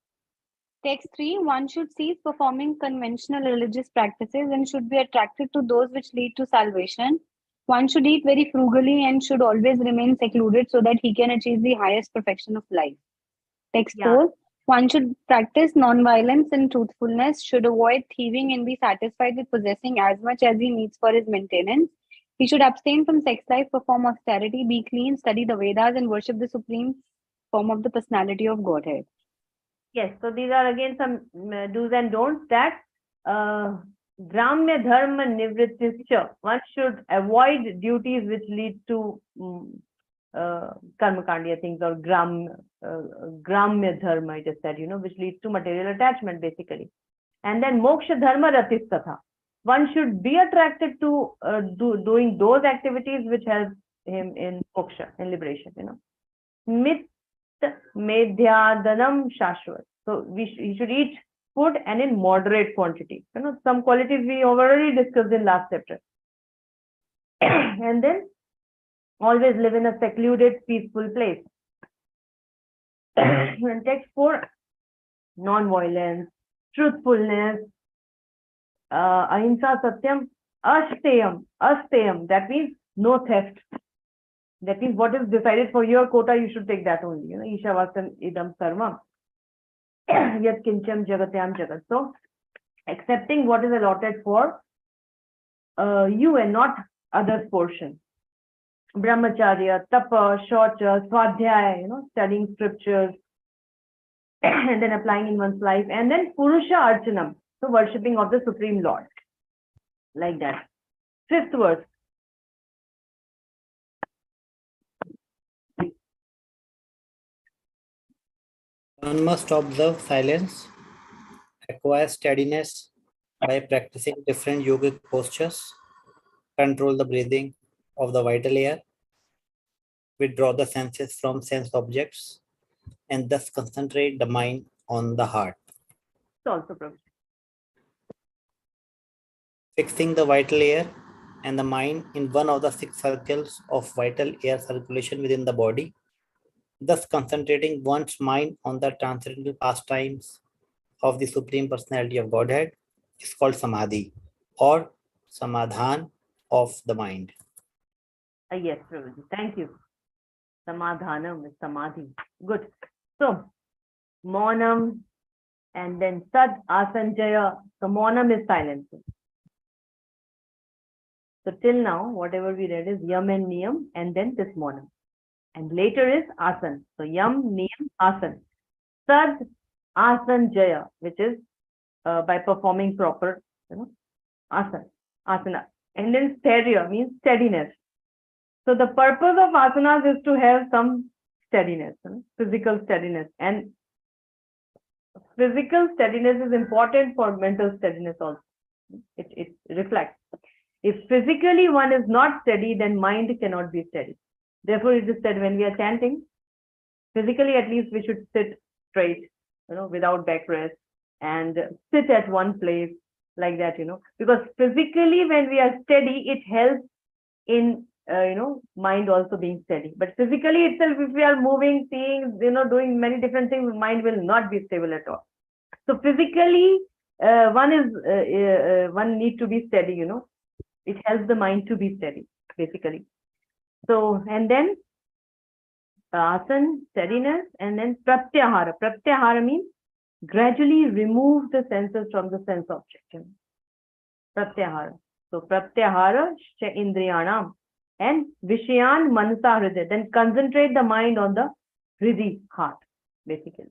Text 3, one should cease performing conventional religious practices and should be attracted to those which lead to salvation. One should eat very frugally and should always remain secluded so that he can achieve the highest perfection of life. Text Yeah. 4, one should practice non-violence and truthfulness, should avoid thieving and be satisfied with possessing as much as he needs for his maintenance. He should abstain from sex life, perform austerity, be clean, study the Vedas, and worship the supreme form of the personality of Godhead. Yes, so these are again some do's and don'ts that Gramya Dharma Nivrittischa, one should avoid duties which lead to karmakandiya things, or Gramya Dharma, it is said, which leads to material attachment basically. And then Moksha Dharma Ratistatha, one should be attracted to doing those activities which help him in moksha, in liberation, Mit Medhyadanam Shashwat. So he should eat food and in moderate quantity. Some qualities we already discussed in last chapter. And then always live in a secluded, peaceful place. And text 4, non-violence, truthfulness, ahimsa satyam, asteyam, that means no theft. That means what is decided for your quota, you should take that only. Ishavasan idam sarvam. Yat kincham jagatyam jagat. So, accepting what is allotted for you and not others' portion. Brahmacharya, tapa, shaucha, swadhyaya, studying scriptures and then applying in one's life. And then purusha archanam, so worshipping of the Supreme Lord. Like that. 5th verse. One must observe silence, acquire steadiness by practicing different yogic postures, control the breathing of the vital air, withdraw the senses from sense objects, and thus concentrate the mind on the heart. It's also provision. Fixing the vital air and the mind in one of the 6 circles of vital air circulation within the body, thus concentrating one's mind on the transcendental pastimes of the Supreme Personality of Godhead, is called Samadhi or Samadhan of the mind. Yes, Prabhuji. Thank you. Samadhanam is Samadhi. Good. So, Maunam and then Sad Asanjaya. So, Maunam is silence. So, till now, whatever we read is Yam and Niyam and then this Maunam. And later is Asan. So, Yam, Niyam, Asan. Sad Asanjaya, which is by performing proper, asana. And then Sterya means steadiness. So the purpose of asanas is to have some steadiness, physical steadiness. And physical steadiness is important for mental steadiness also. It reflects. If physically one is not steady, then mind cannot be steady. Therefore, it is said when we are chanting, physically at least we should sit straight, without backrest, and sit at one place like that, because physically when we are steady, it helps in mind also being steady. But physically itself, if we are moving, seeing, doing many different things, mind will not be stable at all. So physically, one need to be steady. It helps the mind to be steady, basically. So, and then asan, steadiness, and then pratyahara. Pratyahara means gradually remove the senses from the sense object. Pratyahara. So pratyahara indriyanam and vishayan manasa hridaya. Then concentrate the mind on the hridaya, heart, basically.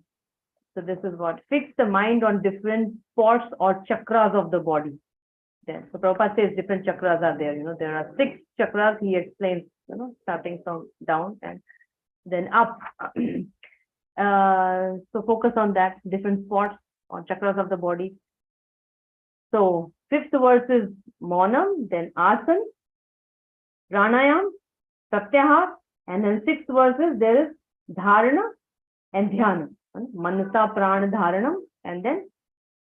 So this is what, fix the mind on different spots or chakras of the body. Then, so Prabhupada says different chakras are there. There are 6 chakras. He explains, starting from down and then up. So focus on that, different spots on chakras of the body. So 5th verse is Maunam, then Asan, Pranayam, Pratyahar, and then 6th verse is there is Dharana and Dhyana. Manasa Prana Dharanam and then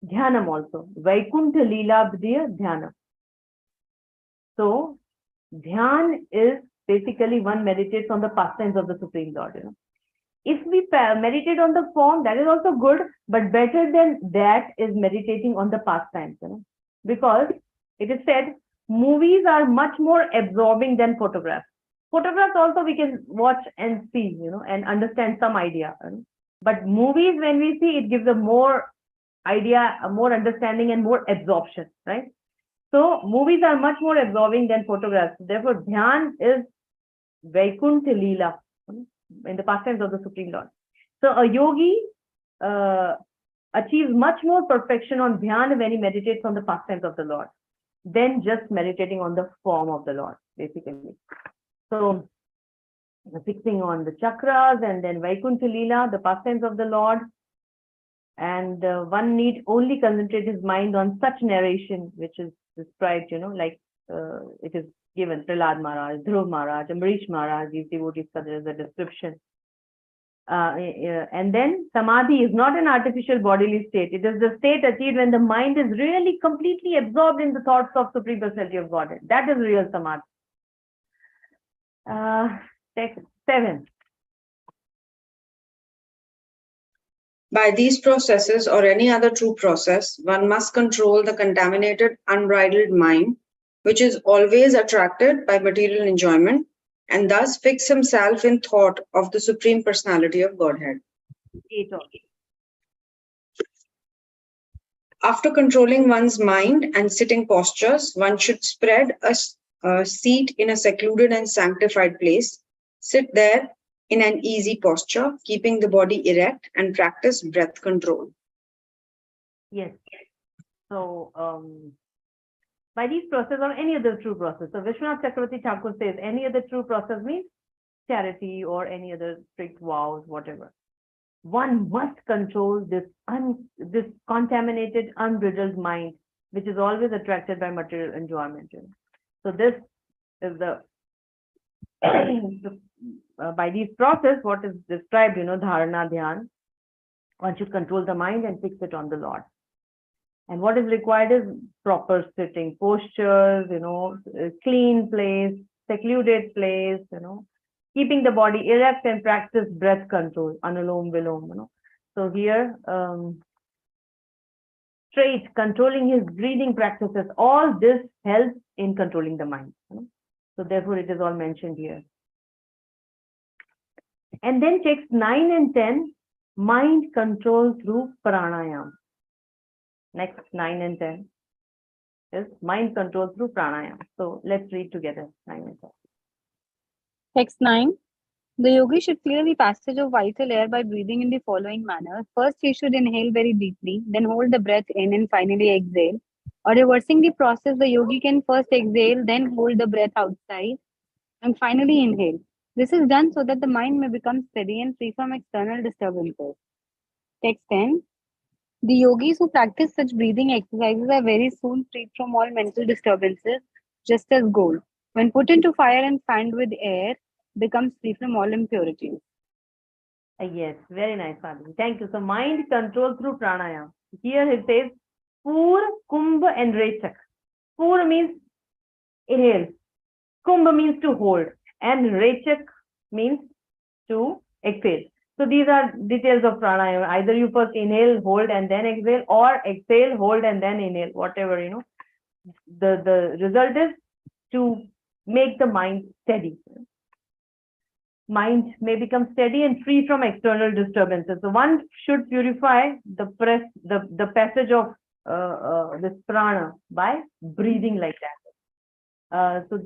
Dhyanam also. Vaikuntha Leelabdhiya Dhyanam. So, Dhyan is basically one meditates on the pastimes of the Supreme Lord. If we meditate on the form, that is also good, but better than that is meditating on the pastimes. Because it is said, movies are much more absorbing than photographs. Photographs also we can watch and see, and understand some idea. But movies, when we see, it gives a more idea, a more understanding, and more absorption, right? So movies are much more absorbing than photographs. Therefore, Dhyan is Vaikuntha Leela, in the pastimes of the Supreme Lord. So a yogi achieves much more perfection on Dhyan when he meditates on the pastimes of the Lord than just meditating on the form of the Lord, basically. So fixing on the chakras and then Vaikuntha Leela, the pastimes of the Lord. And one need only concentrate his mind on such narration, which is described, like it is given, Prahlad Maharaj, Dhruv Maharaj, Amrish Maharaj, these devotees, there is a description. And then Samadhi is not an artificial bodily state. It is the state achieved when the mind is really completely absorbed in the thoughts of Supreme Personality of Godhead. That is real Samadhi. Text 7. By these processes or any other true process, one must control the contaminated, unbridled mind, which is always attracted by material enjoyment, and thus fix himself in thought of the Supreme Personality of Godhead. 8. After controlling one's mind and sitting postures, one should spread a seat in a secluded and sanctified place, sit there in an easy posture, keeping the body erect, and practice breath control. Yes. So, by these process or any other true process. So, Vishwanath Chakravarti Thakur says any other true process means charity or any other strict vows, whatever. One must control this contaminated, unbridled mind, which is always attracted by material enjoyment. So, this is the by these process, what is described, dharana, dhyan, one should control the mind and fix it on the Lord. And what is required is proper sitting postures, clean place, secluded place, keeping the body erect and practice breath control, anulom vilom, So here, straight, controlling his breathing practices, all this helps in controlling the mind. So therefore, it is all mentioned here. And then texts 9 and 10, mind control through pranayam. Next 9 and 10 is mind control through pranayam. So let's read together 9 and 10. Text 9. The yogi should clear the passage of vital air by breathing in the following manner. First, he should inhale very deeply, then hold the breath in and finally exhale. Or reversing the process, the yogi can first exhale, then hold the breath outside, and finally inhale. This is done so that the mind may become steady and free from external disturbances. Text 10. The yogis who practice such breathing exercises are very soon freed from all mental disturbances, just as gold, when put into fire and fanned with air, becomes free from all impurities. Yes, very nice, Madhavi. Thank you. So mind control through pranayam. Here it says Pur, Kumbh and Rechak. Pur means inhale. Kumbh means to hold. And Rechak means to exhale. So these are details of pranayam. Either you first inhale, hold, and then exhale, or exhale, hold, and then inhale. Whatever, The result is to make the mind steady. Mind may become steady and free from external disturbances. So one should purify the passage of this prana by breathing like that. So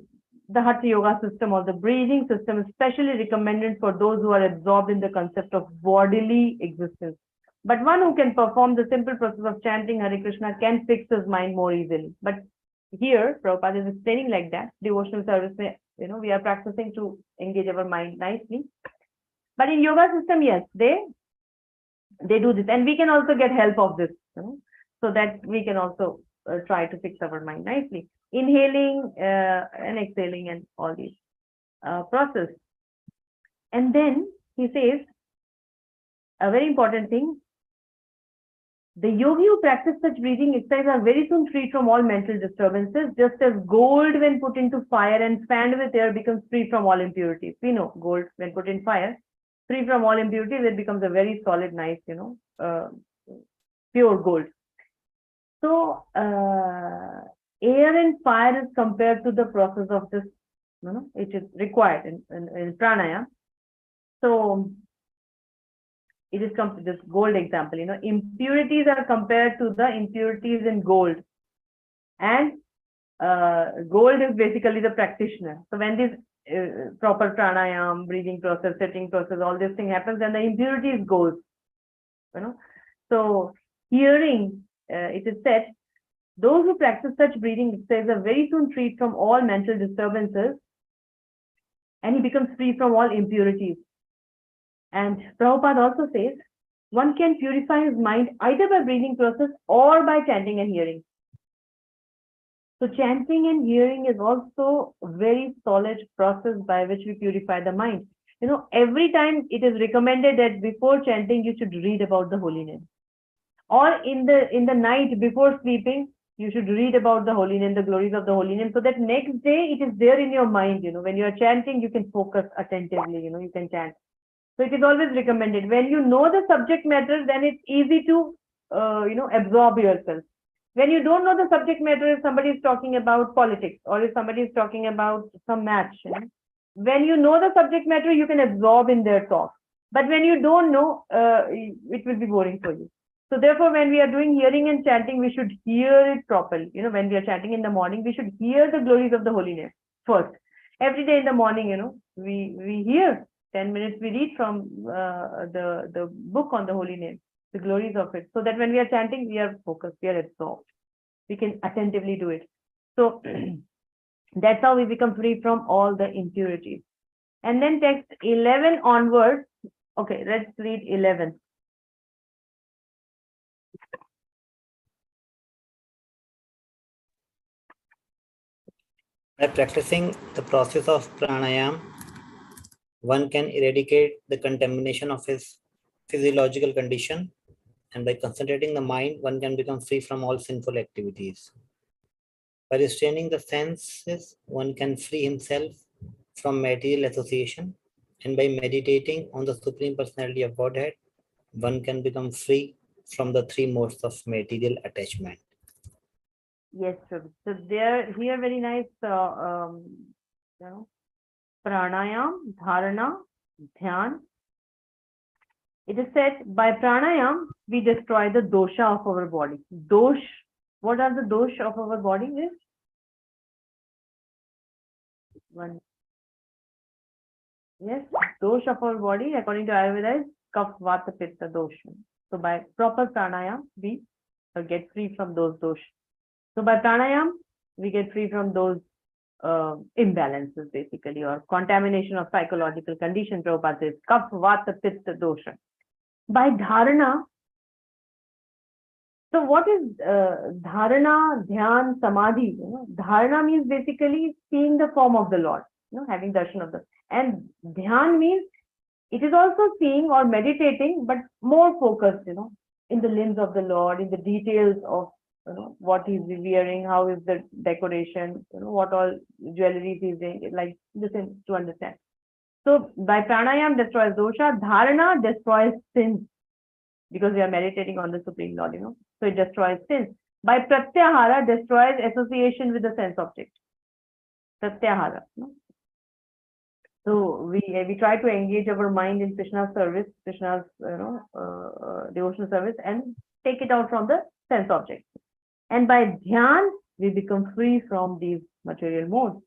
the Hatha Yoga system or the breathing system is specially recommended for those who are absorbed in the concept of bodily existence. But one who can perform the simple process of chanting Hare Krishna can fix his mind more easily. But here, Prabhupada is explaining like that. Devotional service, we are practicing to engage our mind nicely. But in yoga system, yes, they do this. And we can also get help of this, so that we can also try to fix our mind nicely. Inhaling and exhaling and all these process. And then he says a very important thing. The yogi who practice such breathing exercise are very soon freed from all mental disturbances, just as gold when put into fire and fanned with air becomes free from all impurities. We know gold when put in fire, free from all impurities, it becomes a very solid, nice, pure gold. So air and fire is compared to the process of this, it is required in pranayama. So it is come to this gold example, impurities are compared to the impurities in gold, and gold is basically the practitioner. So when this proper pranayama, breathing process, sitting process, all this thing happens, then the impurities goes, So hearing, it is said, those who practice such breathing exercise are very soon freed from all mental disturbances, and he becomes free from all impurities. And Prabhupada also says, one can purify his mind either by breathing process or by chanting and hearing. So chanting and hearing is also a very solid process by which we purify the mind. Every time it is recommended that before chanting, you should read about the holy name. Or in the night before sleeping, you should read about the holy name, the glories of the holy name, so that next day it is there in your mind. When you are chanting, you can focus attentively, you can chant. So it is always recommended. When you know the subject matter, then it's easy to, absorb yourself. When you don't know the subject matter, if somebody is talking about politics or if somebody is talking about some match, when you know the subject matter, you can absorb in their talk. But when you don't know, it will be boring for you. So therefore, when we are doing hearing and chanting, we should hear it properly. When we are chanting in the morning, we should hear the glories of the holy name first. Every day in the morning, we hear 10 minutes, we read from the book on the holy name, the glories of it, so that when we are chanting, we are focused, we are absorbed. We can attentively do it. So that's how we become free from all the impurities. And then text 11 onwards. Okay, let's read 11. By practicing the process of pranayama, one can eradicate the contamination of his physiological condition, and by concentrating the mind, one can become free from all sinful activities. By restraining the senses, one can free himself from material association, and by meditating on the Supreme Personality of Godhead, one can become free from the three modes of material attachment. Yes, sir. So here very nice, pranayam, dharana, dhyan. It is said by pranayam, we destroy the dosha of our body. Dosh, what are the dosh of our body? Is one. Yes, dosh of our body, according to Ayurveda, is kapha, vata, pitta, dosha. So by proper pranayam, we get free from those dosh. So by pranayam, we get free from those imbalances, basically, or contamination of psychological condition. Prabhupada says, kapha, vata, pitta, dosha. By dharana, so what is dharana, dhyan, samadhi? Dharana means basically seeing the form of the Lord, having darshan of the. And dhyan means it is also seeing or meditating, but more focused, in the limbs of the Lord, in the details of what he's wearing, how is the decoration, what all jewelry he's wearing, like listen to understand. So by pranayam destroys dosha, dharana destroys sins, because we are meditating on the Supreme Lord, so it destroys sins. By pratyahara destroys association with the sense object. Pratyahara. So we try to engage our mind in Krishna's service, Krishna's devotional service, and take it out from the sense object. And by dhyan, we become free from these material modes.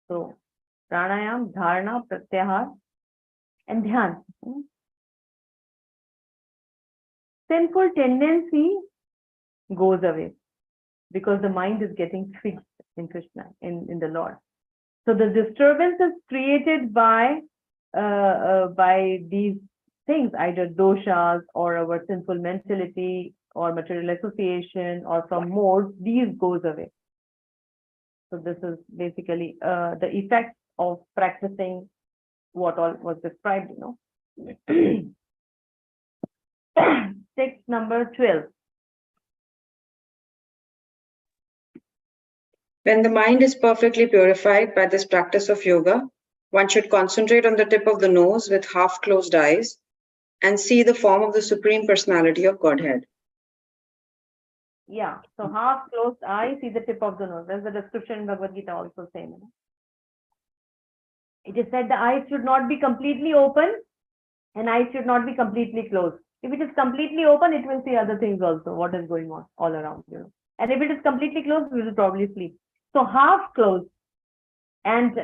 So pranayam, dharana, pratyahara, and dhyan. Sinful tendency goes away because the mind is getting fixed in Krishna, in the Lord. So the disturbance is created by these things, either doshas or our sinful mentality or material association or from modes, these goes away. So this is basically the effect of practicing what all was described, text number 12. When the mind is perfectly purified by this practice of yoga, one should concentrate on the tip of the nose with half closed eyes and see the form of the Supreme Personality of Godhead. Yeah, so half closed eye, see the tip of the nose. That's the description in Bhagavad Gita also same. It is said the eyes should not be completely open and eyes should not be completely closed. If it is completely open, it will see other things also, what is going on all around you. And if it is completely closed, we will probably sleep. So half closed and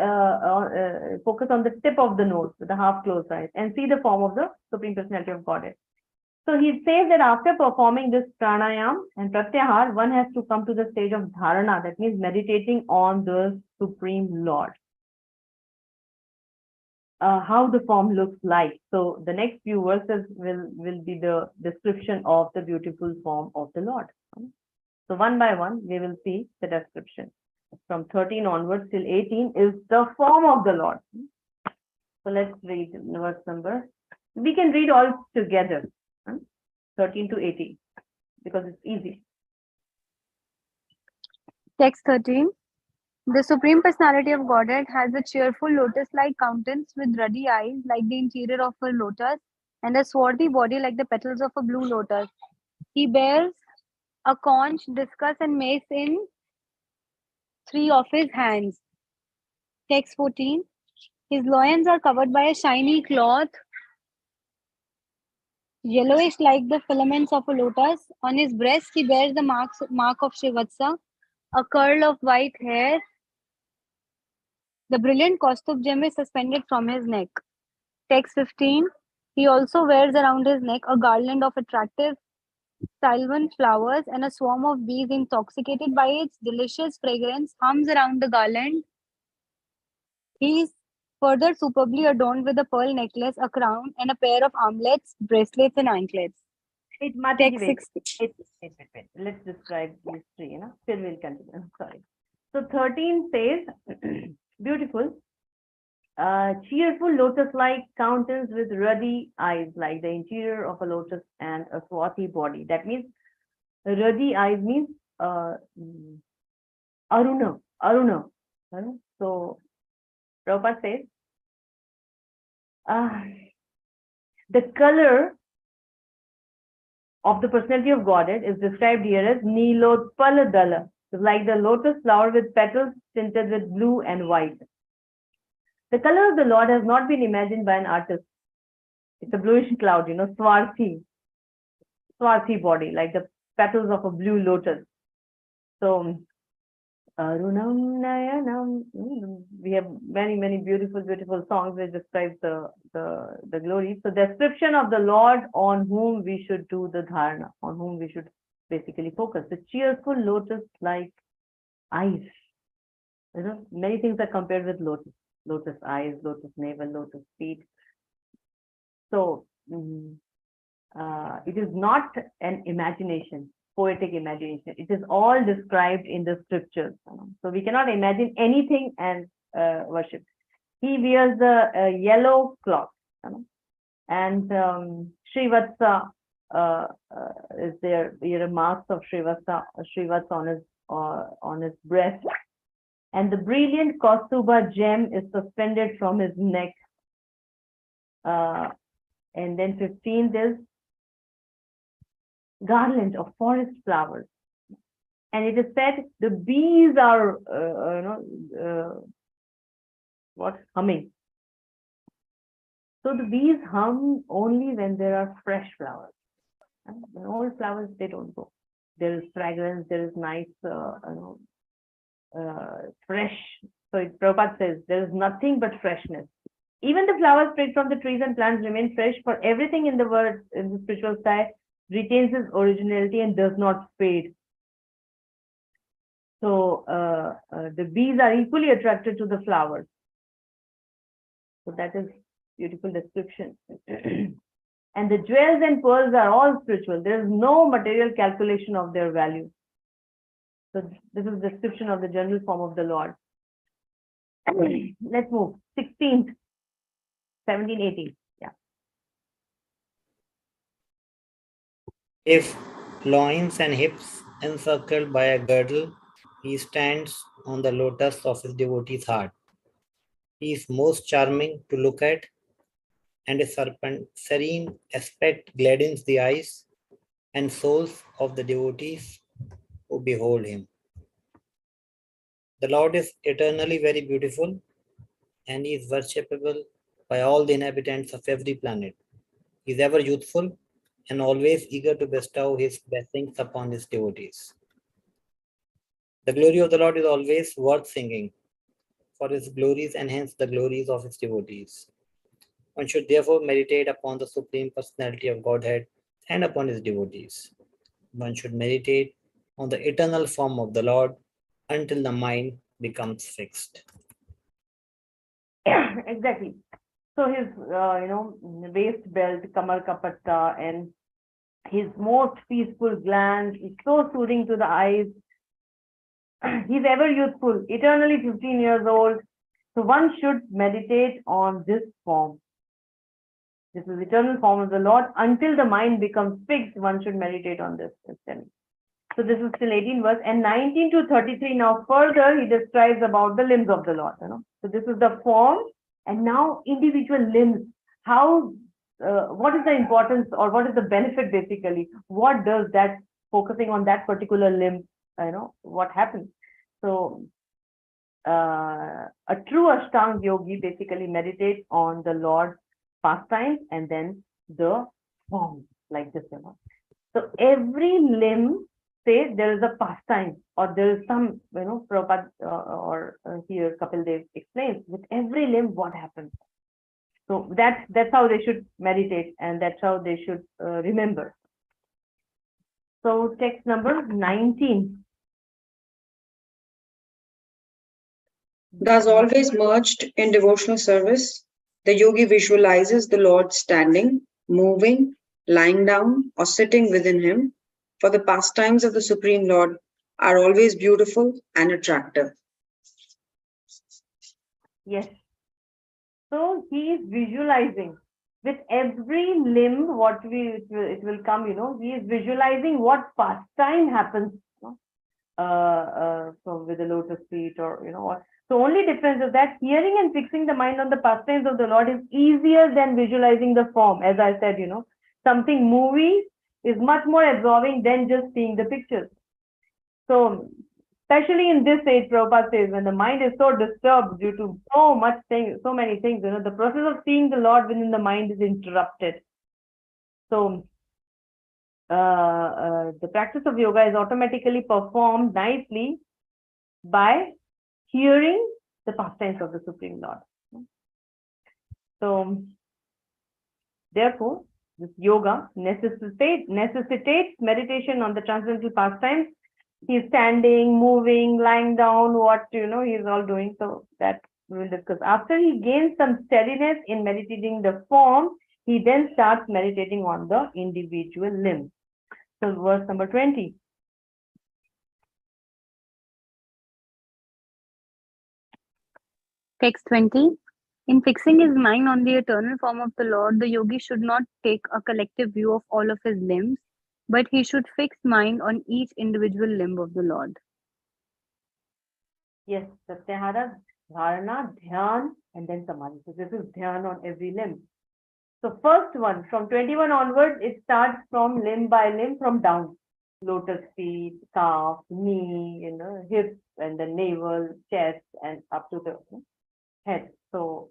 focus on the tip of the nose with the half closed eyes and see the form of the Supreme Personality of Godhead. So he says that after performing this pranayam and pratyahar, one has to come to the stage of dharana, that means meditating on the Supreme Lord. How the form looks like. So the next few verses will be the description of the beautiful form of the Lord. So one by one, we will see the description. From 13 onwards till 18 is the form of the Lord. So let's read verse number. We can read all together, 13 to 18, because it's easy. Text 13. The Supreme Personality of Godhead has a cheerful lotus-like countenance with ruddy eyes like the interior of a lotus and a swarthy body like the petals of a blue lotus. He bears a conch, discus and mace in 3 of his hands. Text 14. His loins are covered by a shiny cloth, yellowish like the filaments of a lotus. On his breast he bears the mark of Srivatsa, a curl of white hair. The brilliant Kaustubh gem is suspended from his neck. Text 15. He also wears around his neck a garland of attractive sylvan flowers, and a swarm of bees intoxicated by its delicious fragrance hums around the garland. He is further superbly adorned with a pearl necklace, a crown, and a pair of armlets, bracelets, and anklets. Mataji, Text wait. Let's describe these three, Still we'll continue. Sorry. So 13 says, beautiful, cheerful lotus-like countenance with ruddy eyes like the interior of a lotus and a swarthy body. That means ruddy eyes means aruna. So Prabhupada says the color of the personality of Godhead is described here as Nilotpaladala, like the lotus flower with petals tinted with blue and white. The color of the Lord has not been imagined by an artist. It's a bluish cloud, swarthy body, like the petals of a blue lotus. So, Arunam Nayanam. We have many beautiful songs which describe the glory. So, description of the Lord on whom we should do the dharana, on whom we should basically focus. The cheerful lotus-like eyes. Many things are compared with lotus. Lotus eyes, lotus navel, lotus feet. So it is not an imagination, poetic imagination. It is all described in the scriptures. So we cannot imagine anything and worship. He wears the yellow cloth, and Srivatsa is there. Here a mask of Srivatsa on his breast. And the brilliant Kaustubha gem is suspended from his neck. And then 15, there's garland of forest flowers. And it is said the bees are, humming. So the bees hum only when there are fresh flowers. When old flowers, they don't go. There is fragrance, there is nice, fresh. So Prabhupada says there is nothing but freshness. Even the flowers spread from the trees and plants remain fresh, for everything in the world, in the spiritual sky, retains its originality and does not fade. So the bees are equally attracted to the flowers. So that is beautiful description. And the jewels and pearls are all spiritual. There is no material calculation of their value. So this is description of the general form of the Lord. Let's move. 16th, 17, 18. Yeah. If loins and hips encircled by a girdle, he stands on the lotus of his devotee's heart. He is most charming to look at, and his serene aspect gladdens the eyes and souls of the devotees who behold him. The Lord is eternally very beautiful, and he is worshipable by all the inhabitants of every planet. He is ever youthful and always eager to bestow his blessings upon his devotees. The glory of the Lord is always worth singing, for his glories enhance the glories of his devotees. One should therefore meditate upon the Supreme Personality of Godhead and upon his devotees. One should meditate on the eternal form of the Lord until the mind becomes fixed. Exactly. So his, waist belt, Kamal Kapatta, and his most peaceful glance is so soothing to the eyes. He's ever youthful, eternally 15 years old. So one should meditate on this form. This is eternal form of the Lord. Until the mind becomes fixed, one should meditate on this. So this is still 18 verse, and 19 to 33. Now further he describes about the limbs of the Lord. So this is the form, and now individual limbs. How, what is the importance, or what is the benefit basically? What does that, focusing on that particular limb, what happens? So a true Ashtanga yogi basically meditates on the Lord's pastimes and then the form, like this. So every limb, say there is a pastime, or there is some, Prabhupada or here Kapil Dev explains, with every limb what happens. So that's how they should meditate, and that's how they should remember. So text number 19. Thus, always merged in devotional service, the yogi visualizes the Lord standing, moving, lying down, or sitting within him, for the pastimes of the Supreme Lord are always beautiful and attractive. Yes. So he is visualizing with every limb what it will come, he is visualizing what pastime happens, so with the lotus feet, or what. So only difference is that hearing and fixing the mind on the pastimes of the Lord is easier than visualizing the form. As I said, something movie is much more absorbing than just seeing the pictures. So especially in this age, Prabhupada says, when the mind is so disturbed due to so many things, the process of seeing the Lord within the mind is interrupted. So the practice of yoga is automatically performed nicely by hearing the pastimes of the Supreme Lord. So therefore, this yoga necessitates meditation on the transcendental pastimes. He's standing, moving, lying down, what he's all doing. So that we will discuss. After he gains some steadiness in meditating the form, he then starts meditating on the individual limbs. So verse number 20. Text 20. In fixing his mind on the eternal form of the Lord, the yogi should not take a collective view of all of his limbs, but he should fix mind on each individual limb of the Lord. Yes, Satyahara, Dharana, Dhyan, and then Samadhi. So this is Dhyan on every limb. So first one, from 21 onwards, it starts from limb by limb, from down. Lotus feet, calf, knee, hips, and the navel, chest, and up to the head. So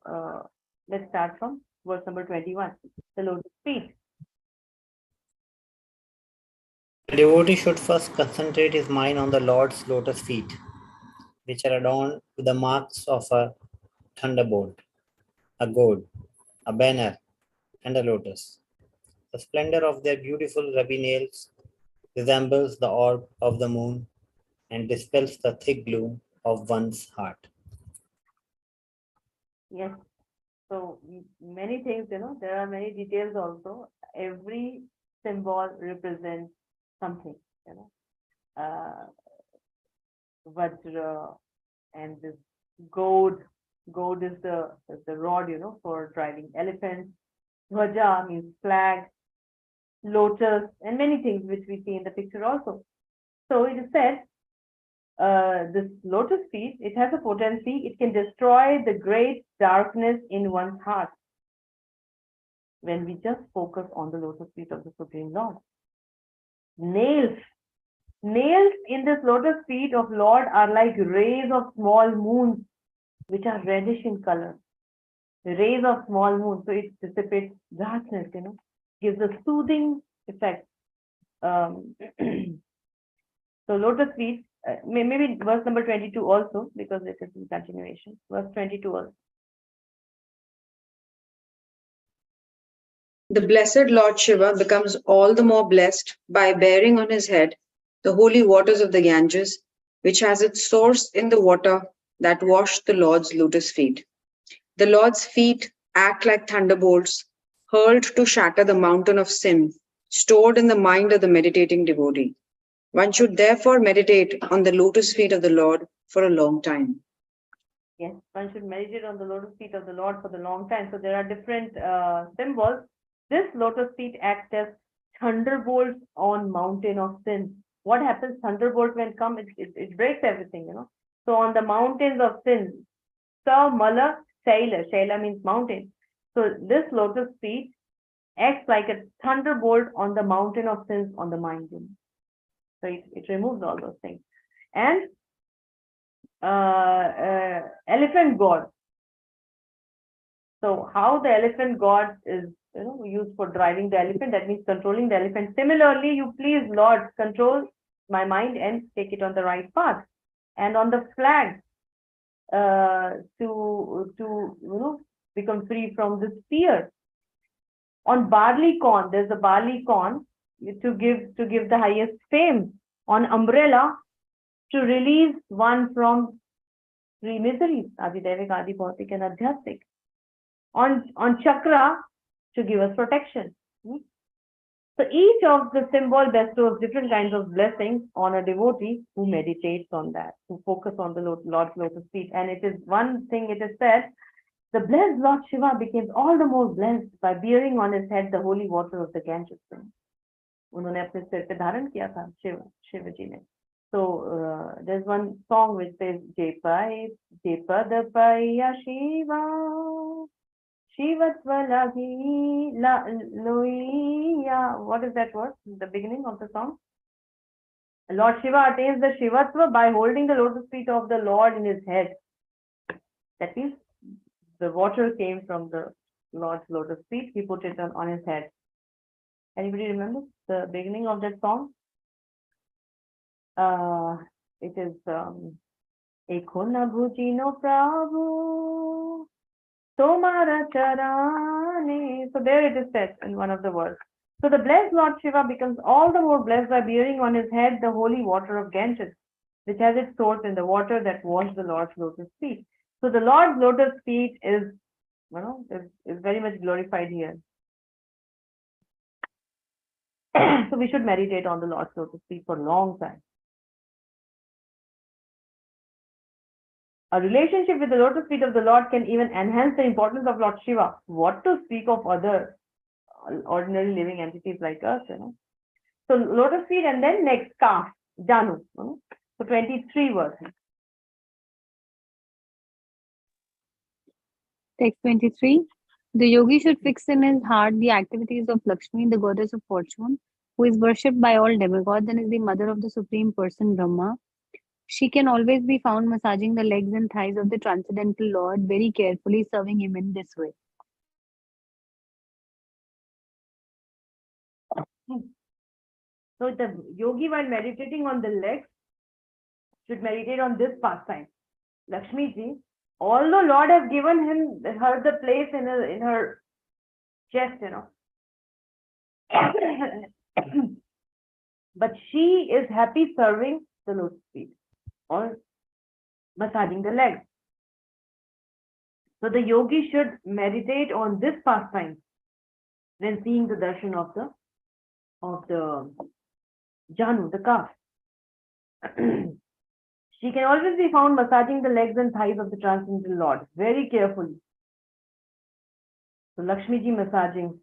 let's start from verse number 21, the lotus feet. The devotee should first concentrate his mind on the Lord's lotus feet, which are adorned with the marks of a thunderbolt, a gourd, a banner, and a lotus. The splendor of their beautiful rubby nails resembles the orb of the moon and dispels the thick gloom of one's heart. Yes. So many things, there are many details also. Every symbol represents something, Vajra, and this goad. Goad is the rod, for driving elephants. Dhwaja means flag. lotus, and many things which we see in the picture also. So it is said, this lotus feet, it has a potency, it can destroy the great darkness in one's heart when we just focus on the lotus feet of the Supreme Lord. Nails in this lotus feet of Lord are like rays of small moons, which are reddish in color. The rays of small moon, so it dissipates darkness, gives a soothing effect. So lotus feet, maybe verse number 22 also, because it is in continuation. Verse 22 also. The blessed Lord Shiva becomes all the more blessed by bearing on his head the holy waters of the Ganges, which has its source in the water that washed the Lord's lotus feet. The Lord's feet act like thunderbolts, hurled to shatter the mountain of sin, stored in the mind of the meditating devotee. One should therefore meditate on the lotus feet of the Lord for a long time. Yes, one should meditate on the lotus feet of the Lord for the long time. So there are different symbols. This lotus feet acts as thunderbolts on mountain of sin. What happens? Thunderbolt when come, it breaks everything, So on the mountains of sin, Sa Mala Shaila. Shaila means mountain. So this lotus feet acts like a thunderbolt on the mountain of sins on the mind. So it removes all those things. And elephant god. So how the elephant god is used for driving the elephant, that means controlling the elephant. Similarly, you please, Lord, control my mind and take it on the right path. And on the flag, to become free from this fear. On barley corn, there's a barley corn to give the highest fame. On umbrella, to release one from three miseries, Adidevic, Adi Bhautik, and Adhyastic. On chakra, to give us protection. So each of the symbol bestows different kinds of blessings on a devotee who meditates on that, who focus on the Lord's lotus feet. And it is one thing it is said, the blessed Lord Shiva became all the more blessed by bearing on his head the holy water of the Ganges. उन्होंने अपने सिर पे धारण किया था शिव जी ने. So there's one song which says Jepa Jepadapaya Shiva Shivatvalagi Loiya. What is that word? The beginning of the song. Lord Shiva attains the Shivatva by holding the lotus feet of the Lord in his head. That means the water came from the Lord's lotus feet. He put it on his head. Anybody remember the beginning of that song? It is Ekhona Bhujino Prabhu Tomara Charane. So there it is said in one of the words. So the blessed Lord Shiva becomes all the more blessed by bearing on his head the holy water of Ganges, which has its source in the water that washed the Lord's lotus feet. So the Lord's lotus feet is very much glorified here. So we should meditate on the Lord's lotus feet for a long time. A relationship with the lotus feet of the Lord can even enhance the importance of Lord Shiva. What to speak of other ordinary living entities like us, So lotus feet, and then next calf, Janu. So 23 verses. Text 23. The yogi should fix in his heart the activities of Lakshmi, the goddess of fortune, who is worshipped by all demigods and is the mother of the Supreme Person Brahma. She can always be found massaging the legs and thighs of the Transcendental Lord, very carefully serving him in this way. So the yogi, while meditating on the legs, should meditate on this pastime. Lakshmi ji, although Lord has given her the place in her chest, but she is happy serving the lotus feet or massaging the legs. So the yogi should meditate on this pastime when seeing the darshan of the Janu, the calf. She can always be found massaging the legs and thighs of the Transcendental Lord very carefully. So Lakshmi ji massaging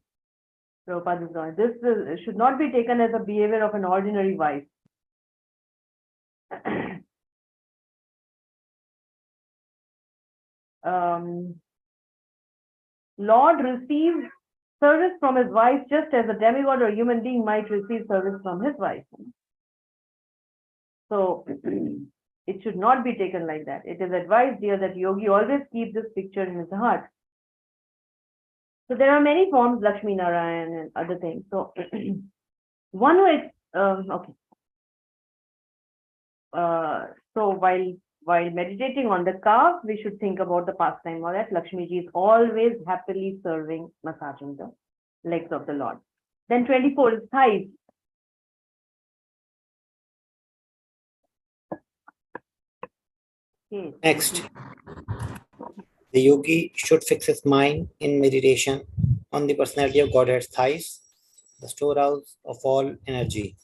Prabhupada is going. This should not be taken as a behavior of an ordinary wife. Lord receives service from his wife just as a demigod or human being might receive service from his wife. So it should not be taken like that. It is advised here that yogi always keep this picture in his heart. So there are many forms, Lakshmi Narayan and other things. So one way, okay. So while meditating on the calf, we should think about the pastime or that Lakshmi ji is always happily serving, massaging the legs of the Lord. Then 24 is thighs. Okay. Next, the yogi should fix his mind in meditation on the personality of Godhead's thighs, the storehouse of all energy.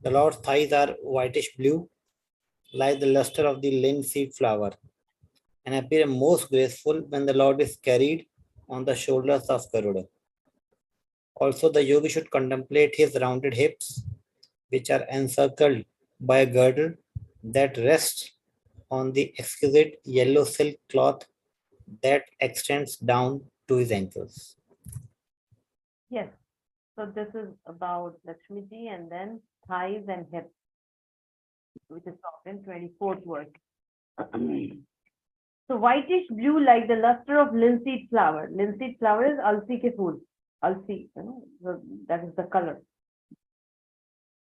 The Lord's thighs are whitish blue, like the luster of the linseed flower, and appear most graceful when the Lord is carried on the shoulders of Garuda. Also, the yogi should contemplate his rounded hips, which are encircled by a girdle that rests on the exquisite yellow silk cloth that extends down to his ankles. Yes. So this is about Lakshmi ji and then thighs and hips, which is taught in 24th verse. So whitish blue like the luster of linseed flower. Linseed flower is alsi ke phool. Alsi, so that is the color.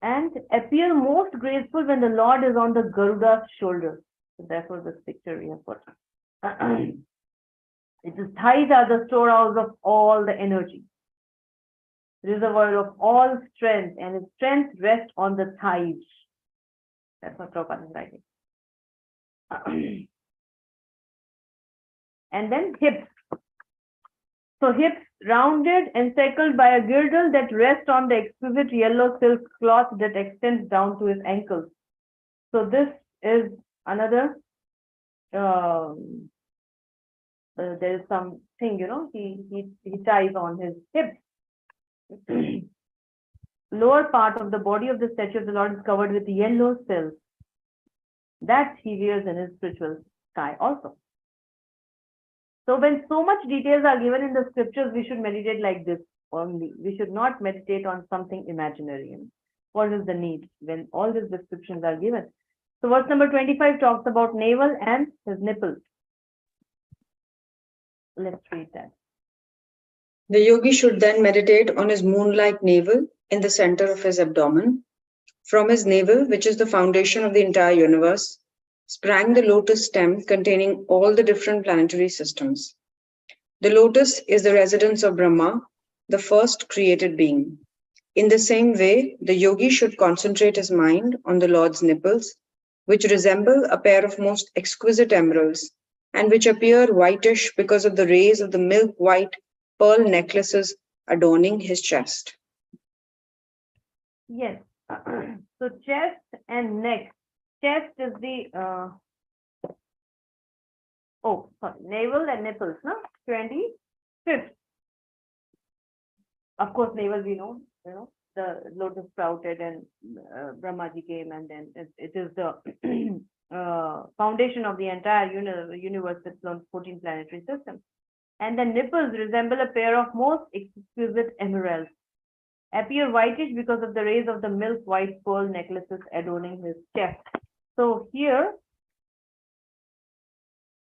And appear most graceful when the Lord is on the Garuda's shoulder. So therefore this picture we have put. It is thighs are the storehouse of all the energy, reservoir of all strength, and its strength rests on the thighs. That's what Prabhupada is writing. And then hips. So hips rounded, encircled by a girdle that rests on the exquisite yellow silk cloth that extends down to his ankles. So this is another, there is something, he ties on his hips. Lower part of the body of the statue of the Lord is covered with yellow silk. That he wears in his spiritual sky also. So when so much details are given in the scriptures, we should meditate like this only. We should not meditate on something imaginary. What is the need when all these descriptions are given? So verse number 25 talks about navel and his nipples. Let's read that. The yogi should then meditate on his moon-like navel in the center of his abdomen. From his navel, which is the foundation of the entire universe, sprang the lotus stem containing all the different planetary systems. The lotus is the residence of Brahma, the first created being. In the same way, the yogi should concentrate his mind on the Lord's nipples, which resemble a pair of most exquisite emeralds, and which appear whitish because of the rays of the milk-white pearl necklaces adorning his chest. Yes. So chest and neck. Chest is the navel and nipples, no? 25th. Of course, navel we know, the lotus sprouted and Brahmaji came, and then it is the foundation of the entire universe, the 14 planetary systems. And the nipples resemble a pair of most exquisite emeralds, appear whitish because of the rays of the milk white pearl necklaces adorning his chest. So here,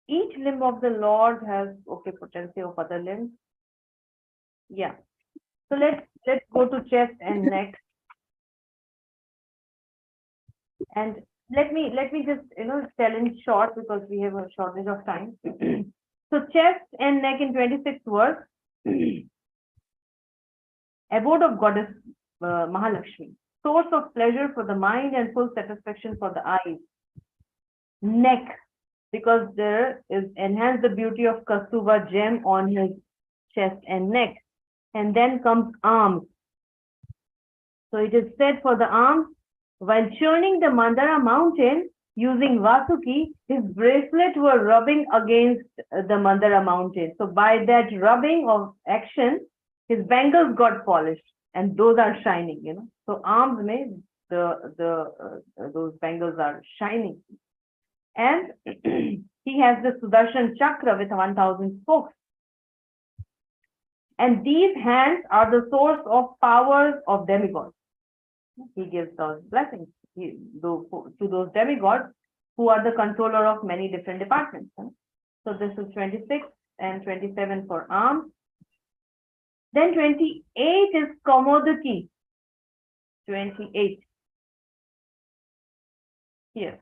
each limb of the Lord has potency of other limbs. Yeah. So let's go to chest and neck. And let me just tell in short because we have a shortage of time. So chest and neck in 26th verse. Abode of goddess Mahalakshmi, source of pleasure for the mind and full satisfaction for the eyes. Neck, because there is enhance the beauty of Kastuva gem on his chest and neck. And then comes arms. So it is said for the arms, while churning the Mandara mountain using Vasuki, his bracelet were rubbing against the Mandara mountain. So by that rubbing of action, his bangles got polished, and those are shining, you know. So arms may those bangles are shining, and he has the Sudarshan Chakra with 1,000 spokes. And these hands are the source of powers of demigods. He gives those blessings to those demigods who are the controller of many different departments. So this is 26 and 27 for arms. Then 28 is Komodaki. 28. Here.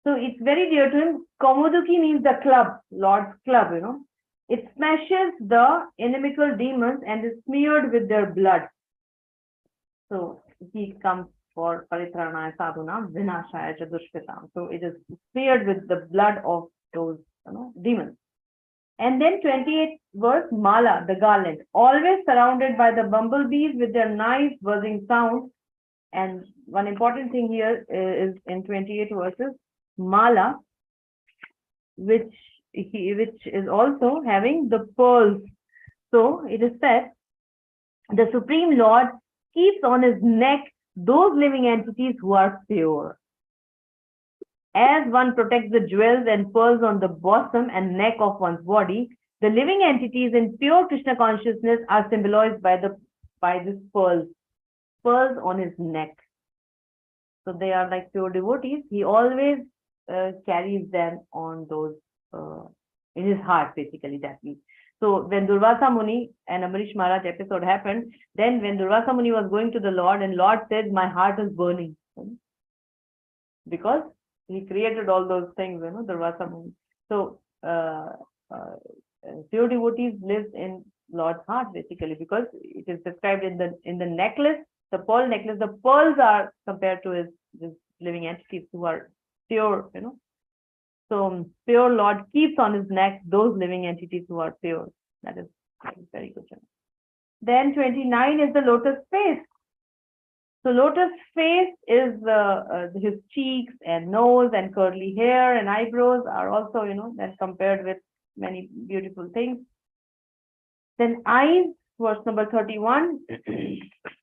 So it's very dear to him. Komoduki means the club, Lord's club, you know. It smashes the inimical demons and is smeared with their blood. So he comes for Paritranaya Sadhuna, Vinashaya Chadushkitam. So it is smeared with the blood of those, you know, demons. And then 28th verse, Mala, the garland, always surrounded by the bumblebees with their nice buzzing sound. And one important thing here is in 28 verses, Mala, which is also having the pearls. So it is said, the Supreme Lord keeps on his neck those living entities who are pure. As one protects the jewels and pearls on the bosom and neck of one's body, the living entities in pure Krishna consciousness are symbolized by this pearls on his neck. So they are like pure devotees. He always carries them on those in his heart, basically. That means. So when Durvasa Muni and Amrish Maharaj episode happened, then when Durvasa Muni was going to the Lord, and Lord said, "My heart is burning," because he created all those things, you know, Durvasa Muni. So pure devotees live in Lord's heart, basically, because it is described in the necklace, the pearl necklace. The pearls are compared to his living entities who are pure, you know. So pure Lord keeps on his neck those living entities who are pure. That is very good. Then 29 is the lotus face. So lotus face is his cheeks and nose and curly hair and eyebrows are also, you know, then compared with many beautiful things. Then eyes, verse number 31.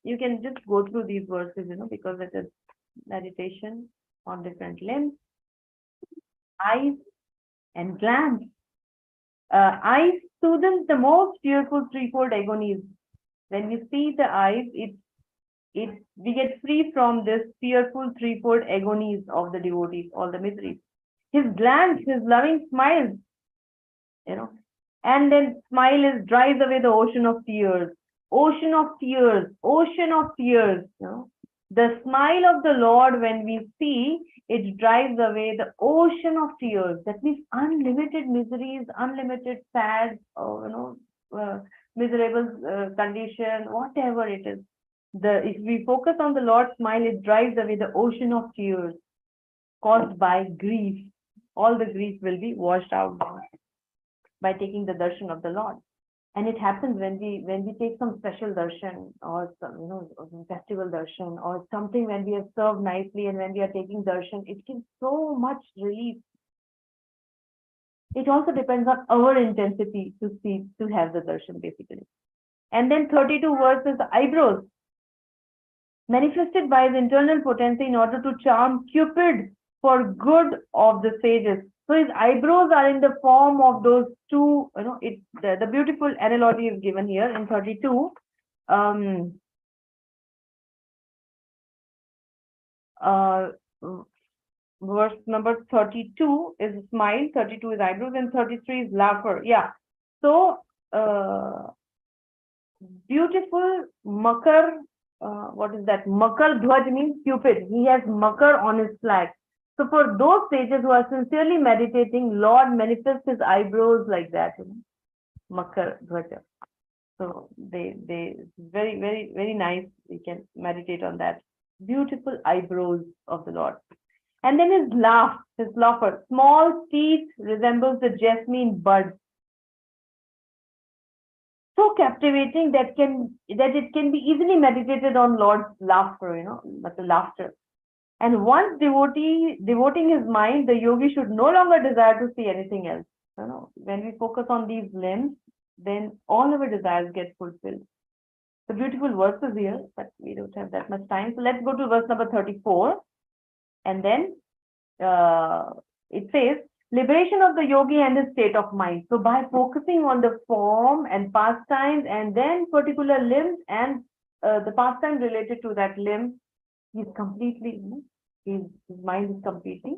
You can just go through these verses, you know, because it is meditation on different limbs. Eyes and glands. Eyes soothes the most fearful threefold agonies. When we see the eyes, we get free from this fearful threefold agonies of the devotees, all the miseries. His glands, his loving smiles, you know, and then smile drives away the ocean of tears. Ocean of tears, ocean of tears, you know. The smile of the Lord, when we see, it drives away the ocean of tears. That means unlimited miseries, unlimited sad, miserable condition, whatever it is. If we focus on the Lord's smile, it drives away the ocean of tears caused by grief. All the grief will be washed out by taking the darshan of the Lord. And it happens when we take some special darshan or some, you know, festival darshan or something, when we are served nicely and when we are taking darshan, it gives so much relief. It also depends on our intensity to have the darshan, basically. And then 32 verses, eyebrows, manifested by his internal potency in order to charm Cupid for good of the sages. So his eyebrows are in the form of those two, you know, the beautiful analogy is given here in 32. Verse number 32 is smile, 32 is eyebrows, and 33 is laughter. Yeah. So beautiful Makar, what is that? Makar Dhwaj means Cupid. He has Makar on his flag. So for those sages who are sincerely meditating, Lord manifests his eyebrows like that, you know, Makar Dhwaja. So they very, very, very nice. We can meditate on that. Beautiful eyebrows of the Lord. And then his laughter, small teeth resembles the jasmine bud. So captivating that it can be easily meditated on Lord's laughter, you know, but the laughter. And once devoting his mind, the yogi should no longer desire to see anything else. when we focus on these limbs, then all our desires get fulfilled. The beautiful verses here, but we don't have that much time. So let's go to verse number 34. And then it says, liberation of the yogi and his state of mind. So by focusing on the form and pastimes and then particular limbs and the pastime related to that limb, he's completely, his mind is completely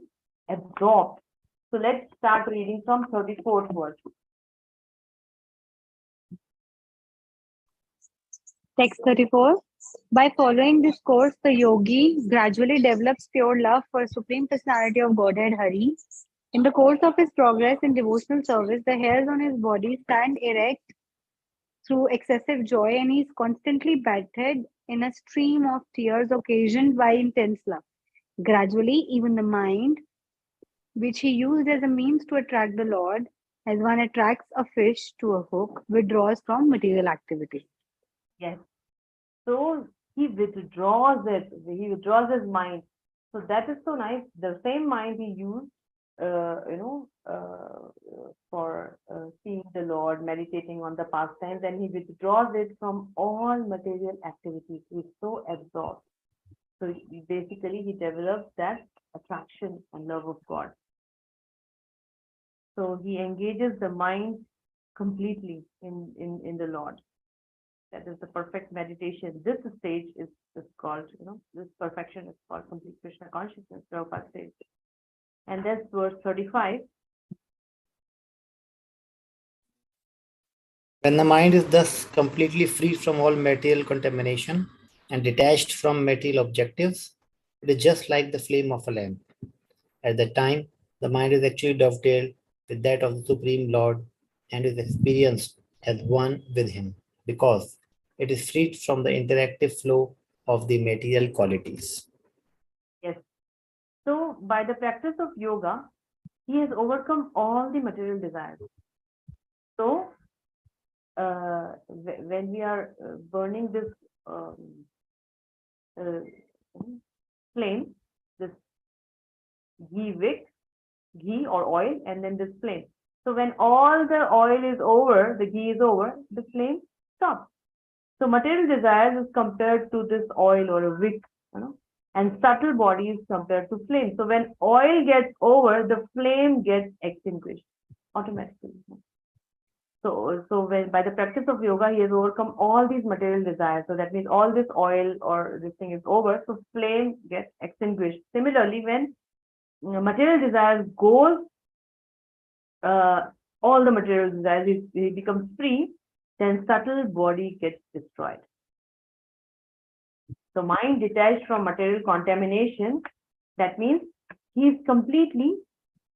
absorbed. So let's start reading from 34th verse. Text 34. By following this course, the yogi gradually develops pure love for Supreme Personality of Godhead Hari. In the course of his progress in devotional service, the hairs on his body stand erect through excessive joy, and he is constantly bathed in a stream of tears occasioned by intense love. Gradually, even the mind, which he used as a means to attract the Lord, as one attracts a fish to a hook, withdraws from material activity. Yes. So he withdraws it. He withdraws his mind. So that is so nice. The same mind he used, for seeing the Lord, meditating on the pastimes, and he withdraws it from all material activities. He's so absorbed. So basically, he develops that attraction and love of God. So he engages the mind completely in the Lord. That is the perfect meditation. This stage is called, this perfection is called complete Krishna consciousness, Prabhupada says. And that's verse 35. When the mind is thus completely free from all material contamination and detached from material objectives, it is just like the flame of a lamp. At that time, the mind is actually dovetailed with that of the Supreme Lord and is experienced as one with Him, because it is freed from the interactive flow of the material qualities. Yes. So by the practice of yoga, he has overcome all the material desires. So when we are burning this flame, this ghee or oil, and then this flame. So when all the oil is over, the ghee is over, the flame stops. So material desires is compared to this oil or a wick, and subtle body is compared to flame. So when oil gets over, the flame gets extinguished automatically. So when by the practice of yoga, he has overcome all these material desires. So that means all this oil or this thing is over, so flame gets extinguished. Similarly, when material desires goes, all the material desires, he becomes free, then subtle body gets destroyed. So mind detached from material contamination, that means he is completely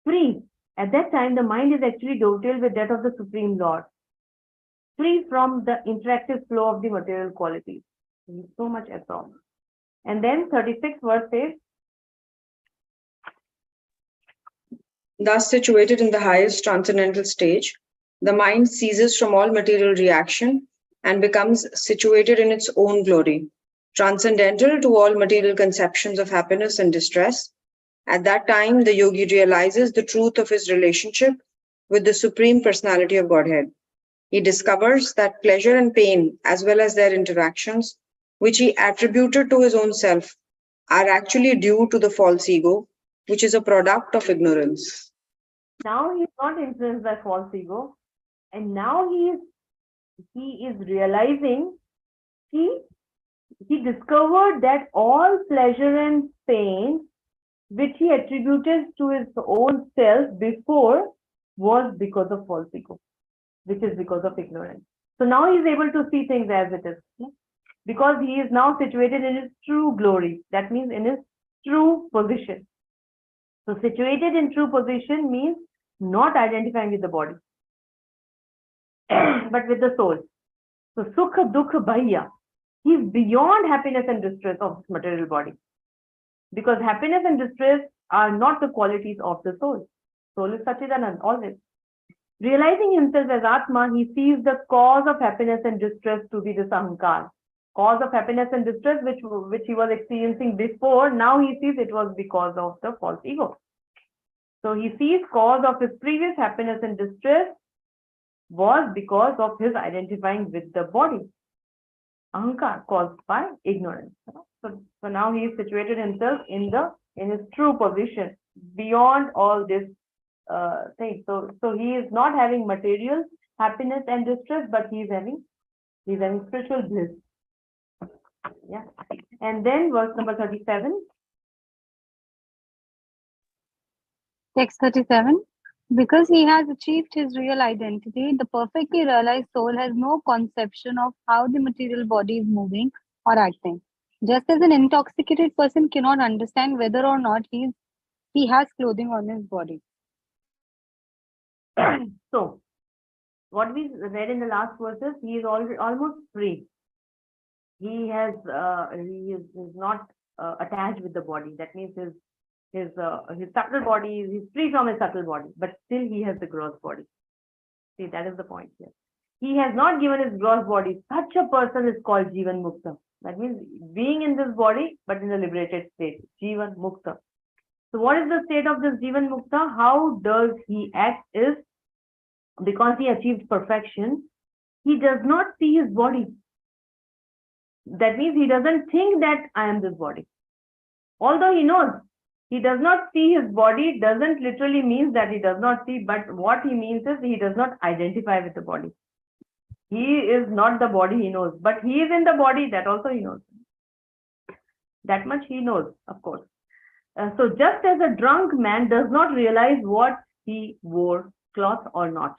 free. At that time, the mind is actually dovetailed with that of the Supreme Lord, free from the interactive flow of the material qualities. He is so much absorbed. And then 36th verse says, thus situated in the highest transcendental stage, the mind ceases from all material reaction and becomes situated in its own glory, transcendental to all material conceptions of happiness and distress. At that time, the yogi realizes the truth of his relationship with the Supreme Personality of Godhead. He discovers that pleasure and pain, as well as their interactions, which he attributed to his own self, are actually due to the false ego, which is a product of ignorance. Now he is not influenced by false ego, and now he is realizing he discovered that all pleasure and pain which he attributed to his own self before was because of false ego, which is because of ignorance. So now he is able to see things as it is, because he is now situated in his true glory. That means in his true position. So situated in true position means not identifying with the body, but with the soul. So sukha dukha bhaya. He is beyond happiness and distress of this material body. Because happiness and distress are not the qualities of the soul. Soul is Satchidanand, always. Realizing himself as Atma, he sees the cause of happiness and distress to be this ahankar. Cause of happiness and distress which he was experiencing before, now he sees it was because of the false ego. So he sees cause of his previous happiness and distress was because of his identifying with the body. Ahankar caused by ignorance. So now he is situated himself in his true position beyond all this thing. So he is not having material happiness and distress, but he's having spiritual bliss. Yeah. And then verse number 37. Text 37. Because he has achieved his real identity, the perfectly realized soul has no conception of how the material body is moving or acting. Just as an intoxicated person cannot understand whether or not he has clothing on his body. So, what we read in the last verses, he is almost free. He is not attached with the body. That means his subtle body, he's free from his subtle body, but still he has the gross body. See, that is the point here. He has not given his gross body. Such a person is called Jivan Mukta. That means being in this body, but in a liberated state. Jivan Mukta. So what is the state of this Jivan Mukta? How does he act is, because he achieved perfection, he does not see his body. That means he doesn't think that I am this body. Although he knows, he does not see his body, doesn't literally means that he does not see, but what he means is he does not identify with the body. He is not the body, he knows, but he is in the body, that also he knows. That much he knows, of course. So just as a drunk man does not realize what he wore, cloth or not.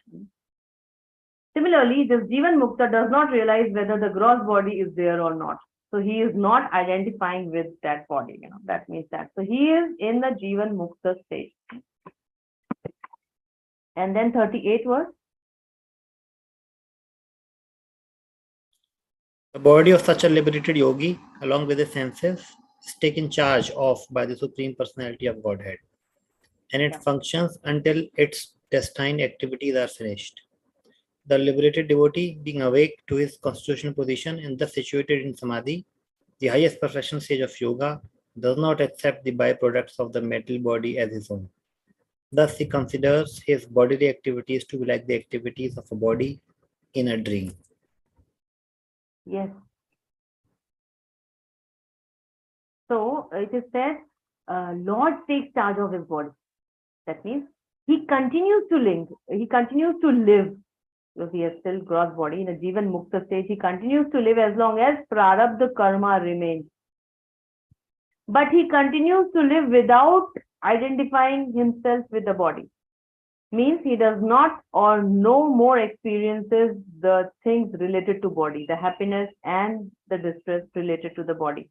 Similarly, this Jivan Mukta does not realize whether the gross body is there or not. So he is not identifying with that body, that means that. So he is in the Jivan Mukta state. And then 38 was? The body of such a liberated yogi, along with his senses, is taken charge of by the Supreme Personality of Godhead, and it functions until its destined activities are finished. The liberated devotee, being awake to his constitutional position and thus situated in Samadhi, the highest perfection stage of yoga, does not accept the byproducts of the mental body as his own. Thus, he considers his bodily activities to be like the activities of a body in a dream. Yes. So it is said, Lord takes charge of his body. That means he continues to live. Because he has still gross body in a Jivan Mukta state. He continues to live as long as Prarabdha Karma remains. But he continues to live without identifying himself with the body. Means he does not or no more experiences the things related to body, the happiness and the distress related to the body.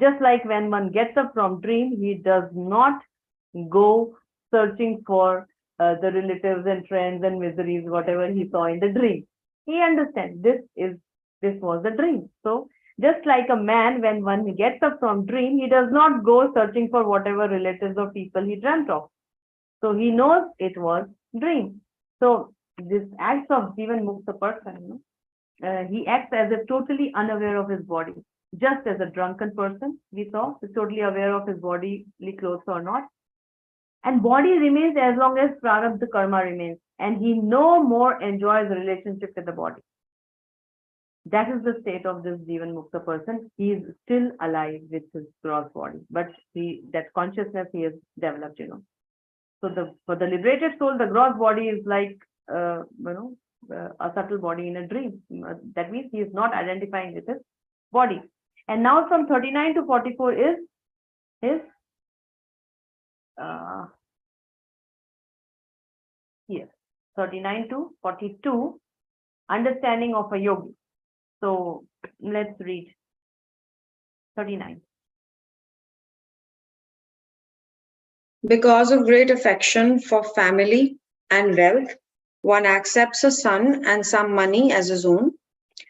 Just like when one gets up from dream, he does not go searching for the relatives and friends and miseries, whatever he saw in the dream. He understands this was the dream. So just like a man, when one gets up from dream, he does not go searching for whatever relatives or people he dreamt of. So he knows it was dream. So this acts of Jivan Mukta person, he acts as if totally unaware of his body. Just as a drunken person, we saw, is totally aware of his bodily clothes or not. And body remains as long as Prarabdha Karma remains. And he no more enjoys a relationship with the body. That is the state of this Jivan Mukta person. He is still alive with his gross body. But that consciousness he has developed, So for the liberated soul, the gross body is like, a subtle body in a dream. That means he is not identifying with his body. And now from 39 to 44 is his here. 39 to 42, understanding of a yogi. So let's read 39. Because of great affection for family and wealth, one accepts a son and some money as his own,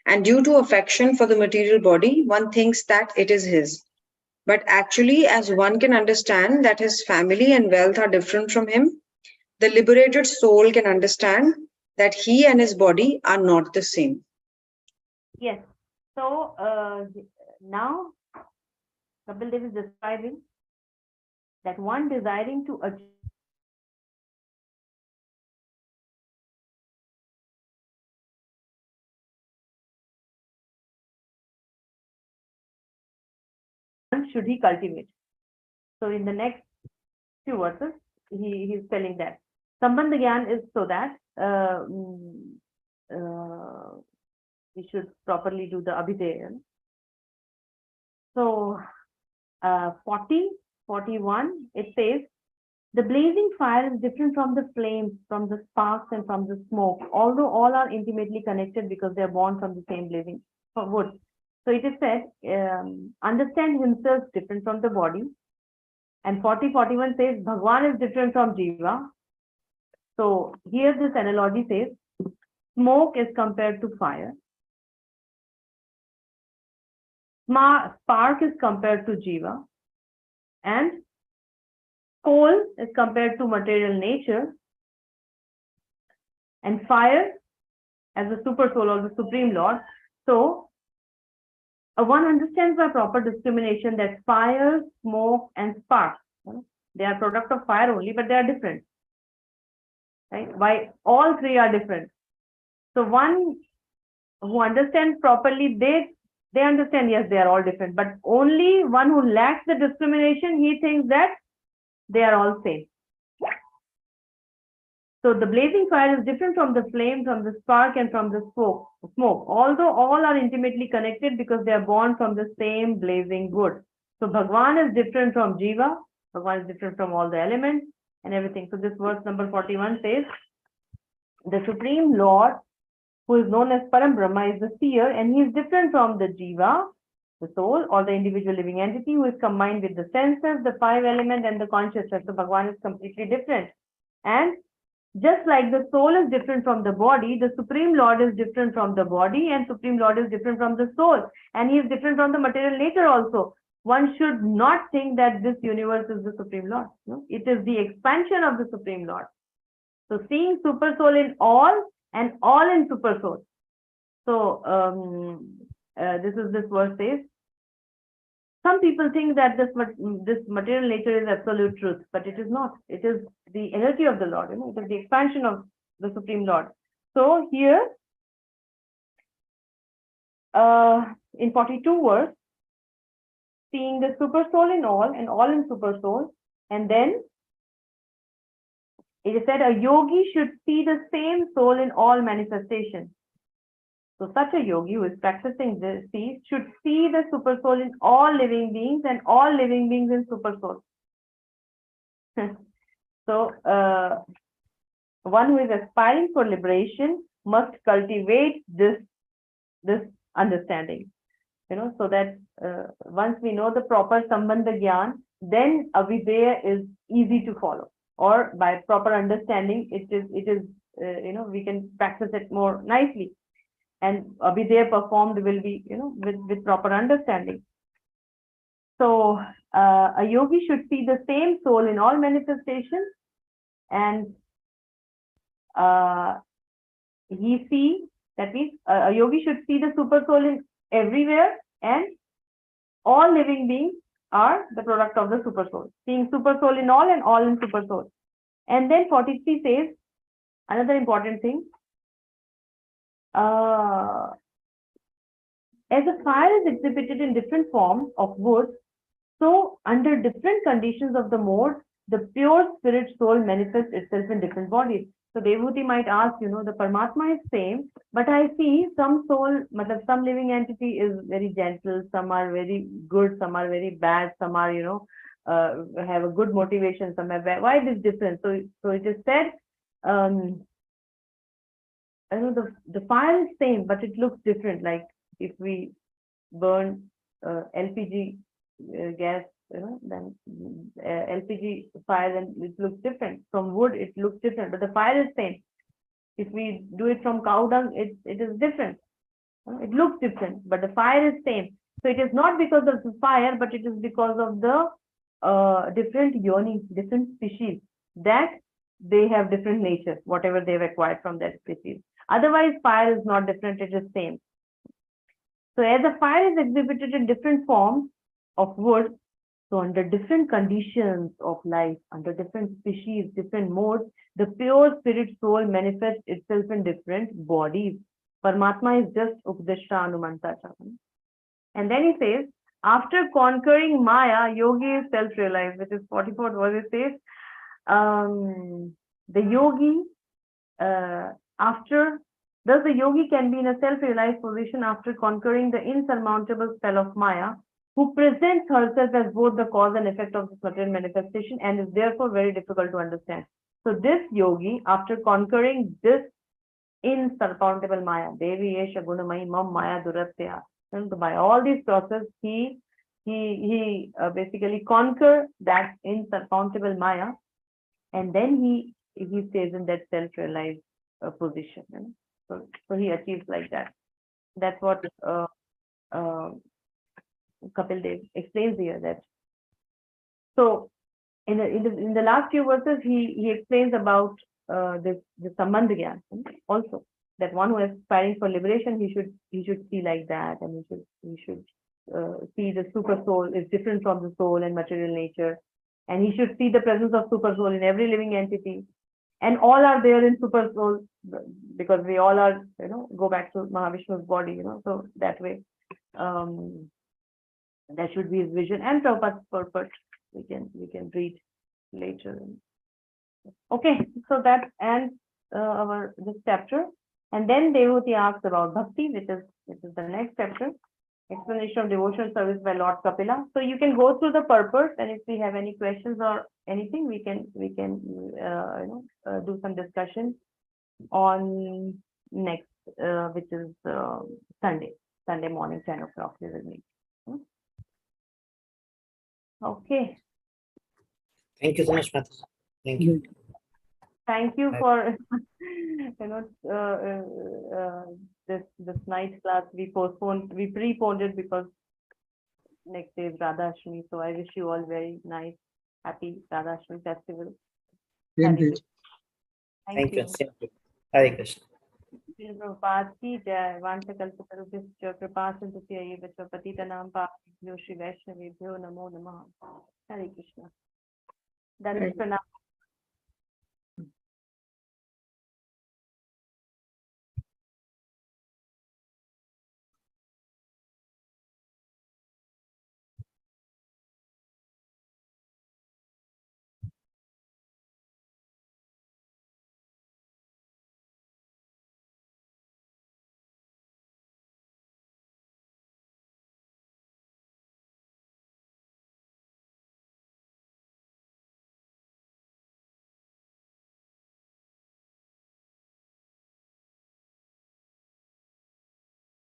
and due to affection for the material body, one thinks that it is his. But actually, as one can understand that his family and wealth are different from him, the liberated soul can understand that he and his body are not the same. Yes. So now Kapil Dev is describing that one desiring to achieve should he cultivate. So in the next few verses, he's telling that Sambandha Gyan is so that we should properly do the Abhideya. So 40, 41, it says, the blazing fire is different from the flames, from the sparks and from the smoke, although all are intimately connected because they are born from the same blazing wood. So it is said, understand himself different from the body. And 40, 41 says, Bhagwan is different from Jiva. So here this analogy says, smoke is compared to fire. Spark is compared to Jiva. And coal is compared to material nature. And fire as the super soul or the supreme lord. So one understands by proper discrimination that fire, smoke, and spark, they are product of fire only, but they are different. Right? Why all three are different? So one who understands properly, they understand, yes, they are all different, but only one who lacks the discrimination, he thinks that they are all same. So the blazing fire is different from the flame, from the spark, and from the smoke, although all are intimately connected because they are born from the same blazing wood. So Bhagwan is different from Jiva, Bhagwan is different from all the elements and everything. So this verse number 41 says, the Supreme Lord, who is known as Param Brahma, is the seer, and he is different from the Jiva, the soul, or the individual living entity who is combined with the senses, the five elements, and the consciousness. So Bhagwan is completely different. And just like the soul is different from the body, the Supreme Lord is different from the body, and Supreme Lord is different from the soul, and he is different from the material nature also. One should not think that this universe is the Supreme Lord. No? It is the expansion of the Supreme Lord. So seeing super soul in all and all in super soul. So this verse says, some people think that this material nature is absolute truth, but it is not. It is the energy of the Lord. It is the expansion of the Supreme Lord. So here, in 42 verse, seeing the super soul in all and all in super soul, and then it is said a yogi should see the same soul in all manifestations. So such a yogi who is practicing this should see the super soul in all living beings and all living beings in super soul. So one who is aspiring for liberation must cultivate this understanding, so that once we know the proper Sambandha Gyan, then Avideya is easy to follow, or by proper understanding, it is we can practice it more nicely. And Abhideya performed will be, with proper understanding. So a yogi should see the same soul in all manifestations, and that means a yogi should see the super soul in everywhere, and all living beings are the product of the super soul. Seeing super soul in all and all in super soul. And then 43 says another important thing. As a fire is exhibited in different forms of wood, so under different conditions of the mode, the pure spirit soul manifests itself in different bodies. So Devhuti might ask, the Paramatma is same, but I see some soul, some living entity is very gentle, some are very good, some are very bad, some are, have a good motivation, some have bad. Why this difference? So it is said, the fire is same, but it looks different. Like if we burn LPG gas, then LPG fire, then it looks different. From wood, it looks different, but the fire is same. If we do it from cow dung, it is different. It looks different, but the fire is same. So it is not because of the fire, but it is because of the different yoni, different species, that they have different nature, whatever they've acquired from that species. Otherwise, fire is not different, it is same. So as a fire is exhibited in different forms of wood, So under different conditions of life, under different species, different modes, the pure spirit soul manifests itself in different bodies. Paramatma is just Upadishta Anumanta. And then he says, after conquering Maya, yogi is self-realized, which is 44th verse. It says, the yogi, thus the yogi can be in a self-realized position after conquering the insurmountable spell of Maya, who presents herself as both the cause and effect of this material manifestation and is therefore very difficult to understand. So this yogi, after conquering this insurmountable Maya, Devi Yesha Gunamai Mam Maya Duratya, and by all these processes, he basically conquer that insurmountable Maya, and then he stays in that self-realized position. You know? So he achieves like that. That's what Kapil Dev explains here. That so in the last few verses he explains about this Sambandh Gyan also, that one who is aspiring for liberation, he should see like that, and he should see the super soul is different from the soul and material nature, and he should see the presence of super soul in every living entity, and all are there in super soul, because we all are, you know, go back to Mahavishnu's body, you know. So that way, that should be his vision and Prabhupada's purpose. We can read later. Okay, so that ends our this chapter, and then Devahuti asks about Bhakti, which is the next chapter. Explanation of devotional service by Lord Kapila. So you can go through the purpose, and if we have any questions or anything, we can do some discussion on next, which is Sunday morning, 10 o'clock. We will meet. Okay. Thank you so much, Mataji. Thank you. Thank you for this night class. We preponed it because next day is Radha Ashtami. So I wish you all very nice, happy Radha Ashtami festival. Same to you. Thank you. Same to you. Hare Krishna. Prabhupada ki jai. Vanchakalpatarubhishcha kripasindhya eva patitanam pavanebhyo Shri Vaishnavebhyo namo namaha. Hare Krishna. Dandavat pranam.